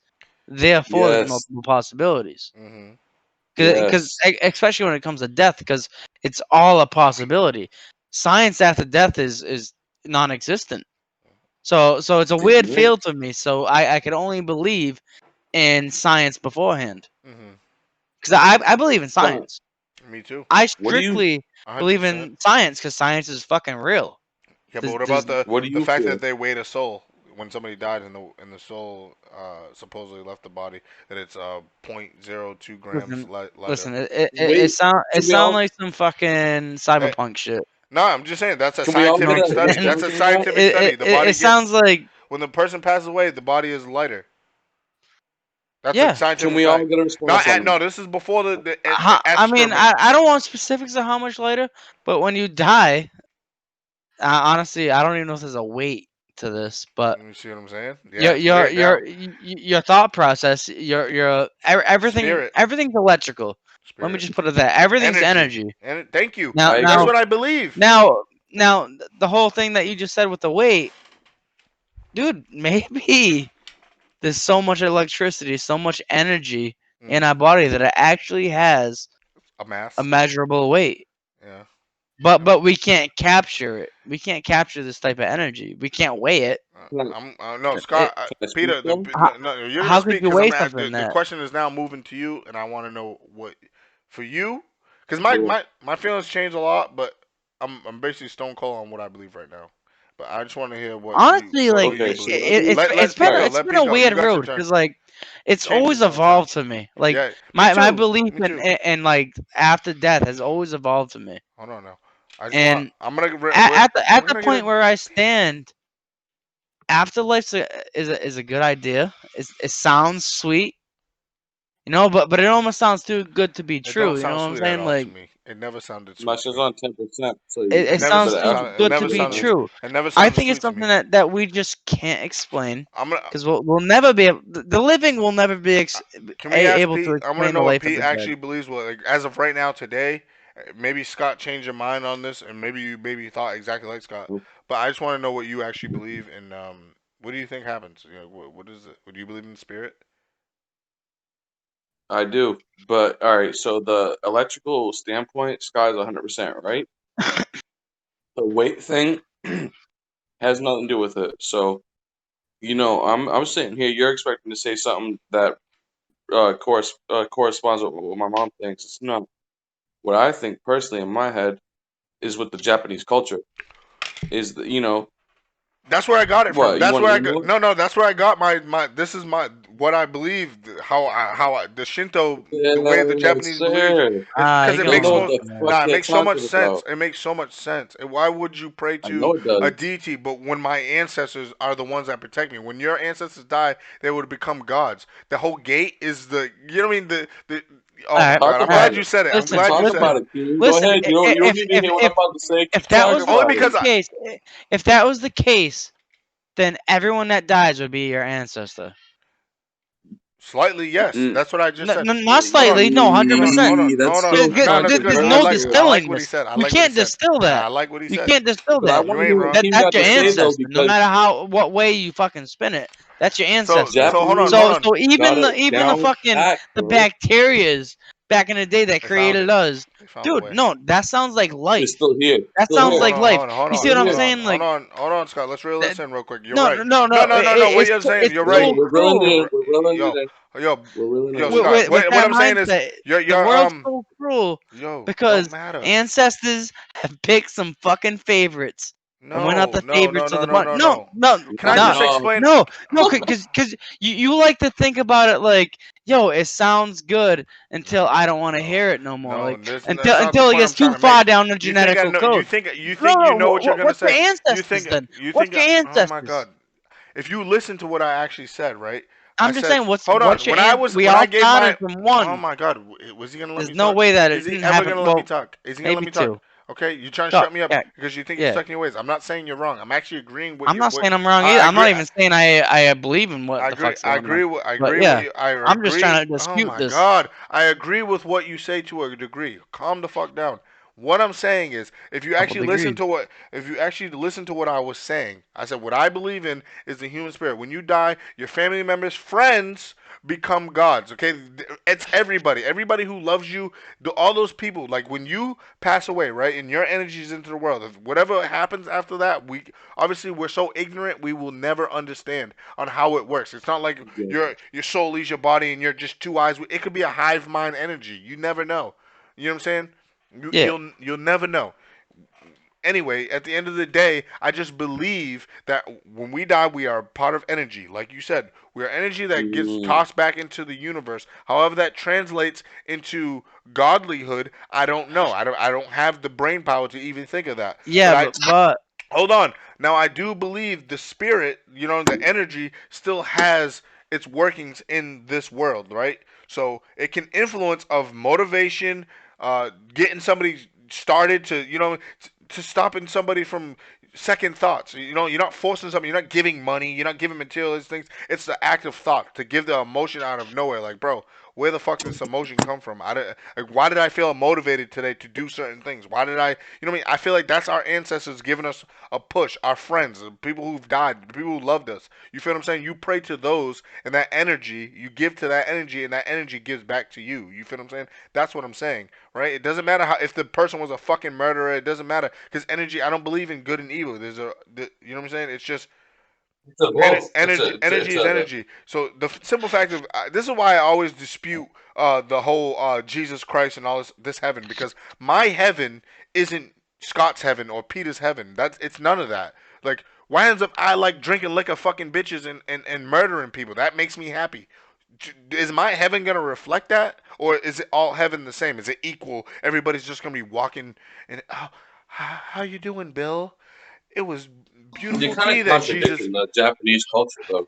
therefore there's Yes. multiple possibilities. Mhm. Because Yes. especially when it comes to death, because it's all a possibility. Science after death is non-existent. So it's a weird Ignorant. feel to me. So I could only believe in science beforehand. Mhm. Because I believe in Scott, science. Me too. I what do you strictly believe 100%. in science because science is fucking real. Yeah, but what There's about what do the you fact feel? that they weighed a soul when somebody died and the soul supposedly left the body that it's point zero 0.02 grams listen, lighter. listen. Wait, It can we sound all like some fucking Eh, cyberpunk shit. no, I'm just saying that's a No, scientific I'm study. kidding. That's a explanation of that? scientific study. The body It sounds gets like when the person passes away, the body is lighter. That's a yeah. Can scientific we all study. get a response Not on at that? no. This is before the I mean, excrement. I don't want specifics of how much later, but when you die, honestly, I don't even know if there's a weight to this, but You see what I'm saying? Yeah, your it's weird now. your thought process, Spirit, everything's electrical. Let me spirit, just put it that everything's energy, energy. and thank you. Now I That's agree. what I believe. now the whole thing that you just said with the weight, dude, maybe there's so much electricity, so much energy in our Hmm. body that it actually has A a mass. measurable weight. Yeah. Yeah. But we can't capture it. We can't capture this type of energy. We can't weigh it. I'm no it Scott, Can I speak Peter. then? how, No, you're gonna how could speak you because weigh I'm something the that question is now moving to you, and I want to know what for you, because Cool. my feelings change a lot, but I'm basically stone cold on what I believe right now. But I just want to hear honestly, what like do you Okay, so believe? let me. Let Pete go. it's Let been Pete a go. You weird got your road turn. because like it's It changes always all the time. evolved to me. Like Yeah, me my too. belief Me too. in like after death has always evolved to me. Hold on now. I just want. And I'm gonna we're at the gonna get point a. where I stand, afterlife is a good idea. It sounds sweet, you know, but it almost sounds too good to be It don't true. You know sound what I'm sweet at saying? all to Like me. It never sounded My sweet to shit's me. on 10%, so you It never sounds better too ask sounded. It good me to never be questions. sounded. true. It never I sounded think it's sweet to something me. that we just can't explain I'm gonna. because we'll never be able, the living will never be Can we ask able to Pete? I want to explain the know what life of Pete the dead. actually believes. What like, as of right now today, maybe Scott changed your mind on this, and maybe you thought exactly like Scott. But I just want to know what you actually believe in. What do you think happens? You know, what is it? What do you believe in spirit? I do, but all right. So the electrical standpoint, Sky's 100% right. The weight thing has nothing to do with it. So I'm sitting here. You're expecting to say something that corresponds with what my mom thinks. It's not. What I think personally in my head is with the Japanese culture is that That's where I got it from. What, you That's want where to I know got. it? No. That's where I got my. This is my what I believe. The Shinto, the way the Yes, Japanese believes, sir. it's because You it They go makes know what on. most. the Yeah. fuck Nah, it they're makes so much talking sense. about. It makes so much sense. And why would you pray I to know it a does. deity, but when my ancestors are the ones that protect me? When your ancestors die, they would become gods. The whole gate is the. You know what I mean? The. Oh All my right. Talk God! I'm All right. about glad it. you said it. I'm Just glad Listen. you talk said about it. Listen. it, Keem. Go Listen. ahead. You don't even need to hear what I'm about to say. If Keep that talking was Only about it. because the case, if that was the case, then everyone that dies would be your ancestor. slightly, yes. Mm, That's what I just said. Not Hold on. slightly. No, Hold on, 100%. hold on, that's hold on. still No, that's good. There's I no like, controversial. I like distilling what he this. said. I You like what he can't said. distill I that. like what he You said. can't distill But I that. You want to ain't hear what wrong. Keem That's got your to say though, ancestor. No because matter what way you fucking spin it, that's your So, ancestor. so hold on, Japanese hold So on. even got the it even the down fucking pat, the bro. bacterias back in the day that They found created it. us, They found a dude. way. No, that sounds like They're life. still here. That Still No, sounds here. hold like on, life. hold on, hold You see on, what Still I'm hold here. on, saying? hold Like on, hold on, Scott. Let's reel that, this in real quick. You're no, right. no, no, No, no. no, no, no. What you're saying, It's you're right. so We're reeling it in. cruel We're reeling it Yo, in. yo, We're reeling it yo, in. Scott. with What that I'm saying is, mindset. The you're world's so cruel yo, don't because matter. ancestors have picked some fucking favorites, and we're not No, the no, no, favorites of no, the no, bunch. no, No, no. no, Can I Knock it not just off. explain? no, because you like to think about it like, yo, it sounds good until No, I don't want to no, hear it no more. no. Like That's not the until it point gets I'm trying too to make. far down the You think I genetical know? code. You No, think you know what you're gonna what's your say? You ancestors think then? you What's think? your Oh my ancestors? God! If you listen to what I actually said, right? I I'm just said, saying, hold what's on. your aunt? We When I all gave started my, from oh one. my God, was he gonna let There's me no talk? way that Is it he didn't ever happen. gonna let me Well, talk? Is he gonna let maybe me talk? two. Okay, you trying to Talk. shut me up Yeah, because you think you're yeah. stuck in your ways. I'm not saying you're wrong. I'm actually agreeing with I'm you. not What saying I'm wrong either. I I'm agree. not even saying I believe in what I the agree. fuck's going on. I But agree with yeah, you. I I'm just agree. trying to Oh dispute my this. God. I agree with what you say to a degree. Calm the fuck down. What I'm saying is, Couple degrees. if you actually listen to what I was saying, I said what I believe in is the human spirit. When you die, your family members, friends become gods. Okay, it's everybody. Everybody who loves you, all those people. Like when you pass away, right, and your energy is into the world. If whatever happens after that, we obviously we're so ignorant, we will never understand on how it works. It's not like your soul leaves your body and you're just two eyes. It could be a hive mind energy. You never know. You know what I'm saying? Yeah, You'll never know. Anyway, at the end of the day, I just believe that when we die, we are part of energy. Like you said, we are energy that gets Mm, tossed back into the universe. However, that translates into godlyhood, I don't know. I don't have the brain power to even think of that. But yeah, but hold on. Now I do believe the spirit, the energy still has its workings in this world, right? So it can influence of motivation, getting somebody started to, to stopping somebody from second thoughts. You're not forcing something. You're not giving money. You're not giving materialist things. It's the act of thought to give the emotion out of nowhere. Like, bro, where the fuck did this emotion come from? Why did I feel motivated today to do certain things? Why did I, what I mean? I feel like that's our ancestors giving us a push. Our friends, the people who've died, the people who loved us. You feel what I'm saying? You pray to those, and that energy, you give to that energy, and that energy gives back to you. You feel what I'm saying? That's what I'm saying, right? It doesn't matter how if the person was a fucking murderer. It doesn't matter because energy. I don't believe in good and evil. You know what I'm saying? It's just it's a both. energy It's is a energy. So the simple fact of this is why I always dispute the whole Jesus Christ and all this heaven because my heaven isn't Scott's heaven or Peter's heaven. It's none of that. Like why ends up I like drinking liquor, fucking bitches, and murdering people? That makes me happy. Is my heaven gonna reflect that, or is it all heaven the same? Is it equal? Everybody's just gonna be walking and how you doing, Bill? It was You're beautiful kind tea of that Jesus. contradicting the Japanese culture, though.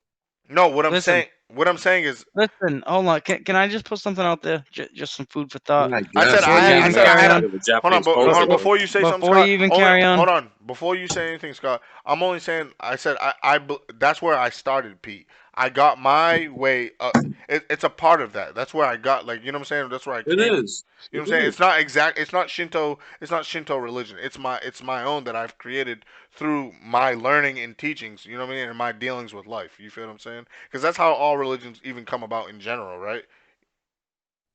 No, listen, what I'm saying is, listen. Hold on. Can I just put something out there? Just some food for thought. Yeah, I I said guess, but Before you you can't I even said make I carry had on. a. fun of the Hold Japanese on, culture, though. before you say something, Before Scott. you even Only carry on. hold on, before you say anything, Scott. I'm only saying I said that's where I started, Pete. I got my way. It's a part of that. That's where I got like you know what I'm saying. That's where I It came. is. You know It what I'm saying? It's is. not exact. It's not Shinto. It's not Shinto religion. It's my own that I've created through my learning and teachings. You know what I mean? And my dealings with life. You feel what I'm saying? Because that's how all religions even come about in general, right?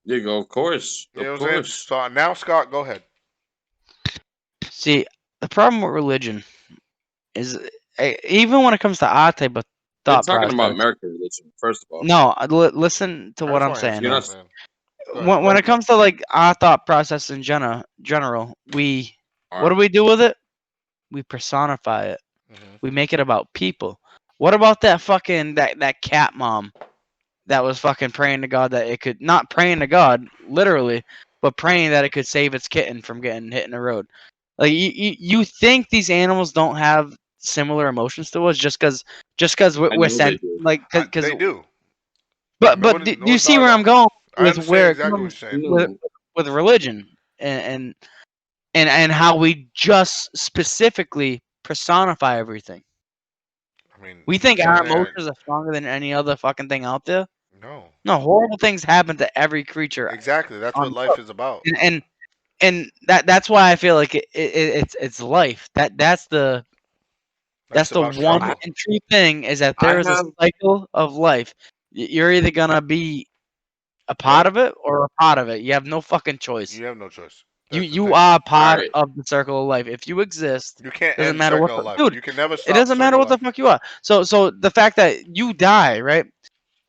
There you go. Of course. You know Of what I'm saying? course. So now, Scott, go ahead. See, the problem with religion is even when it comes to our type of You're thought talking about process. American religion, first of all. No, listen to I what just I'm want to hear saying You're Scott, here. not. man. Go ahead. When it comes to like our thought process in general, All what do right. we do with it? We personify it. Mhm. We make it about people. What about that fucking that cat mom that was fucking praying to God that it could, not praying to God literally, but praying that it could save its kitten from getting hit in the road? Like you think these animals don't have similar emotions to us just because I we're know they sent do. like because They do. but do you No see doubt where I'm about. going I with understand where it exactly what comes you're saying. No, with religion and how we just specifically personify everything? I mean, We think our certainly, emotions are stronger than any other fucking thing out there. no. No, horrible things happen to every creature Exactly. That's what on life is about. and that's why I feel like it's life. Life's That's the about one I struggle. and true thing is that I there is a have cycle of life. You're either gonna be a part Yep. of it or a part of it. You have no fucking choice. You have no choice. You That's the you thing. are all part right. of the circle of life. If you exist, You can't doesn't end matter what circle the of life. dude. You can never It stop doesn't matter circle of what the life. fuck you are. So the fact that you die, right?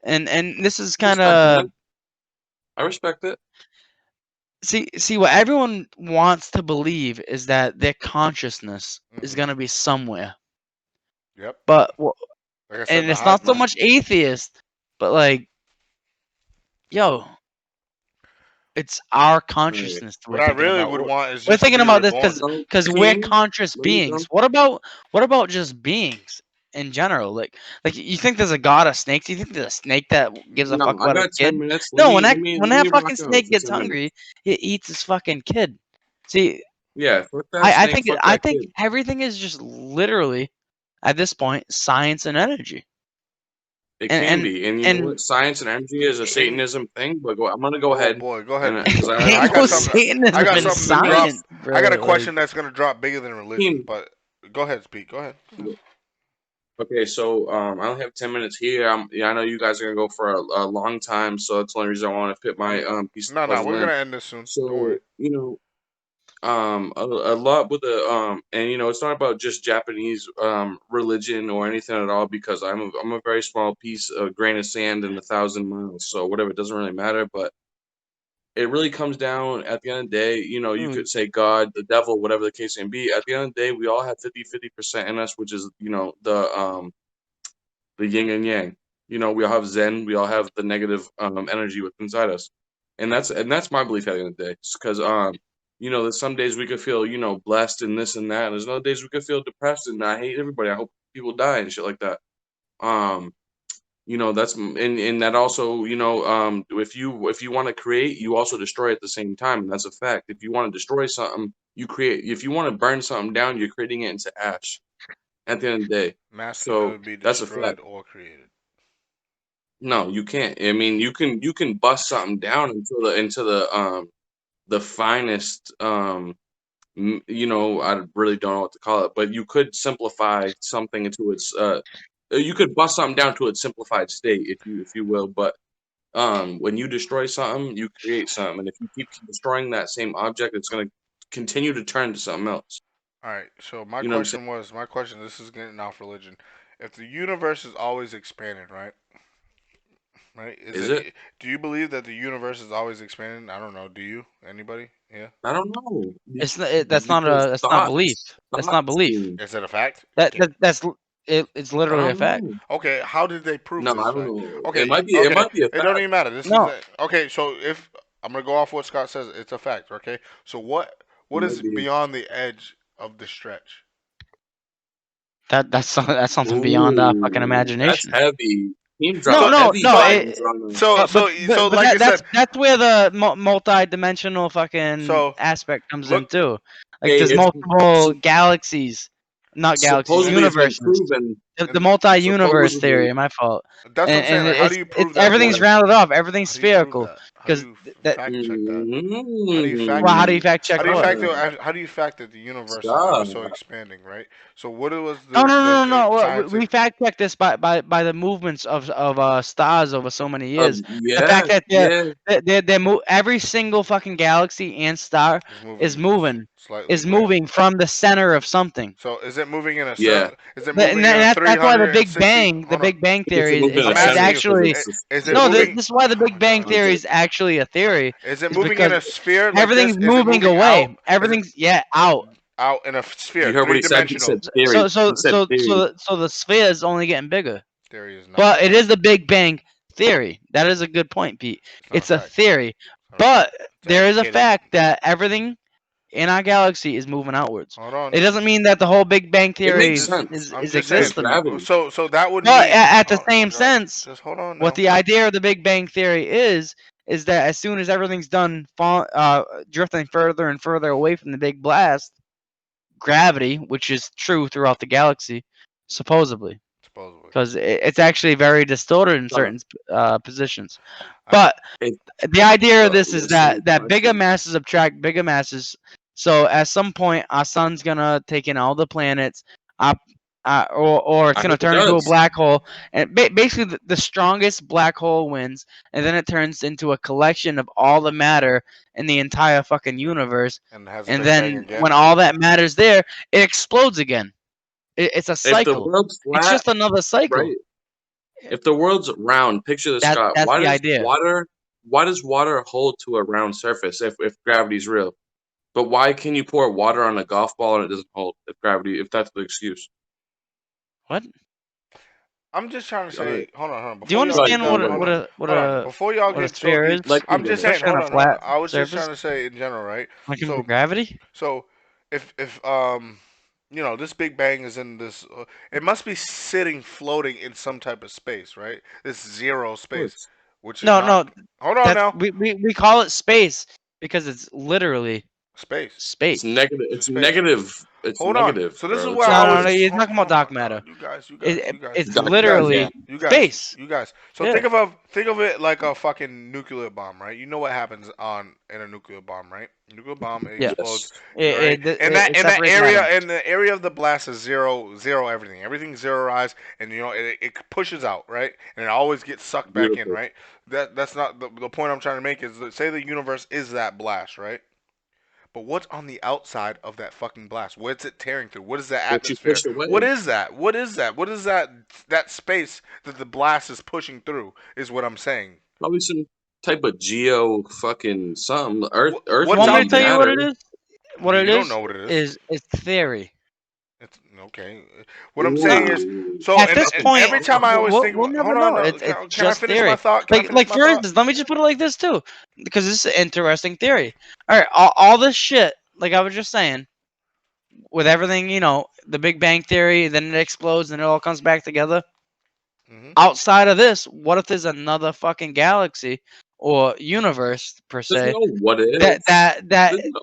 And this is kind Respecting of that. I respect it. see what everyone wants to believe is that their consciousness is Hmm. gonna be somewhere, Yep. but Like I said, and the it's not so hive mind. much atheist, but like yo, it's our All right. consciousness What we're I thinking really about. would want is We're just to thinking be about this reborn. because we're Keem, conscious let me beings. done. What about just beings in general? Like you think there's a god of snakes? You think there's a snake that gives a No, fuck I about a got kid? 10 minutes. No, when that Let me rock fucking out snake for gets 10 minutes. hungry, it eats his fucking kid. See, Yeah, fuck that I snake. think Fuck I that think kid. everything is just literally at this point science and energy. It And can and be, and you know and what? Science and energy is a And Satanism thing. But I'm gonna go oh ahead boy, go ahead, and Pete. because I I ain't have no got to something. I Satanism got in something to drop. science, I got a bro. Like question that's gonna drop bigger than religion. Keem. But go ahead, Pete. Go ahead. Okay, so I only have 10 minutes here. Yeah, I know you guys are gonna go for a long time, so that's the only reason I want to fit my piece of No, the no, puzzle we're in. gonna end this soon. Don't worry. So a lot with the and it's not about just Japanese religion or anything at all because I'm a very small piece, a grain of sand in 1,000 miles. So whatever, it doesn't really matter. But it really comes down at the end of the day. You dude, could say God, the devil, whatever the case may be. At the end of the day, we all have 50% in us, which is the yin and yang. We all have Zen. We all have the negative energy within inside us, and that's my belief at the end of the day. Because there's some days we could feel blessed and this and that, and there's other days we could feel depressed and I hate everybody. I hope people die and shit like that. Um, that's and that also if you want to create, you also destroy at the same time, and that's a fact. If you want to destroy something, you create. If you want to burn something down, you're creating it into ash at the end of the day. Mass can never So be that's a fact. destroyed or created. No, you can't. I mean, you can bust something down into the finest I really don't know what to call it, but you could simplify something into its you could bust something down to its simplified state if you will, but when you destroy something, you create something, and if you keep destroying that same object, it's going to continue to turn to something else. All right. So You know what I'm saying? my question. This is getting off religion. If the universe is always expanding, right? Right? Is it? Do you believe that the universe is always expanding? I don't know. Do you? Anybody? Yeah. I don't know because that's not belief. thoughts That's not thoughts belief. can. Is it a fact? It's I literally a don't fact. know. Okay. How did they prove No, this I don't fact? know. It Okay. might be. It Okay. might be a It don't fact. even matter. This is No, okay. So if I'm gonna go off what Scott says, it's a fact. Okay. So It what is might be. beyond the edge of the stretch? that's something beyond our fucking Ooh, that's imagination. heavy. Team No, drop So no, heavy no. bombs on the. so But like you said, that's where the multi-dimensional fucking so aspect comes in look. too. Like Hey, there's it's multiple galaxies, not galaxies, supposedly it's been universes. proven. The And multi-universe Supposedly, theory, my fault. that's what I'm saying. And Like, how do you it's prove that everything's point? rounded off, everything's How do you prove spherical. that? How do Because you that fact check that? How do you fact well, how do check? you mm, fact check How do you what? fact stop, that? How do you fact that the universe is ever so stop. expanding, right? So what was No, no, no, the no, no. science? We fact check this by the movements of stars over so many years. The Yeah, fact that yeah. every single fucking galaxy and star Is is moving moving slightly where? from the center of something. So is it moving in a Yeah. circle? Is it moving in a That's why the 360? Hold on. Big Bang If theory it moved in a I'm is asking you. center, actually Is it no. moving? This is why the Oh Big my Bang god. I'm theory joking. is actually a theory. Is it Is moving in because a sphere like this? everything's Is it moving moving out? away. Is it Everything's out. out in a You sphere, heard what three he said? He dimensional. said theory. He said theory. So the sphere is only getting bigger. Theory is not But a it fact. is the Big Bang theory. That is a good point, Pete. It's not a It's a fact. theory. It's not a But fact. It's there is a educated. fact that everything in our galaxy is moving outwards. Hold on. It doesn't mean that the whole Big Bang It theory makes Just, sense. I'm is just Because saying. existent. gravity. So that would But mean. at the same sense, Just hold on what now. the idea of the Big Bang theory is that as soon as everything's done drifting further and further away from the big blast, gravity, which is true throughout the galaxy, supposedly, Supposedly. because it's actually very distorted in Son, certain positions. I, But it, the idea of this is listen, that bigger listen. masses attract bigger masses. So at some point, our sun's gonna take in all the planets, or it's I gonna hope it turn into a does. black hole, and basically the strongest black hole wins, and then it turns into a collection of all the matter in the entire fucking universe, and has a and big bang then again. when all that matter's there, it explodes again. It's a If the cycle. world's It's flat, just another cycle. right? If the world's round, picture the sky. That's the idea. Why does water hold to a round surface if gravity's real? But why can you pour water on a golf ball and it doesn't hold if that's the excuse? What? I'm just trying to Go ahead. say. Hold on. Do you Before y'all get understand Go done. ahead. Hold on. Hold on. Before y'all what a get so sphere is? deep, Let I'm me go just ahead. saying. Especially Hold on a on. Hold on. flat I was just surface, trying to say in general, right? like So gravity. So if this Big Bang is in this, it must be sitting floating in some type of space, right? This zero Of space, course. which is No, not. no, Hold on that's now, we call it space because it's literally space, It's space. negative. it's It's space. negative. It's Hold on. negative, So this is bro. where It's I No, no, was. no. space. You're Hold, talking about hold dark on, no, matter. It's Dark matter, yeah. literally space. you guys. So Yeah. think of it like a fucking nuclear bomb, right? You know what happens in a nuclear bomb, right? Nuclear bomb, it Yeah. explodes, Yes. right? And It that separates area, atoms. and the area of the blast is zero everything. Everything's zeroized, and it pushes out, right? And it always gets sucked back in, Beautiful. right? That's not the point I'm trying to make. Is that, say the universe is that blast, right? But what's on the outside of that fucking blast? What's it tearing through? What is the What you atmosphere? pushed away. What is that? What is that? What is that space that the blast is pushing through? Is what I'm saying. Probably some type of geo fucking something. You What's want me to out tell you there? what matter. it is? What it You don't know what it is. is theory. It's okay. What I'm saying is, Ooh. so At and, this and point, every time I always think we'll about, never hold on, know. no, It's can I just finish my theory. thought? Can I finish Like my for thought? instance, let me just put it like this too, because this is an interesting theory. All right, all this shit, like I was just saying, with everything, the Big Bang theory, then it explodes and it all comes back together. Hmm. Outside of this, what if there's another fucking galaxy or universe per There's se no what if. that There's no,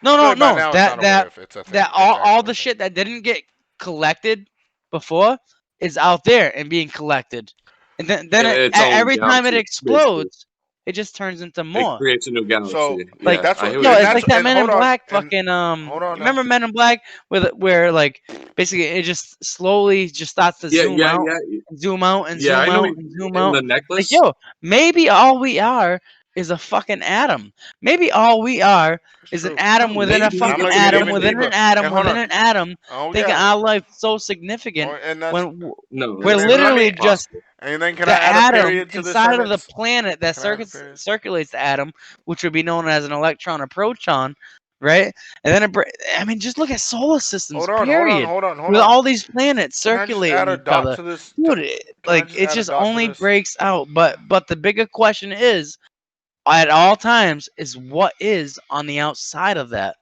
no I feel no like by no now it's not that a what that if. It's a thing. that It's all actually a the thing. shit that didn't get collected before is out there and being collected, and then its own every time it galaxy, basically. explodes, it just turns into It more. creates a new So galaxy. Like Yeah, that's I what, hear what yo, you're and it's saying. like that's that and Men in hold on, Black and fucking hold on You now. remember Men in Black where like basically it just slowly just starts to Yeah, zoom yeah, out, yeah, and zoom out, and yeah. I zoom know. out, and zoom In out. the Like necklace. yo, maybe all we are is a fucking atom. Maybe all we are It's is an true. atom Oh, within a And maybe I'm fucking gonna it's get atom even within inevitable. an deeper. atom And hold within on. an atom, Oh thinking yeah. our life's so significant And that's when No, we're it's and let not me. literally just possible. And then can I the add a atom period to this inside of the sentence? planet that Can I add a period? circulates the atom, which would be known as an electron or proton, right? And then I mean, just look at solar systems, Hold on, hold on, period, hold on, hold with on. all these planets Can I just add circulating a each dot other, to this? dude. Can I Like just it add a just dot to only this? breaks out. But the bigger question is, at all times, is what is on the outside of that?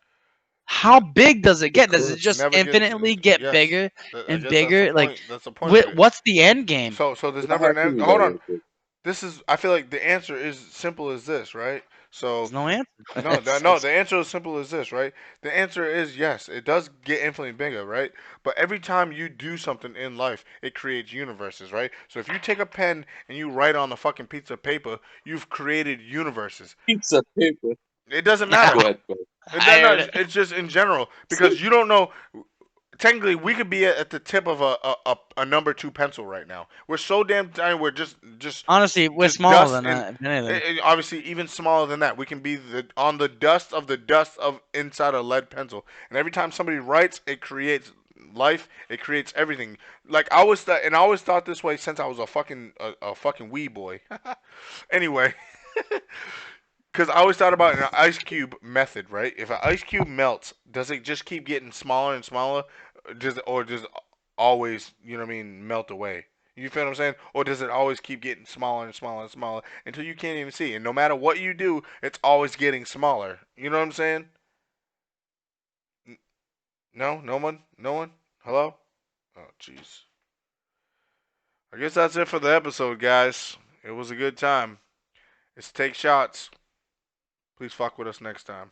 How big does it Of get? Does it It course. just never gets. infinitely get Yes. bigger I and guess that's the bigger? Like, point. That's the point of it. what's the end game? So there's Can I never have an end. some Hold go on. real quick? This is. I feel like the answer is simple as this, right? So There's no answer. no, the answer is simple as this, right? The answer is yes. It does get infinitely bigger, right? But every time you do something in life, it creates universes, right? So if you take a pen and you write on a fucking piece of paper, you've created universes. Pizza paper. It doesn't Yeah, matter. Go ahead. Go ahead. I No, heard it. it's just in general because you don't know. Technically, we could be at the tip of a number two pencil right now. We're so damn tiny. We're Honestly, we're just smaller dust than and that, if anything. obviously even smaller than that. We can be on the dust of inside a lead pencil. And every time somebody writes, it creates life. It creates everything. Like I always thought this way since I was a fucking wee boy. Anyway, Because I always thought about an ice cube method, right? If an ice cube melts, does it just keep getting smaller and smaller, or does always, what I mean, melt away? You feel what I'm saying? Or does it always keep getting smaller and smaller and smaller until you can't even see? And no matter what you do, it's always getting smaller. You know what I'm saying? No, no one, no one. Hello? Oh, jeez. I guess that's it for the episode, guys. It was a good time. It's Take Shots. Please fuck with us next time.